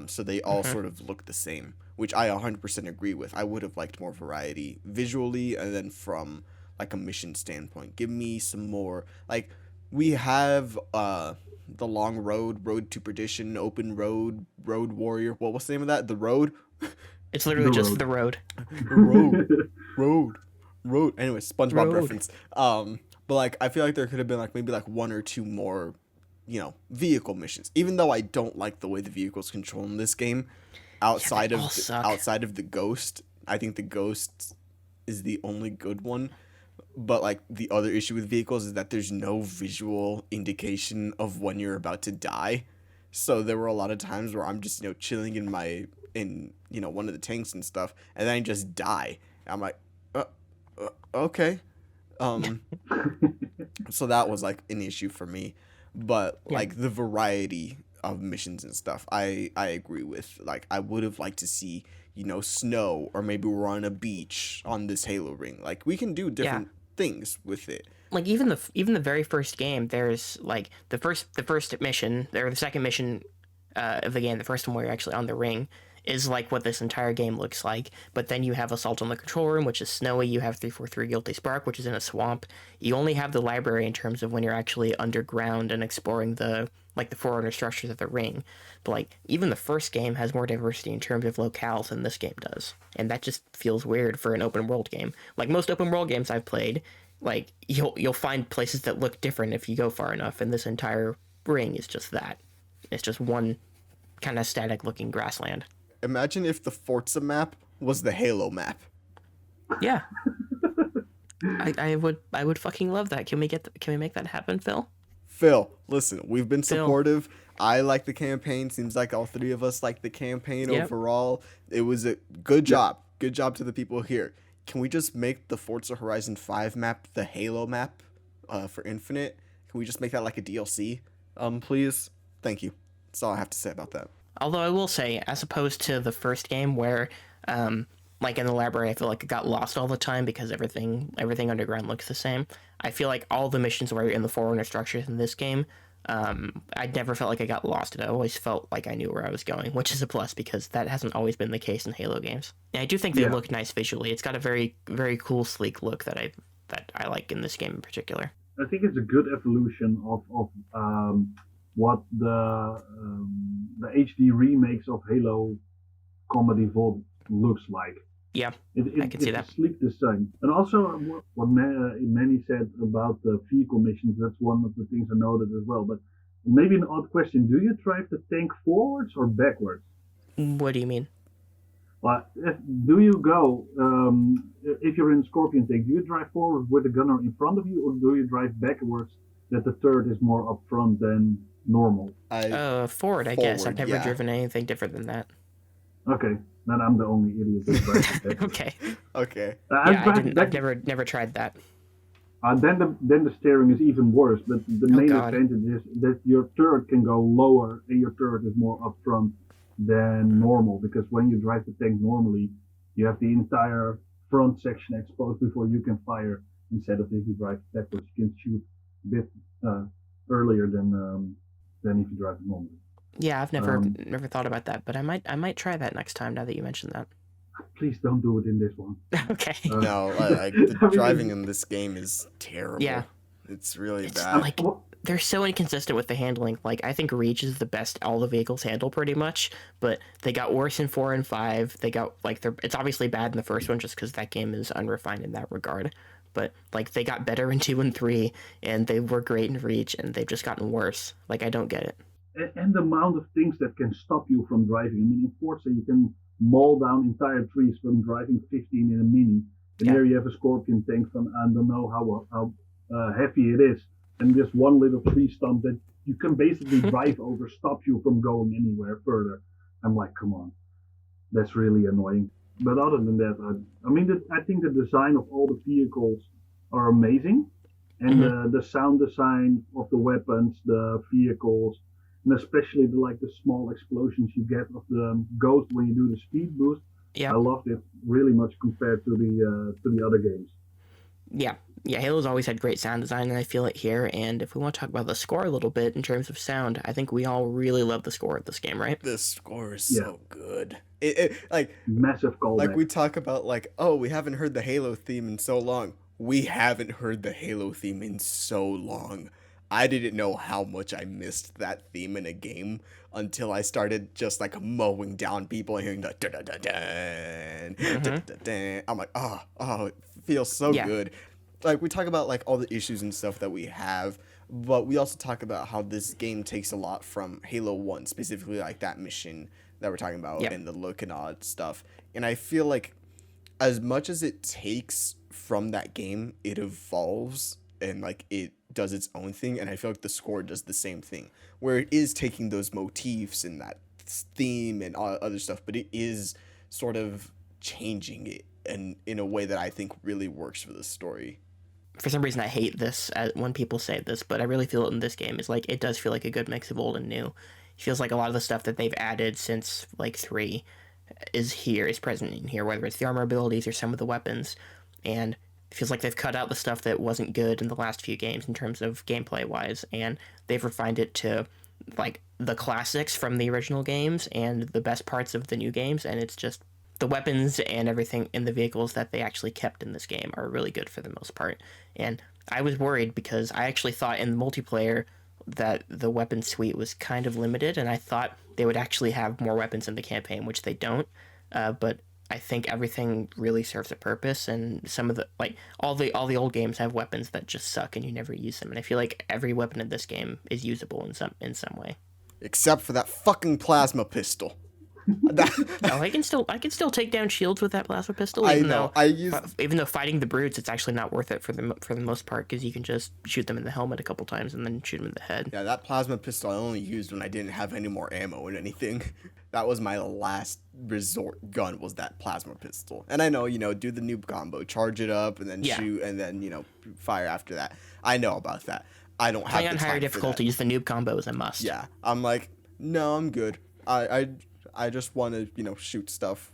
So they all sort of look the same, which I 100% agree with. I would have liked more variety visually, and then from, like, a mission standpoint. Give me some more, like, we have the long road to perdition, open road warrior. What was the name of that? The road? It's literally just the road. Road. Anyway, SpongeBob reference. But like, I feel like there could have been like maybe like 1 or 2 more, vehicle missions. Even though I don't like the way the vehicles control in this game, outside of the Ghost, I think the Ghost is the only good one. But, like, the other issue with vehicles is that there's no visual indication of when you're about to die. So there were a lot of times where I'm just, chilling in one of the tanks and stuff, and then I just die. I'm like, Okay. Um, so that was like an issue for me, but Yeah. like the variety of missions and stuff, I agree with. Like I would have liked to see, snow, or maybe we're on a beach on this Halo ring. Like we can do Yeah. different things with it. Like even the very first game, there's like the first mission or the second mission of the game, the first one where you're actually on the ring, is like what this entire game looks like. But then you have Assault on the Control Room, which is snowy. You have 343 Guilty Spark, which is in a swamp. You only have the library in terms of when you're actually underground and exploring the forerunner structures of the ring. But like even the first game has more diversity in terms of locales than this game does, and that just feels weird for an open world game. Like most open world games I've played, like you'll find places that look different if you go far enough, and this entire ring is just that. It's just one kind of static looking grassland. Imagine if the Forza map was the Halo map. Yeah. I would fucking love that. Can we make that happen, Phil? Phil, listen, we've been Phil. supportive. I like the campaign. Seems like all three of us like the campaign overall. It was a good job. Good job to the people here. Can we just make the Forza Horizon 5 map the Halo map for Infinite? Can we just make that like a DLC? Please? Thank you. That's all I have to say about that. Although I will say, as opposed to the first game where, like in the library, I feel like it got lost all the time because everything underground looks the same. I feel like all the missions were in the forerunner structures in this game. I never felt like I got lost, and I always felt like I knew where I was going, which is a plus because that hasn't always been the case in Halo games. And I do think they look nice visually. It's got a very, very cool, sleek look that I like in this game in particular. I think it's a good evolution of what the HD remakes of Halo Combat Evolved looks like. Yeah, I can see that. It's a sleek design. And also, what Manny said about the vehicle missions, that's one of the things I noted as well. But maybe an odd question. Do you drive the tank forwards or backwards? What do you mean? Well, do you go, if you're in Scorpion tank, do you drive forward with the gunner in front of you, or do you drive backwards that the turret is more up front than normal? Forward, I guess. I've never driven anything different than that. Okay, then I'm the only idiot that drives it. Okay. Okay. I've never tried that. Then the steering is even worse, but the main advantage is that your turret can go lower and your turret is more up front than normal, because when you drive the tank normally, you have the entire front section exposed before you can fire, instead of if you drive backwards, you can shoot a bit earlier than if you drive it normally. Yeah, I've never thought about that, but I might try that next time now that you mentioned that. Please don't do it in this one. Okay. No, the driving in this game is terrible. Yeah. It's really bad. Like, they're so inconsistent with the handling. Like, I think Reach is the best all the vehicles handle pretty much, but they got worse in 4 and 5. They got, like, it's obviously bad in the first one just because that game is unrefined in that regard. But, like, they got better in 2 and 3, and they were great in Reach, and they've just gotten worse. Like, I don't get it. And the amount of things that can stop you from driving. I mean, in Forza, you can maul down entire trees from driving 15 in a Mini. And here you have a Scorpion tank from, I don't know how heavy it is. And just one little tree stump that you can basically drive over, stop you from going anywhere further. I'm like, come on. That's really annoying. But other than that, I think the design of all the vehicles are amazing. And the sound design of the weapons, the vehicles, and especially the small explosions you get of the Ghost when you do the speed boost. Yeah, I loved it really much compared to the other games. Yeah, Halo's always had great sound design, and I feel it here. And if we want to talk about the score a little bit in terms of sound, I think we all really love the score of this game, right? The score is so good. It like massive callback. Like we talk about, like, oh, we haven't heard the Halo theme in so long. We haven't heard the Halo theme in so long. I didn't know how much I missed that theme in a game until I started just like mowing down people and hearing the da-da-da-da. I'm like, oh, it feels so good. Like, we talk about like all the issues and stuff that we have, but we also talk about how this game takes a lot from Halo 1, specifically like that mission that we're talking about and the look and all that stuff. And I feel like as much as it takes from that game, it evolves and like it does its own thing, and I feel like the score does the same thing, where it is taking those motifs and that theme and all other stuff, but it is sort of changing it and in a way that I think really works for the story. For some reason, I hate this when people say this, but I really feel it in this game. Is like it does feel like a good mix of old and new. It feels like a lot of the stuff that they've added since like 3 is present in here, whether it's the armor abilities or some of the weapons, and it feels like they've cut out the stuff that wasn't good in the last few games in terms of gameplay wise, and they've refined it to like the classics from the original games and the best parts of the new games, and it's just the weapons and everything in the vehicles that they actually kept in this game are really good for the most part. And I was worried because I actually thought in the multiplayer that the weapon suite was kind of limited, and I thought they would actually have more weapons in the campaign, which they don't. But I think everything really serves a purpose, and some of the like all the old games have weapons that just suck and you never use them. And I feel like every weapon in this game is usable in some way. Except for that fucking plasma pistol. I can still take down shields with that plasma pistol. I know. Even though fighting the brutes, it's actually not worth it for the most part, because you can just shoot them in the helmet a couple times and then shoot them in the head. Yeah, that plasma pistol I only used when I didn't have any more ammo and anything. That was my last resort gun, was that plasma pistol. And I know, do the noob combo, charge it up and then shoot and then, fire after that. I know about that. I don't have Playing on higher difficulties, the noob combo is a must. Yeah, I'm like, no, I'm good. I just want to, shoot stuff.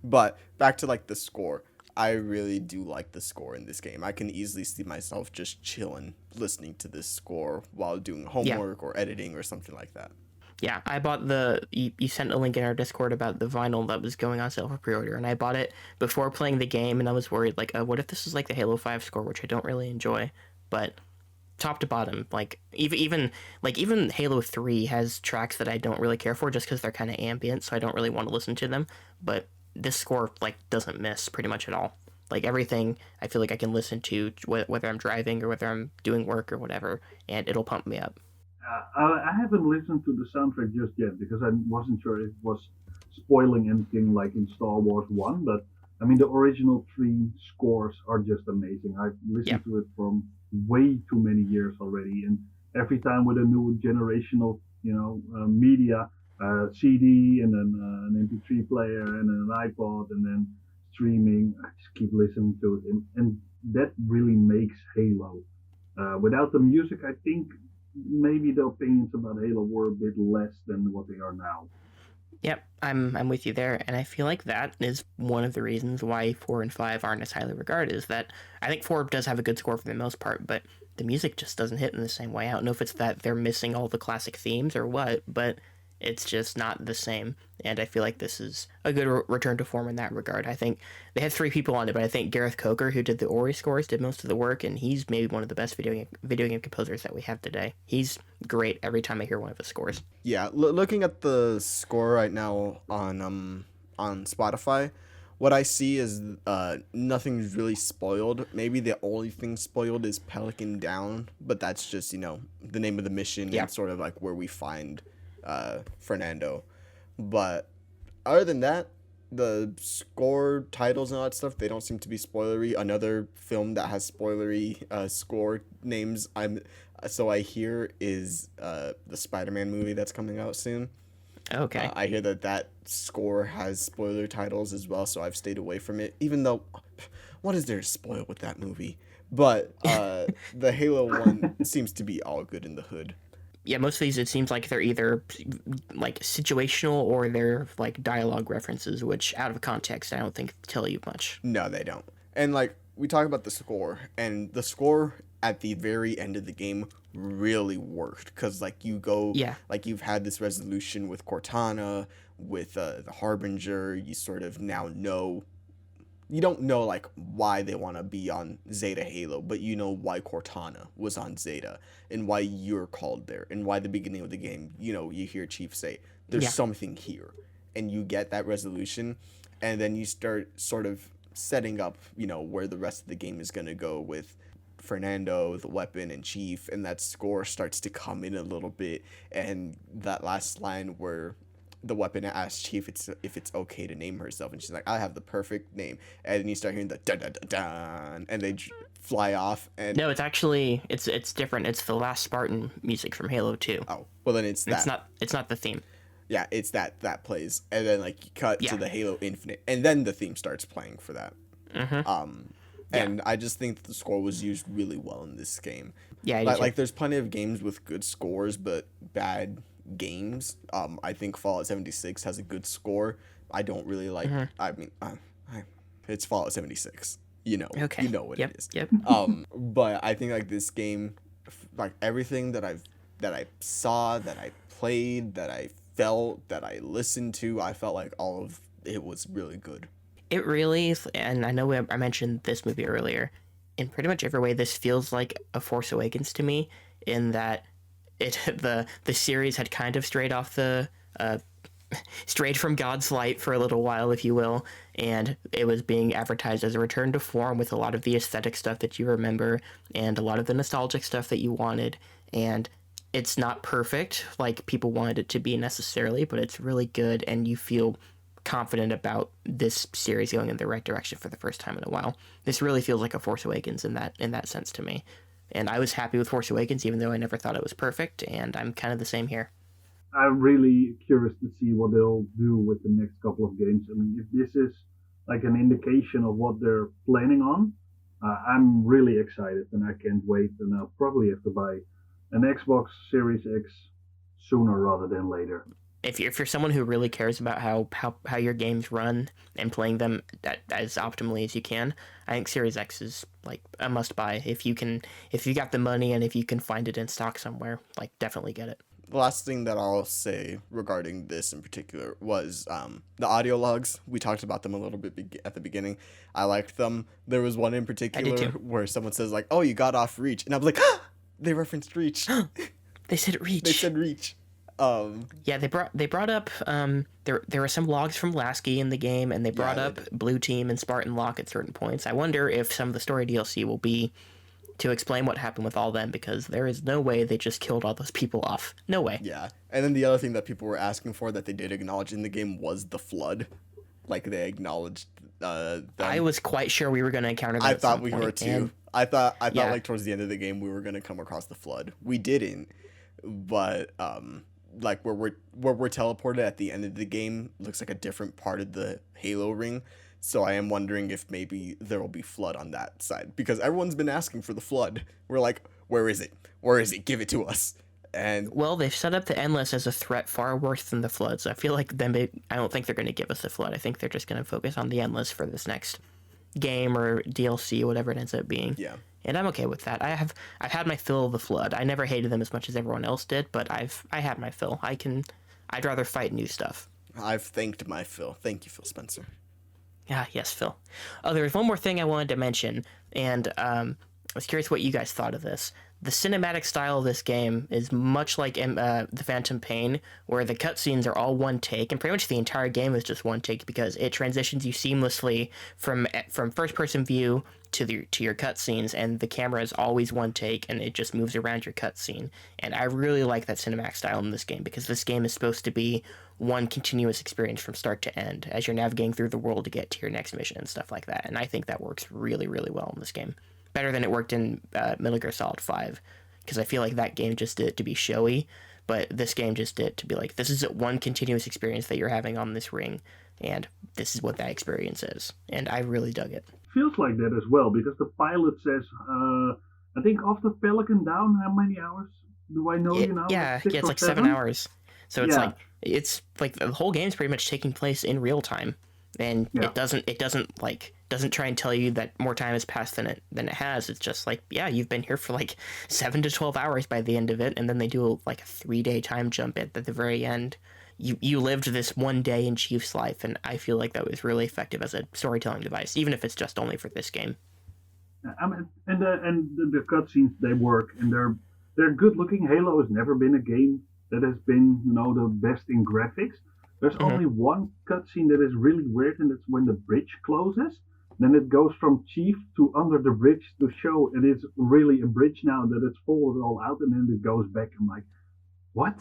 But back to like the score. I really do like the score in this game. I can easily see myself just chilling, listening to this score while doing homework or editing or something like that. Yeah, I bought you sent a link in our Discord about the vinyl that was going on sale for pre-order, and I bought it before playing the game, and I was worried, like, what if this is like the Halo 5 score, which I don't really enjoy, but top to bottom, like, even Halo 3 has tracks that I don't really care for just because they're kind of ambient, so I don't really want to listen to them, but this score, like, doesn't miss pretty much at all. Like, everything I feel like I can listen to, whether I'm driving or whether I'm doing work or whatever, and it'll pump me up. I haven't listened to the soundtrack just yet because I wasn't sure if it was spoiling anything like in Star Wars 1, but I mean, the original 3 scores are just amazing. I've listened to it from way too many years already, and every time with a new generation of, media, CD and then an MP3 player and then an iPod and then streaming, I just keep listening to it, and that really makes Halo. Without the music, I think maybe the opinions about Halo were a bit less than what they are now. Yep, I'm with you there, and I feel like that is one of the reasons why 4 and 5 aren't as highly regarded, is that I think 4 does have a good score for the most part, but the music just doesn't hit in the same way. I don't know if it's that they're missing all the classic themes or what, but it's just not the same, and I feel like this is a good return to form in that regard. I think they had 3 people on it, but I think Gareth Coker, who did the Ori scores, did most of the work, and he's maybe one of the best video game composers that we have today. He's great every time I hear one of his scores. Yeah, looking at the score right now on Spotify, what I see is nothing's really spoiled. Maybe the only thing spoiled is Pelican Down, but that's just, the name of the mission and sort of like where we find Fernando. But other than that, the score titles and all that stuff, they don't seem to be spoilery. Another film that has spoilery score names I hear is the Spider-Man movie that's coming out soon. Okay. I hear that score has spoiler titles as well, so I've stayed away from it, even though what is there to spoil with that movie? But the Halo one seems to be all good in the hood. Yeah, most of these, it seems like they're either like situational or they're like dialogue references, which out of context, I don't think tell you much. No, they don't. And like we talk about the score, and the score at the very end of the game really worked, because like like you've had this resolution with Cortana, with the Harbinger. You sort of now know. You don't know, like, why they want to be on Zeta Halo, but you know why Cortana was on Zeta, and why you're called there, and why the beginning of the game, you hear Chief say, there's something here, and you get that resolution, and then you start sort of setting up, where the rest of the game is going to go with Fernando, the weapon, and Chief, and that score starts to come in a little bit, and that last line where the weapon asks Chief if it's okay to name herself, and she's like, I have the perfect name, and then you start hearing the dun dun dun dun, and they fly off. And no, it's actually it's different. It's the Last Spartan music from Halo 2. Oh, well then it's that. It's not the theme. Yeah, it's that plays, and then like you cut to the Halo Infinite, and then the theme starts playing for that. And I just think that the score was used really well in this game. Yeah, like there's plenty of games with good scores, but bad games. I think Fallout 76 has a good score. I don't really like. I mean, it's Fallout 76. You know what it is. Yep. But I think like this game, like everything that I saw, that I played, that I felt, that I listened to, I felt like all of it was really good. It really, and I know I mentioned this movie earlier, in pretty much every way, this feels like a Force Awakens to me, in that the series had kind of strayed from God's light for a little while, if you will, and it was being advertised as a return to form with a lot of the aesthetic stuff that you remember and a lot of the nostalgic stuff that you wanted, and it's not perfect like people wanted it to be necessarily, but it's really good, and you feel confident about this series going in the right direction for the first time in a while. This really feels like a Force Awakens in that sense to me. And I was happy with Force Awakens, even though I never thought it was perfect, and I'm kind of the same here. I'm really curious to see what they'll do with the next couple of games. I mean, if this is like an indication of what they're planning on, I'm really excited, and I can't wait. And I'll probably have to buy an Xbox Series X sooner rather than later. If you're someone who really cares about how your games run and playing them as optimally as you can, I think Series X is like a must buy. If you got the money and if you can find it in stock somewhere, like definitely get it. The last thing that I'll say regarding this in particular was the audio logs. We talked about them a little bit at the beginning. I liked them. There was one in particular where someone says like, "Oh, you got off Reach," and I was like, ah! They referenced Reach. They said Reach. They said Reach. Yeah, they brought up there were some logs from Lasky in the game, and they brought up Blue Team and Spartan Lock at certain points. I wonder if some of the story DLC will be to explain what happened with all them, because there is no way they just killed all those people off. No way. Yeah, and then the other thing that people were asking for that they did acknowledge in the game was the flood. Like they acknowledged them. I was quite sure we were going to encounter that. I thought we were too. I thought like towards the end of the game we were going to come across the flood. We didn't, but like where we're teleported at the end of the game looks like a different part of the Halo ring. So I am wondering if maybe there will be flood on that side, because everyone's been asking for the flood. We're like, where is it? Where is it? Give it to us. And well, they've set up the Endless as a threat far worse than the flood. So I feel like I don't think they're going to give us the flood. I think they're just going to focus on the Endless for this next game or DLC, whatever it ends up being. Yeah. And I'm okay with that. I've had my fill of the flood. I never hated them as much as everyone else did, but I had my fill. I'd rather fight new stuff. I've thanked my fill. Thank you, Phil Spencer. Ah, yes, Phil. Oh, there was one more thing I wanted to mention, and I was curious what you guys thought of this. The cinematic style of this game is much like The Phantom Pain, where the cutscenes are all one take, and pretty much the entire game is just one take because it transitions you seamlessly from first-person view to your cutscenes, and the camera is always one take, and it just moves around your cutscene. And I really like that cinematic style in this game, because this game is supposed to be one continuous experience from start to end as you're navigating through the world to get to your next mission and stuff like that. And I think that works really, really well in this game. Better than it worked in Metal Gear Solid 5, because I feel like that game just did it to be showy, but this game just did it to be like, this is one continuous experience that you're having on this ring, and this is what that experience is. And I really dug it. Feels like that as well, because the pilot says, I think after Pelican Down, how many hours do I know you now? Yeah, it's like 7 hours. So it's like the whole game's pretty much taking place in real time, and it doesn't try and tell you that more time has passed than it has. It's just like, yeah, you've been here for like 7 to 12 hours by the end of it, and then they do like a 3-day time jump at the very end. You lived this one day in Chief's life, and I feel like that was really effective as a storytelling device, even if it's just only for this game. And the cutscenes, they work, and they're good looking. Halo has never been a game that has been, the best in graphics. There's only one cutscene that is really weird, and it's when the bridge closes. Then it goes from Chief to under the bridge to show it is really a bridge now, that it's folded all out, and then it goes back. I'm like, what?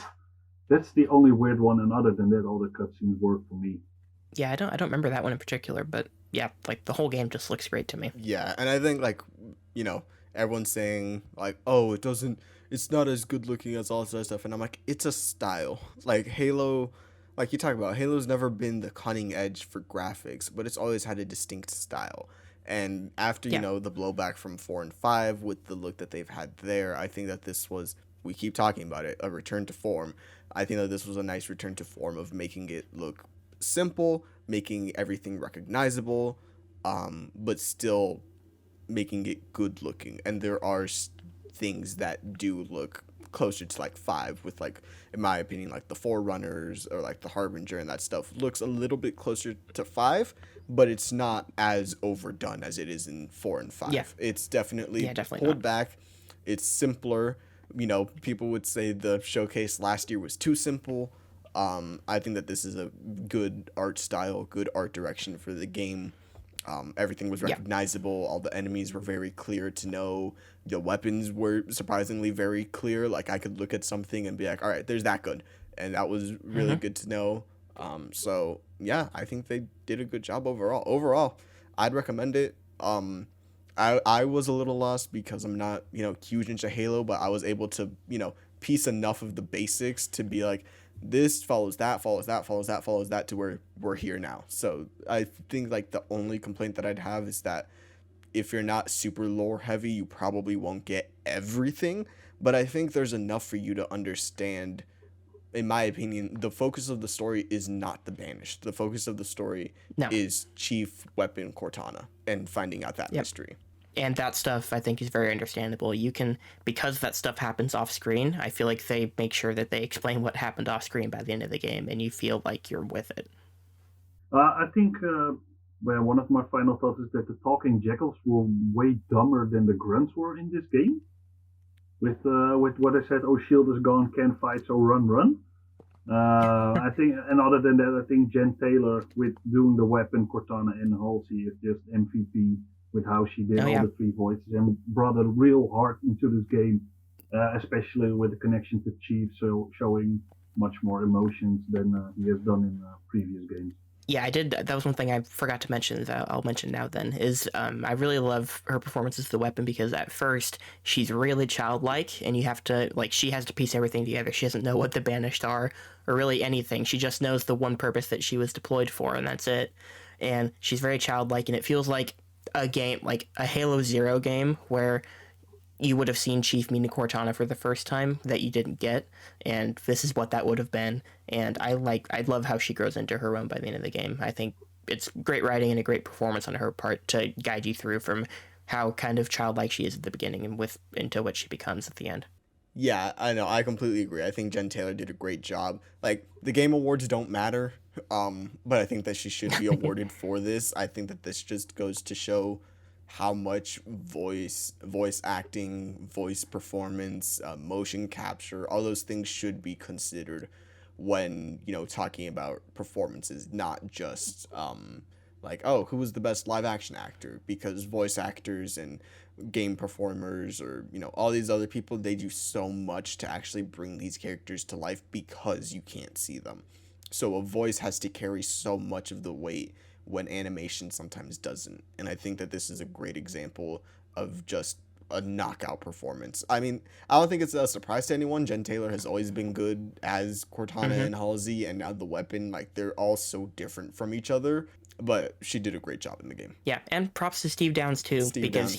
That's the only weird one, and other than that, all the cutscenes work for me. Yeah, I don't remember that one in particular, but yeah, like the whole game just looks great to me. Yeah, and I think like, everyone's saying like, oh, it's not as good looking as all this other stuff, and I'm like, it's a style. Like Halo like you talk about, Halo's never been the cutting edge for graphics, but it's always had a distinct style. And after, Yeah. the blowback from 4 and 5 with the look that they've had there, I think that this was, we keep talking about it, a return to form. I think that this was a nice return to form of making it look simple, making everything recognizable, but still making it good looking. And there are things that do look closer to like 5 with, like, in my opinion, like the Forerunners or like the Harbinger, and that stuff looks a little bit closer to 5, but it's not as overdone as it is in 4 and 5. Yeah. It's definitely definitely pulled not. back. It's simpler. People would say the showcase last year was too simple. I think that this is a good art style, good art direction for the game. Everything was recognizable. All the enemies were very clear to know. The weapons were surprisingly very clear. Like, I could look at something and be like, all right, there's that good. And that was really good to know. So, yeah, I think they did a good job overall. Overall, I'd recommend it. I was a little lost because I'm not, huge into Halo, but I was able to, piece enough of the basics to be like, this follows that, follows that, follows that, follows that, to where we're here now. So I think, like, the only complaint that I'd have is that if you're not super lore heavy, you probably won't get everything. But I think there's enough for you to understand. In my opinion, the focus of the story is not the Banished. The focus of the story No. is Chief Weapon Cortana and finding out that mystery. And that stuff, I think, is very understandable. You can, because that stuff happens off screen, I feel like they make sure that they explain what happened off screen by the end of the game, and you feel like you're with it. I think one of my final thoughts is that the talking jackals were way dumber than the grunts were in this game. With what I said, oh, shield is gone, can't fight, so run, run. I think, and other than that, I think Jen Taylor with doing the weapon Cortana and Halsey is just MVP with how she did all the 3 voices and brought a real heart into this game, especially with the connection to Chief, so showing much more emotions than he has done in previous games. Yeah, I did. That was one thing I forgot to mention that I'll mention now then, is I really love her performance as the weapon, because at first she's really childlike, and you have to, like, she has to piece everything together. She doesn't know what the Banished are or really anything. She just knows the one purpose that she was deployed for, and that's it. And she's very childlike, and it feels like a game, like a Halo Zero game, where you would have seen Chief meeting Cortana for the first time that you didn't get, and this is what that would have been. And I love how she grows into her own by the end of the game. I think it's great writing and a great performance on her part to guide you through from how kind of childlike she is at the beginning and into what she becomes at the end. Yeah, I know. I completely agree. I think Jen Taylor did a great job. Like, the Game Awards don't matter, but I think that she should be awarded for this. I think that this just goes to show how much voice acting, voice performance, motion capture, all those things should be considered when, talking about performances, not just like, oh, who was the best live action actor? Because voice actors and game performers, or all these other people, they do so much to actually bring these characters to life because you can't see them. So a voice has to carry so much of the weight when animation sometimes doesn't. And I think that this is a great example of just a knockout performance. I mean, I don't think it's a surprise to anyone. Jen Taylor has always been good as Cortana and Halsey, and now the weapon, like, they're all so different from each other, but she did a great job in the game. Yeah, and props to Steve Downes too, because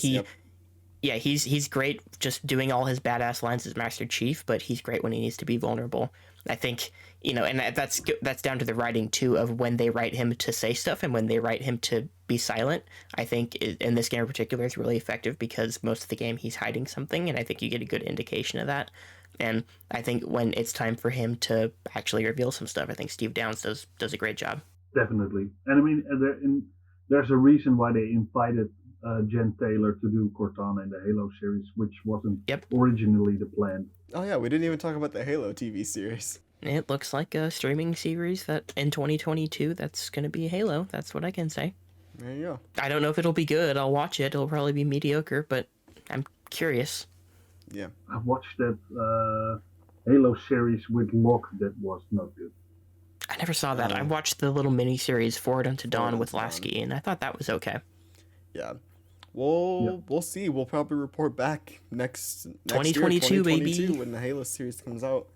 he's great just doing all his badass lines as Master Chief, but he's great when he needs to be vulnerable. I think, and that's down to the writing too, of when they write him to say stuff and when they write him to be silent. I think in this game in particular, it's really effective because most of the game he's hiding something, and I think you get a good indication of that. And I think when it's time for him to actually reveal some stuff, I think Steve Downes does a great job. Definitely. And I mean, there's a reason why they invited Jen Taylor to do Cortana in the Halo series, which wasn't originally the plan. Oh yeah, we didn't even talk about the Halo TV series. It looks like a streaming series that in 2022 that's going to be Halo. That's what I can say. There you go. I don't know if it'll be good. I'll watch it. It'll probably be mediocre, but I'm curious. Yeah. I watched that Halo series with Locke that was not good. I never saw that. I watched the little mini-series Forward Unto Dawn with Lasky, and I thought that was okay. Yeah. We'll see. We'll probably report back next 2022, year, 2022, baby, when the Halo series comes out.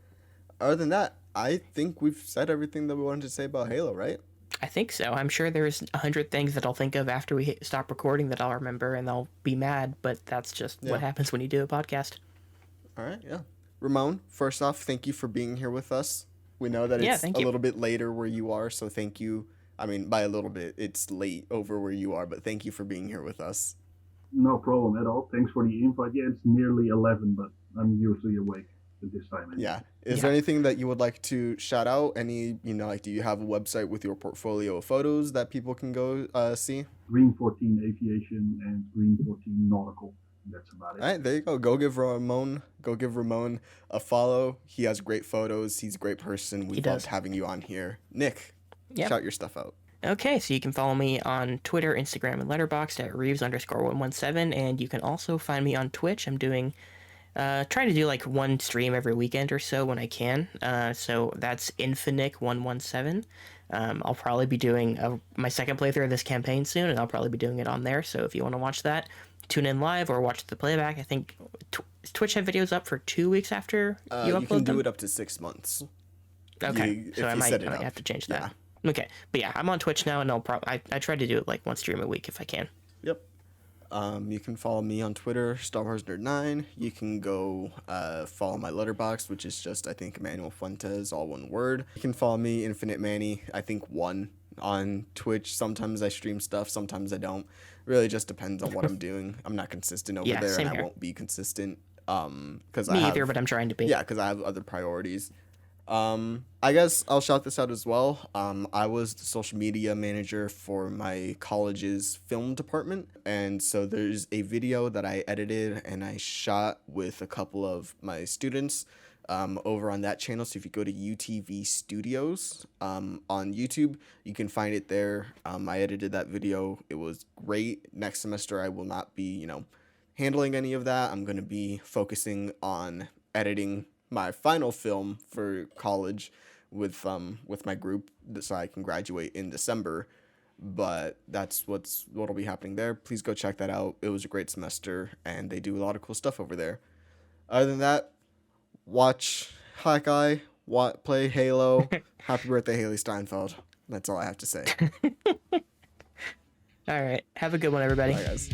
Other than that, I think we've said everything that we wanted to say about Halo, right? I think so. I'm sure there's 100 things that I'll think of after we stop recording that I'll remember, and I'll be mad, but that's just what happens when you do a podcast. All right, yeah. Ramon, first off, thank you for being here with us. We know that it's a little bit later where you are, so thank you. I mean, by a little bit, it's late over where you are, but thank you for being here with us. No problem at all. Thanks for the invite. Yeah, it's nearly 11, but I'm usually awake at this time. Anyway. Yeah. Is there anything that you would like to shout out? Any, like, do you have a website with your portfolio of photos that people can go see? Green 14 Aviation and Green 14 Nautical. That's about it. All right, there you go. Go give Ramon a follow. He has great photos. He's a great person. We loved having you on here. Nick, shout your stuff out. Okay, so you can follow me on Twitter, Instagram, and Letterboxd at Reeves_117, and you can also find me on Twitch. I'm doing, trying to do like one stream every weekend or so when I can. So that's Infinic117. I'll probably be doing my second playthrough of this campaign soon, and I'll probably be doing it on there. So if you want to watch that, tune in live or watch the playback. I think Twitch have videos up for 2 weeks after you upload them. You can do it up to 6 months. Okay, so I might have to change that. Yeah. Okay, but yeah, I'm on Twitch now, and I try to do it like one stream a week if I can. Yep. You can follow me on Twitter, StarWarsNerd9. You can go follow my Letterboxd, which is just, I think, Manuel Fuentes, all one word. You can follow me, Infinite Manny, I think 1 on Twitch. Sometimes I stream stuff, sometimes I don't. Really just depends on what I'm doing. I'm not consistent over there, and I won't be consistent. Because Me either, but I'm trying to be. Yeah, because I have other priorities. I guess I'll shout this out as well. I was the social media manager for my college's film department, and so there's a video that I edited and I shot with a couple of my students over on that channel. So if you go to UTV Studios on YouTube, you can find it there. I edited that video. It was great. Next semester I will not be, handling any of that. I'm going to be focusing on editing my final film for college with my group, so I can graduate in December. But that's what'll be happening there. Please go check that out. It was a great semester, and they do a lot of cool stuff over there. Other than that, watch Hawkeye, play Halo. Happy birthday, Haley Steinfeld. That's all I have to say. All right. Have a good one, everybody. Bye, guys.